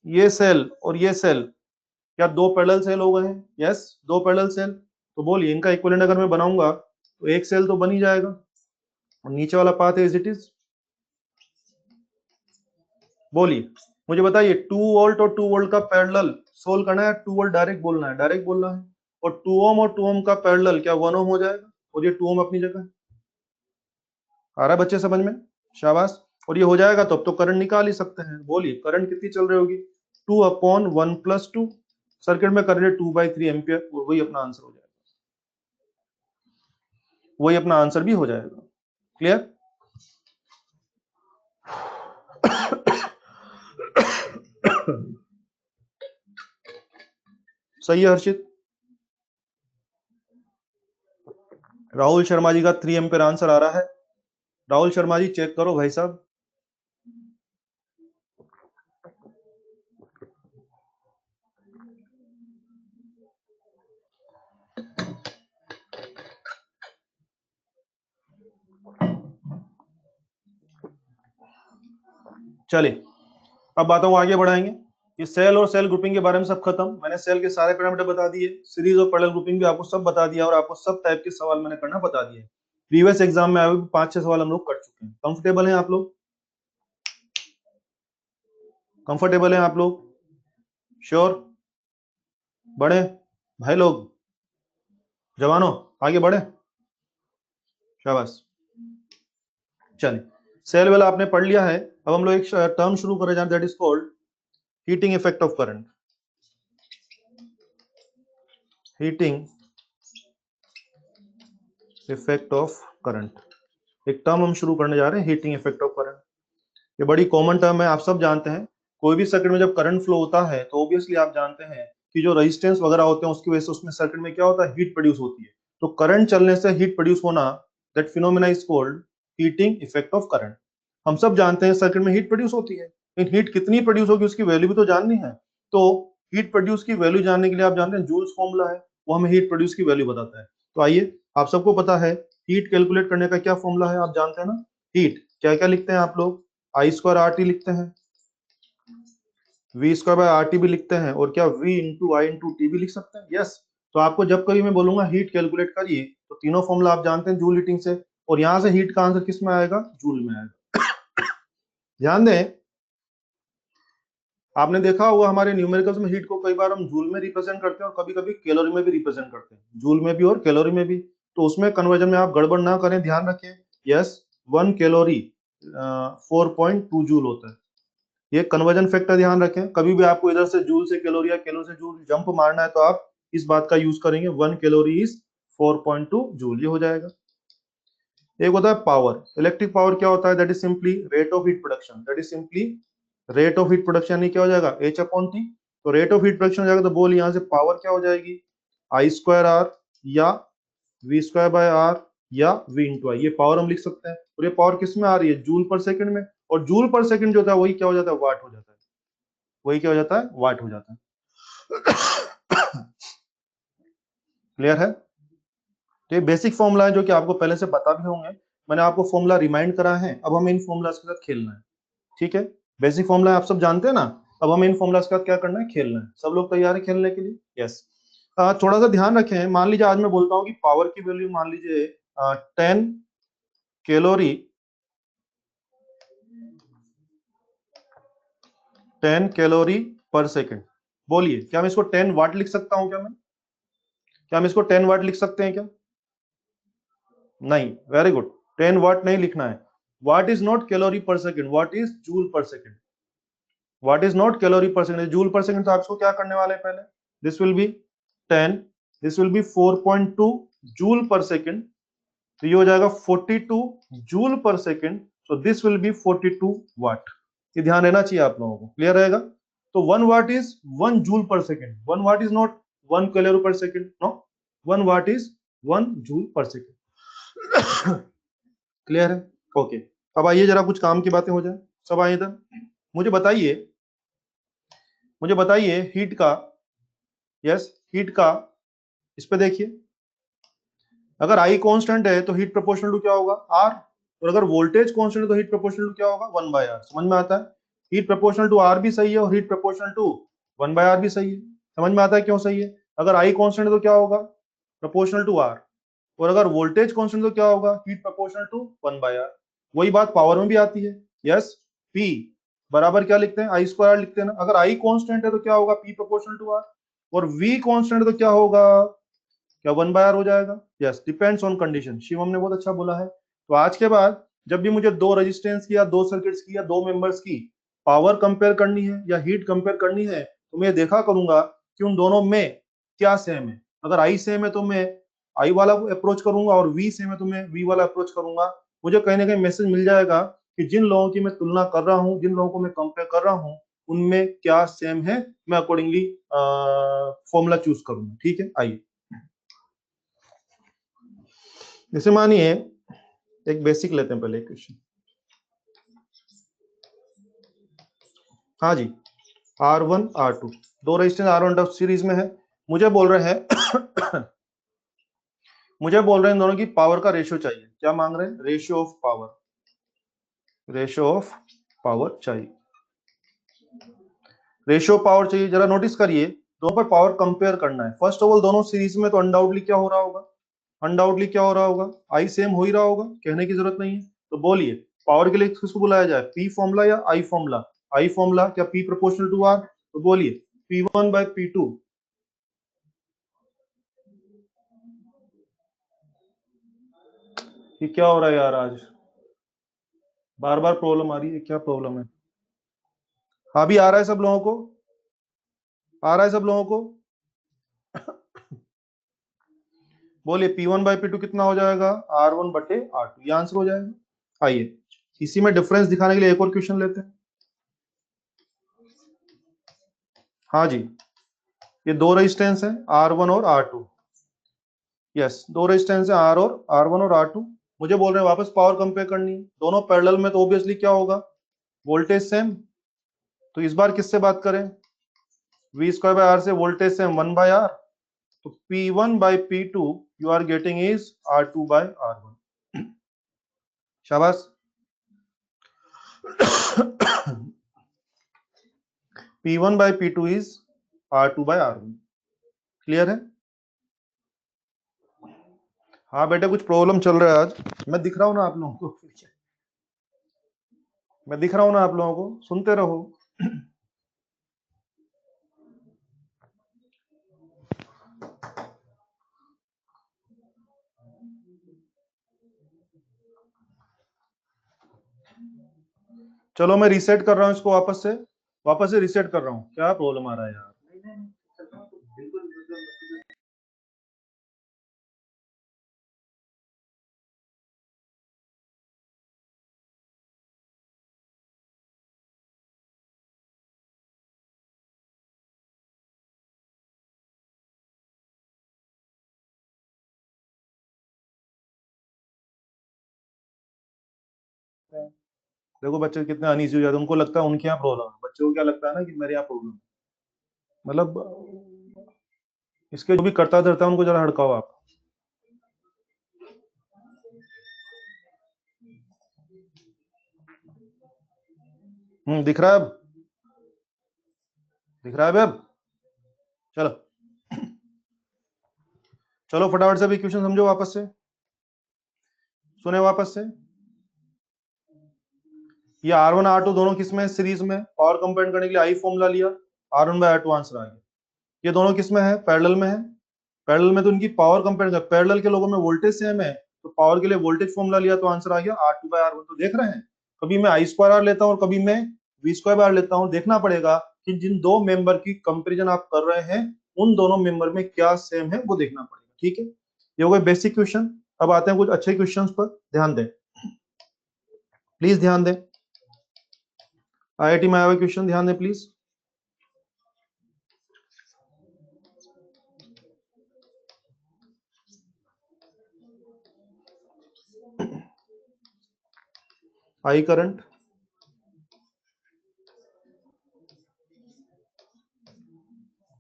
ये सेल और ये सेल क्या दो पैरेलल सेल हो गए हैं? यस, दो पैरेलल सेल। तो बोलिए इनका इक्विवेलेंट अगर मैं बनाऊंगा तो एक सेल तो बन ही जाएगा, और नीचे वाला पाथ है एज इट इज। बोलिए, मुझे बताइए 2 वोल्ट और 2 वोल्ट का पैरेलल सोल्व करना है। 2 वोल्ट डायरेक्ट बोलना है, डायरेक्ट बोलना है। और 2 ओम और 2 ओम का पैरेलल क्या 1 ओम हो जाएगा? और ये 2 ओम अपनी जगह है। आ रहा है बच्चे समझ में? शाबाश। और ये हो जाएगा तो अब तो करंट निकाल ही सकते हैं। बोलिए करंट कितनी चल रही होगी? 2/1+2। सर्किट में करंट 2/3 एम्पियर, वही अपना आंसर हो जाएगा। वही अपना आंसर भी हो जाएगा। क्लियर? सही है हर्षित। राहुल शर्मा जी का 3 एम्पियर आंसर आ रहा है। राहुल शर्मा जी चेक करो भाई साहब। चलिए, अब बातों को आगे बढ़ाएंगे। ये सेल और सेल ग्रुपिंग के बारे में सब खत्म। मैंने सेल के सारे पैरामीटर बता दिए, सीरीज और पैरेलल ग्रुपिंग भी आपको सब बता दिया, और आपको सब टाइप के सवाल मैंने करना बता दिए। प्रीवियस एग्जाम में आए हुए 5-6 सवाल हम लोग कर चुके हैं। कंफर्टेबल हैं आप लोग? कंफर्टेबल हैं आप लोग? श्योर? बढ़े? भाई लोग, जवानों, आगे बढ़े, शाबाश। चलिए, सेल वेल आपने पढ़ लिया है। अब हम लोग एक टर्म शुरू करें जाए, that is called heating effect of current. Heating effect of current एक टर्म हम शुरू करने जा रहे हैं, हीटिंग इफेक्ट ऑफ करंट। ये बड़ी कॉमन टर्म है, आप सब जानते हैं। कोई भी सर्किट में जब करंट फ्लो होता है तो ऑब्वियसली आप जानते हैं कि जो रेजिस्टेंस वगैरह होते हैं उसकी वजह से उसमें सर्किट में क्या होता है, हीट प्रोड्यूस होती है। तो करंट चलने से हीट प्रोड्यूस होना, that phenomena is called heating effect of current. हम सब जानते हैं सर्किट में हीट प्रोड्यूस होती है, लेकिन हीट कितनी प्रोड्यूस होगी उसकी वैल्यू भी तो जाननी है। तो हीट प्रोड्यूस की वैल्यू जानने के लिए आप जानते हैं जूल्स फॉर्मूला है, वो हमें हीट प्रोड्यूस की वैल्यू बताता है। तो आइए, आप सबको पता है हीट कैलकुलेट करने का क्या फॉर्मूला है, आप जानते हैं ना। हीट क्या क्या लिखते हैं आप लोग, आई स्क्वायर आर टी लिखते हैं, V square by R T भी लिखते हैं, और क्या V into I into T भी लिख सकते हैं। यस। तो आपको जब कभी मैं बोलूंगा हीट कैलकुलेट करिए तो तीनों फॉर्मूला आप जानते हैं जूल हीटिंग से, और यहां से हीट का आंसर किस में आएगा, जूल में आएगा। ध्यान दें, आपने देखा होगा हमारे न्यूमेरिकल्स में हीट को कई बार हम जूल में रिप्रेजेंट करते हैं और कभी कभी कैलोरी में भी रिप्रेजेंट करते हैं, जूल में भी और कैलोरी में भी। तो उसमें कन्वर्जन में आप गड़बड़ ना करें, ध्यान रखें। यस, 1 कैलोरी 4.2 जूल होता है, ये कन्वर्जन फैक्टर ध्यान रखें। कभी भी आपको इधर से जूल से कैलोरी या कैलोरी से जूल जंप मारना है तो आप इस बात का यूज करेंगे, 1 कैलोरी इज 4.2 जूल, ये हो जाएगा। एक होता है पावर, इलेक्ट्रिक पावर क्या होता है, that is simply rate of heat production, that is simply rate of heat production, यानी क्या हो जाएगा, एच अपॉन टी। तो रेट ऑफ हीट प्रोडक्शन हो जाएगा, तो बोल यहाँ से पावर क्या हो जाएगी, आई स्क्वायर आर या वी स्क्वायर बाय आर या वी इंटू आई, ये पावर हम लिख सकते हैं। और ये पावर किस में आ रही है, जूल पर सेकंड में, और जूल पर सेकंड जो होता है वही क्या हो जाता है, वाट हो जाता है, वही क्या हो जाता है, वाट हो जाता है। क्लियर है। तो ये बेसिक फॉर्मूला है जो कि आपको पहले से पता भी होंगे, मैंने आपको फॉर्मूला रिमाइंड करा है, अब हमें इन फॉर्मूला के साथ खेलना है। ठीक है, बेसिक फॉर्मूला आप सब जानते हैं ना, अब हमें इन फॉर्मूला के साथ क्या करना है, खेलना है। सब लोग तैयार है खेलने के लिए। यस। थोड़ा सा ध्यान रखें, मान लीजिए आज मैं बोलता हूँ कि पावर की वैल्यू मान लीजिए 10 कैलोरी 10 कैलोरी पर सेकेंड। बोलिए, क्या मैं इसको 10 वाट लिख सकता हूँ, क्या हम इसको 10 वाट लिख सकते हैं क्या, नहीं, वेरी गुड। 10 वाट नहीं लिखना है, वाट is not calorie per second, what is joule per second, watt is not calorie per second, joule per second. तो आप इसको क्या करने वाले हैं, पहले this will be 10, this will be 4.2 joule per second, तो ये हो जाएगा 42 joule per second, so this will be 42 वाट। ये ध्यान रहना चाहिए आप लोगों को, क्लियर रहेगा। तो 1 watt is 1 joule per second, 1 watt is not 1 calorie per second, no, 1 watt is 1 joule per second. Clear है, ओके। अब आइए जरा कुछ काम की बातें हो जाए, सब आइए इधर। मुझे बताइए, मुझे बताइए हीट का, यस हीट का, इस पे देखिए, अगर आई कांस्टेंट है तो हीट प्रोपोर्शनल टू क्या होगा, आर, और अगर वोल्टेज कांस्टेंट है तो हीट प्रोपोर्शनल टू क्या होगा, 1/r। समझ में आता है, हीट प्रोपोर्शनल टू आर भी सही है और हीट प्रोपोर्शनल टू 1/r भी सही है। समझ में आता है क्यों सही है, अगर आई कांस्टेंट है तो क्या होगा, प्रोपोर्शनल टू आर, और अगर वोल्टेज कांस्टेंट तो क्या होगा, हीट प्रोपोर्शनल टू 1/r। वही बात पावर में भी आती है। यस, पी बराबर क्या लिखते हैं, आई स्क्वायर आर लिखते हैं ना। अगर आई कांस्टेंट है तो क्या होगा, पी प्रोपोर्शनल टू आर, और वी कांस्टेंट है तो क्या होगा, क्या 1/r हो जाएगा। Yes, depends on condition, Shivam ने बहुत अच्छा बोला है। तो आज के बाद जब भी मुझे दो रेजिस्टेंस की या दो सर्किट्स की या दो मेंबर्स की पावर कंपेयर करनी है या हीट कंपेयर करनी है, तो मैं देखा करूंगा कि उन दोनों में क्या सेम है। अगर आई सेम है तो मैं आई वाला अप्रोच करूंगा, और वी सेम है तो मैं वी वाला अप्रोच करूंगा। मुझे कहीं ना कहीं मैसेज मिल जाएगा कि जिन लोगों की मैं तुलना कर रहा हूँ, जिन लोगों को मैं कंपेयर कर रहा हूँ, उनमें क्या सेम है, मैं अकॉर्डिंगली फॉर्मूला चूज करूंगा। ठीक है, आइए जैसे मानिए एक बेसिक लेते हैं, पहले क्वेश्चन। हाँ जी, R1 R2 दो रेजिस्टेंस R1 सीरीज में है। मुझे बोल रहे हैं मुझे बोल रहे हैं इन दोनों की पावर का रेशियो चाहिए। क्या मांग रहे हैं, ratio of power, ratio of power चाहिए, रेशियो ऑफ पावर चाहिए। जरा नोटिस करिए, दोनों पर पावर कंपेयर करना है। फर्स्ट ऑफ ऑल दोनों सीरीज में, तो अनडाउटली क्या हो रहा होगा, अनडाउटली क्या हो रहा होगा, आई सेम हो ही रहा होगा, कहने की जरूरत नहीं है। तो बोलिए पावर के लिए किसको बुलाया जाए, पी फॉर्मूला या आई फॉर्मूला, आई फॉर्मूला, क्या पी प्रोपोर्शनल टू आर, तो बोलिए P1/P2, ये क्या हो रहा है यार, आज बार बार प्रॉब्लम आ रही है, क्या प्रॉब्लम है? हाँ भी आ रहा है सब लोगों को, आ रहा है सब लोगों को? बोलिए P1/P2 कितना हो जाएगा? R1/R2, ये आंसर हो जाएगा। आइए इसी में डिफरेंस दिखाने के लिए एक और क्वेश्चन लेते हैं। हाँ जी, ये दो रेजिस्टेंस है R1 और R2। यस, दो रेजिस्टेंस है R1 और R2। मुझे बोल रहे हैं वापस पावर कंपेयर करनी है, दोनों पैरेलल में, तो ऑब्वियसली क्या होगा, वोल्टेज सेम। तो इस बार किससे बात करें? V²/R से वोल्टेज सेम 1/R। तो P1/P2 you are getting is R2/R1। शाबाश। P1/P2 is R2/R1। क्लियर है? हाँ बेटा, कुछ प्रॉब्लम चल रहा है आज, मैं दिख रहा हूँ ना आप लोगों को, मैं दिख रहा हूँ ना आप लोगों को, सुनते रहो। चलो मैं रीसेट कर रहा हूँ इसको, वापस से रीसेट कर रहा हूँ। क्या प्रॉब्लम आ रहा है यार? देखो बच्चे कितने अनईजी हो जाते हैं, उनको लगता है उनके यहाँ प्रॉब्लम है, बच्चों को क्या लगता है ना कि मेरे यहाँ प्रॉब्लम है। मतलब इसके जो भी करता धरता है उनको जरा हड़काओ आप। दिख रहा है अब? दिख रहा है अब? चलो चलो फटाफट से अभी क्वेश्चन समझो, वापस से सुने, वापस से। ये R1 R2 दोनों किसमें है? सीरीज में। पावर कंपेयर करने के लिए आई फॉर्मूला लिया, R1/R2 आंसर आ गया। ये दोनों किसमें है? पैरेलल में है। पैरेलल में तो इनकी पावर कंपेयर कर, पैरेलल के लोगों में वोल्टेज सेम है, तो पावर के लिए वोल्टेज फॉर्मूला लिया तो आंसर आ गया R2/R1। तो देख रहे हैं, कभी मैं I²R लेता हूँ और कभी मैं V²R लेता हूँ। देखना पड़ेगा कि जिन दो मेंबर की कंपेरिजन आप कर रहे हैं उन दोनों मेंबर में क्या सेम है, वो देखना पड़ेगा। ठीक है, ये हो गए बेसिक क्वेश्चन। अब आते हैं कुछ अच्छे क्वेश्चन पर, ध्यान दें, प्लीज ध्यान दें। IIT में आए हुए क्वेश्चन ध्यान दें प्लीज। आई करंट,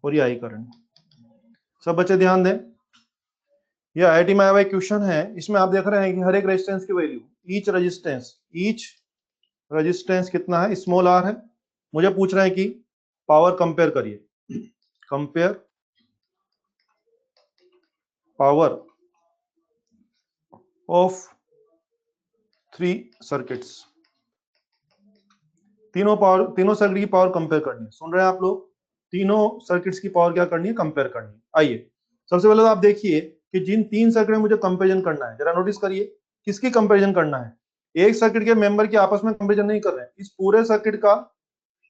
और ये आई करंट, सब बच्चे ध्यान दें। ये IIT में आया हुआ क्वेश्चन है, इसमें आप देख रहे हैं कि हर एक रेजिस्टेंस की वैल्यू, ईच रेजिस्टेंस कितना है? स्मॉल आर है। मुझे पूछ रहे हैं कि पावर कंपेयर करिए, कंपेयर पावर ऑफ 3 सर्किट्स। तीनों सर्किट की पावर कंपेयर करनी है। सुन रहे हैं आप लोग? तीनों सर्किट्स की पावर क्या करनी है? कंपेयर करनी है। आइए सबसे पहले तो आप देखिए कि जिन 3 सर्किट में मुझे कंपेरिजन करना है, जरा नोटिस करिए किसकी कंपेरिजन करना है। एक सर्किट के मेंबर की आपस में कंपेरिजन नहीं कर रहे हैं, इस पूरे सर्किट का,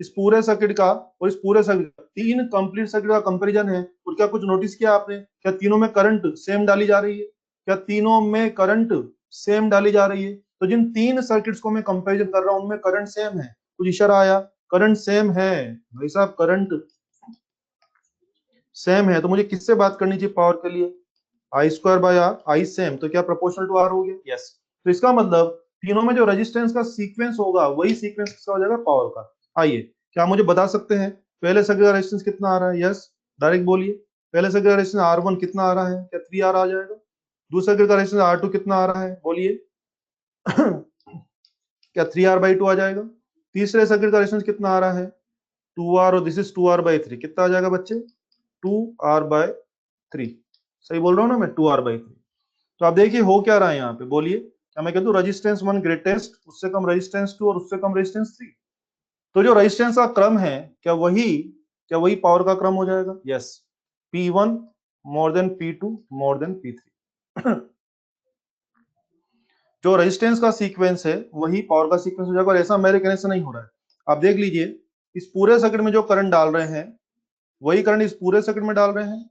इस पूरे सर्किट का और इस पूरे सर्किट का, 3 कंप्लीट सर्किट का कंपैरिजन है। और क्या कुछ नोटिस किया आपने? क्या तीनों में करंट सेम डाली जा रही है? क्या तीनों में करंट सेम डाली जा रही है? तो जिन 3 सर्किट्स को मैं कंपैरिजन कर रहा हूं उनमें करंट सेम है। कुछ इशारा आया? करंट सेम है भाई साहब, करंट सेम है। तो मुझे किससे बात करनी चाहिए पावर के लिए? I²/R, आई सेम, तो क्या प्रोपोर्शनल टू आर हो गया? यस। तो इसका मतलब तीनों में जो रेजिस्टेंस का सीक्वेंस होगा वही सीक्वेंस किसका हो जाएगा? पावर का। आइए, क्या मुझे बता सकते हैं पहले सर्किट का रेजिस्टेंस कितना आ रहा है? यस, डायरेक्ट बोलिए। पहले सर्किट का रेजिस्टेंस R1 कितना आ रहा है? क्या 3R आ जाएगा? दूसरे सर्किट का रेजिस्टेंस R2 कितना आ रहा है? बोलिए। क्या 3R/2 आ जाएगा? तीसरे सर्किट का रेजिस्टेंस कितना आ रहा है? 2R, और दिस इज 2R/3, कितना आ जाएगा बच्चे? 2R/3। सही बोल रहा हूँ ना मैं? 2R/3। तो आप देखिए हो क्या रहा है यहाँ पे, बोलिए। क्या मैं कह दूं रेजिस्टेंस 1 ग्रेटेस्ट, उससे कम रेजिस्टेंस 2 और उससे कम रेजिस्टेंस 3? तो जो रेजिस्टेंस का क्रम है, क्या वही पावर का क्रम हो जाएगा? Yes. P1 more than P2 more than P3। जो रेजिस्टेंस का सीक्वेंस है वही पावर का सीक्वेंस हो जाएगा, और ऐसा मेरे कहने से नहीं हो रहा है। आप देख लीजिए, इस पूरे सर्किट में जो करंट डाल रहे हैं वही करंट इस पूरे सर्किट में डाल रहे हैं,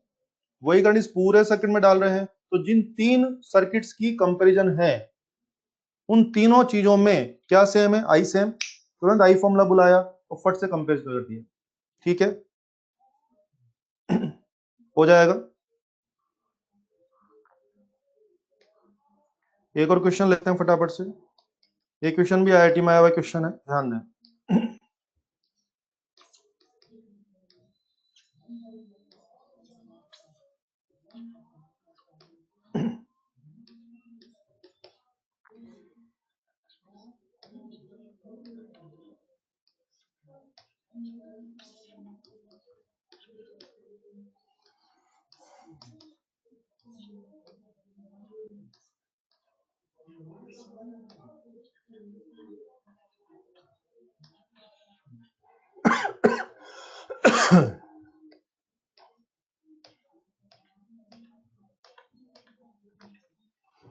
वही करंट इस पूरे सर्किट में डाल रहे हैं। तो जिन तीन सर्किट्स की कंपैरिजन है, उन तीनों चीजों में क्या सेम है? आई सेम। तुरंत आई फॉर्मूला बुलाया और फट से कंपेयर कर दिया। ठीक है, हो जाएगा। एक और क्वेश्चन लेते हैं फटाफट से। ये क्वेश्चन भी आईआईटी में आया हुआ क्वेश्चन है, ध्यान दें।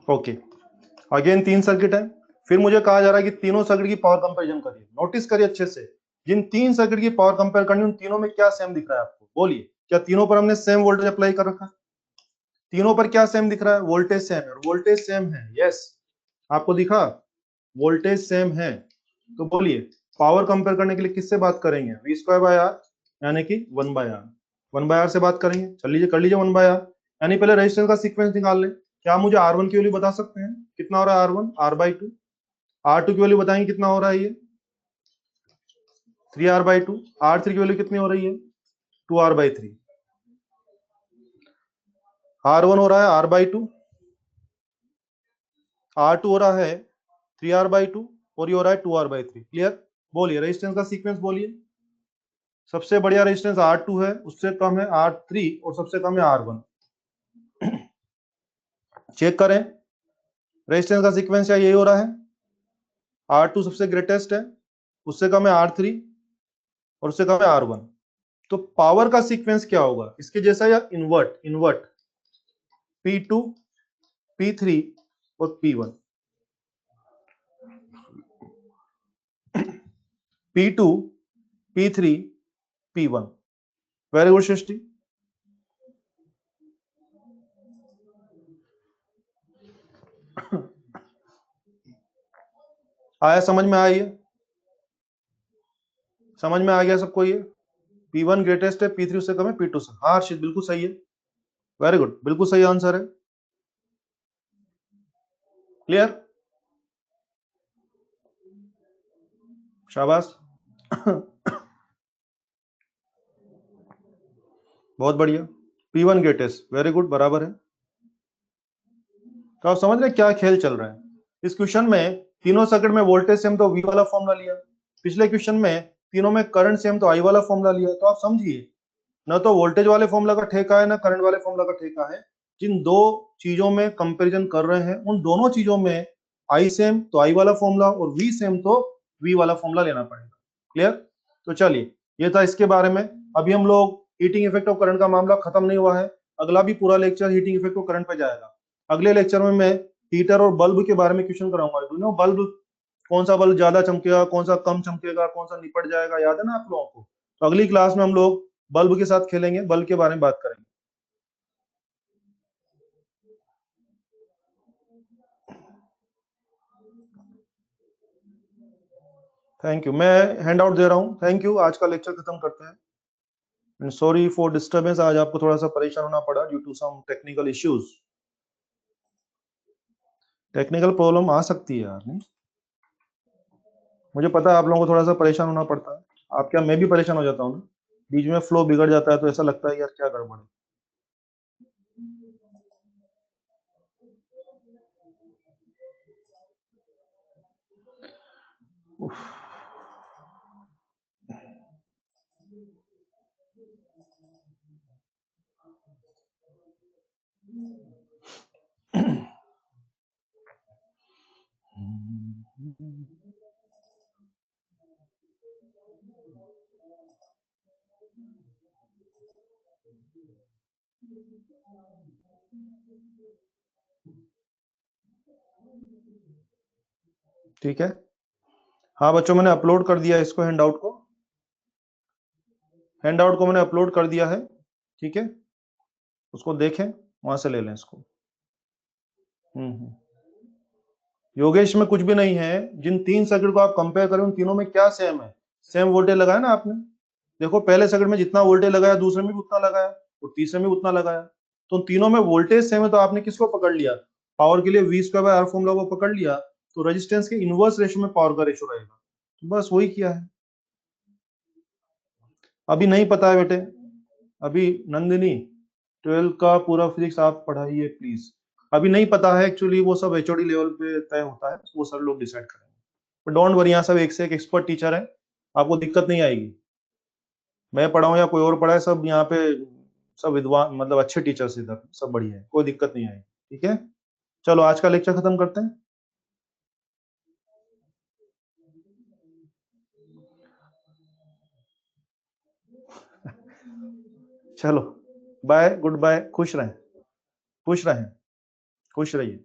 ओके, अगेन तीन सर्किट है। फिर मुझे कहा जा रहा है कि तीनों सर्किट की पावर कंपैरिजन करिए। नोटिस करिए अच्छे से, जिन तीन सर्किट की पावर कंपेयर करनी, उन तीनों में क्या सेम दिख रहा है आपको? बोलिए, क्या तीनों पर हमने सेम वोल्टेज अप्लाई कर रखा है? तीनों पर क्या सेम दिख रहा है? वोल्टेज सेम है, और वोल्टेज सेम है। यस, आपको दिखा वोल्टेज सेम है। तो बोलिए, पावर कंपेयर करने के लिए किससे बात करेंगे? वी स्क्वायर बाय आर, यानी कि 1/r। 1/r से बात करेंगे। चल लीजिए, कर लीजिए 1/r। यानी पहले रेजिस्टेंस का सीक्वेंस निकाल लें। क्या मुझे R1 की वैल्यू बता सकते हैं? कितना हो रहा है R1? R/2। R2 की वैल्यू बताएंगे कितना हो रहा है? ये 3R/2। R3 की वैल्यू कितनी हो रही है? 2R/3। R1 हो रहा है R/2, R2 हो रहा है 3R/2, और ये हो रहा है 2R/3। क्लियर? बोलिए रेजिस्टेंस का सीक्वेंस बोलिए। सबसे बढ़िया रेजिस्टेंस R2 है, उससे कम है R3, और सबसे कम है R1। चेक करें, रेजिस्टेंस का सीक्वेंस क्या यही हो रहा है? R2 सबसे ग्रेटेस्ट है, उससे कम है R3, और उससे कम है R1। तो पावर का सीक्वेंस क्या होगा? इसके जैसा या इनवर्ट? इनवर्ट, P2, P3 और P1। P2, P3, P1। Very good Srishti. आया समझ में? आया ये? समझ में आ गया सबको ये? P1 ग्रेटेस्ट है, P3 उससे कम है P2 से। हाँ हर्षित, बिल्कुल सही है। वेरी गुड, बिल्कुल सही आंसर है। क्लियर? शाबाश। बहुत बढ़िया। P1 ग्रेटेस्ट, वेरी गुड, बराबर है। तो आप समझ रहे हैं क्या खेल चल रहा है? इस क्वेश्चन में तीनों सर्किट में वोल्टेज सेम, तो V वाला फॉर्मूला लिया। पिछले क्वेश्चन में तीनों में करंट सेम, तो I वाला फॉर्मूला लिया। तो आप समझिए, न तो वोल्टेज वाले फॉर्मूला का ठेका है, ना करंट वाले फॉर्मूला का ठेका है। जिन दो चीजों में कंपैरिजन कर रहे हैं, उन दोनों चीजों में आई सेम तो आई वाला फॉर्मूला, और वी सेम तो वी वाला फॉर्मूला लेना पड़ेगा। क्लियर? तो चलिए, ये था इसके बारे में। अभी हम लोग हीटिंग इफेक्ट ऑफ करंट का मामला खत्म नहीं हुआ है। अगला भी पूरा lecture heating effect of current पे जाएगा। अगले लेक्चर में मैं हीटर और बल्ब के बारे में क्वेश्चन कराऊंगा। डू नो बल्ब, कौन सा बल्ब ज्यादा चमकेगा, कौन सा कम चमकेगा, कौन सा निपट जाएगा, याद है ना आप लोगों को? तो अगली क्लास में हम लोग बल्ब के साथ खेलेंगे, बल्ब के बारे में बात करेंगे। थैंक यू, मैं हैंड आउट दे रहा हूँ। थैंक यू, आज का लेक्चर खत्म करते हैं। एंड सॉरी फॉर डिस्टर्बेंस, आज आपको थोड़ा सा परेशान होना पड़ा due to some technical issues. Technical problem आ सकती है यार, नहीं? मुझे पता है आप लोगों को थोड़ा सा परेशान होना पड़ता है। आप क्या, मैं भी परेशान हो जाता हूँ ना, बीच में फ्लो बिगड़ जाता है तो ऐसा लगता है यार क्या गड़बड़ है। उफ। ठीक है, हाँ बच्चों मैंने अपलोड कर दिया इसको, हैंडआउट को मैंने अपलोड कर दिया है। ठीक है, उसको देखें, वहां से ले लें इसको। योगेश में कुछ भी नहीं है, जिन 3 सर्किट को आप कंपेयर करें उन तीनों में क्या सेम है? सेम वोल्टेज लगाया ना आपने। देखो पहले सर्किट में जितना वोल्टेज लगाया दूसरे में भी उतना लगाया और तीसरे में उतना लगाया, तो उन तीनों में वोल्टेज सेम है, तो आपने किसको पकड़ लिया? पावर के लिए V square by R formula को पकड़ लिया, तो रेजिस्टेंस के इनवर्स रेशियो में पावर का रेशियो रहेगा। तो बस वही किया है। अभी नहीं पता है बेटे, अभी नंदिनी 12 का पूरा फिजिक्स आप पढ़ाइए प्लीज। अभी नहीं पता है एक्चुअली, वो सब एचओडी लेवल पे तय होता है, वो सर लोग डिसाइड करेंगे। बट डोंट वरी, यहाँ सब एक से एक एक्सपर्ट टीचर है, आपको दिक्कत नहीं आएगी। मैं पढ़ाऊँ या कोई और पढ़ाए, सब यहाँ पे सब विद्वान, मतलब अच्छे टीचर्स, इधर सब बढ़िया है, कोई दिक्कत नहीं आएगी। ठीक है, चलो आज का लेक्चर खत्म करते हैं। चलो बाय, गुड बाय, खुश रहें, खुश रहें, खुश रहिए।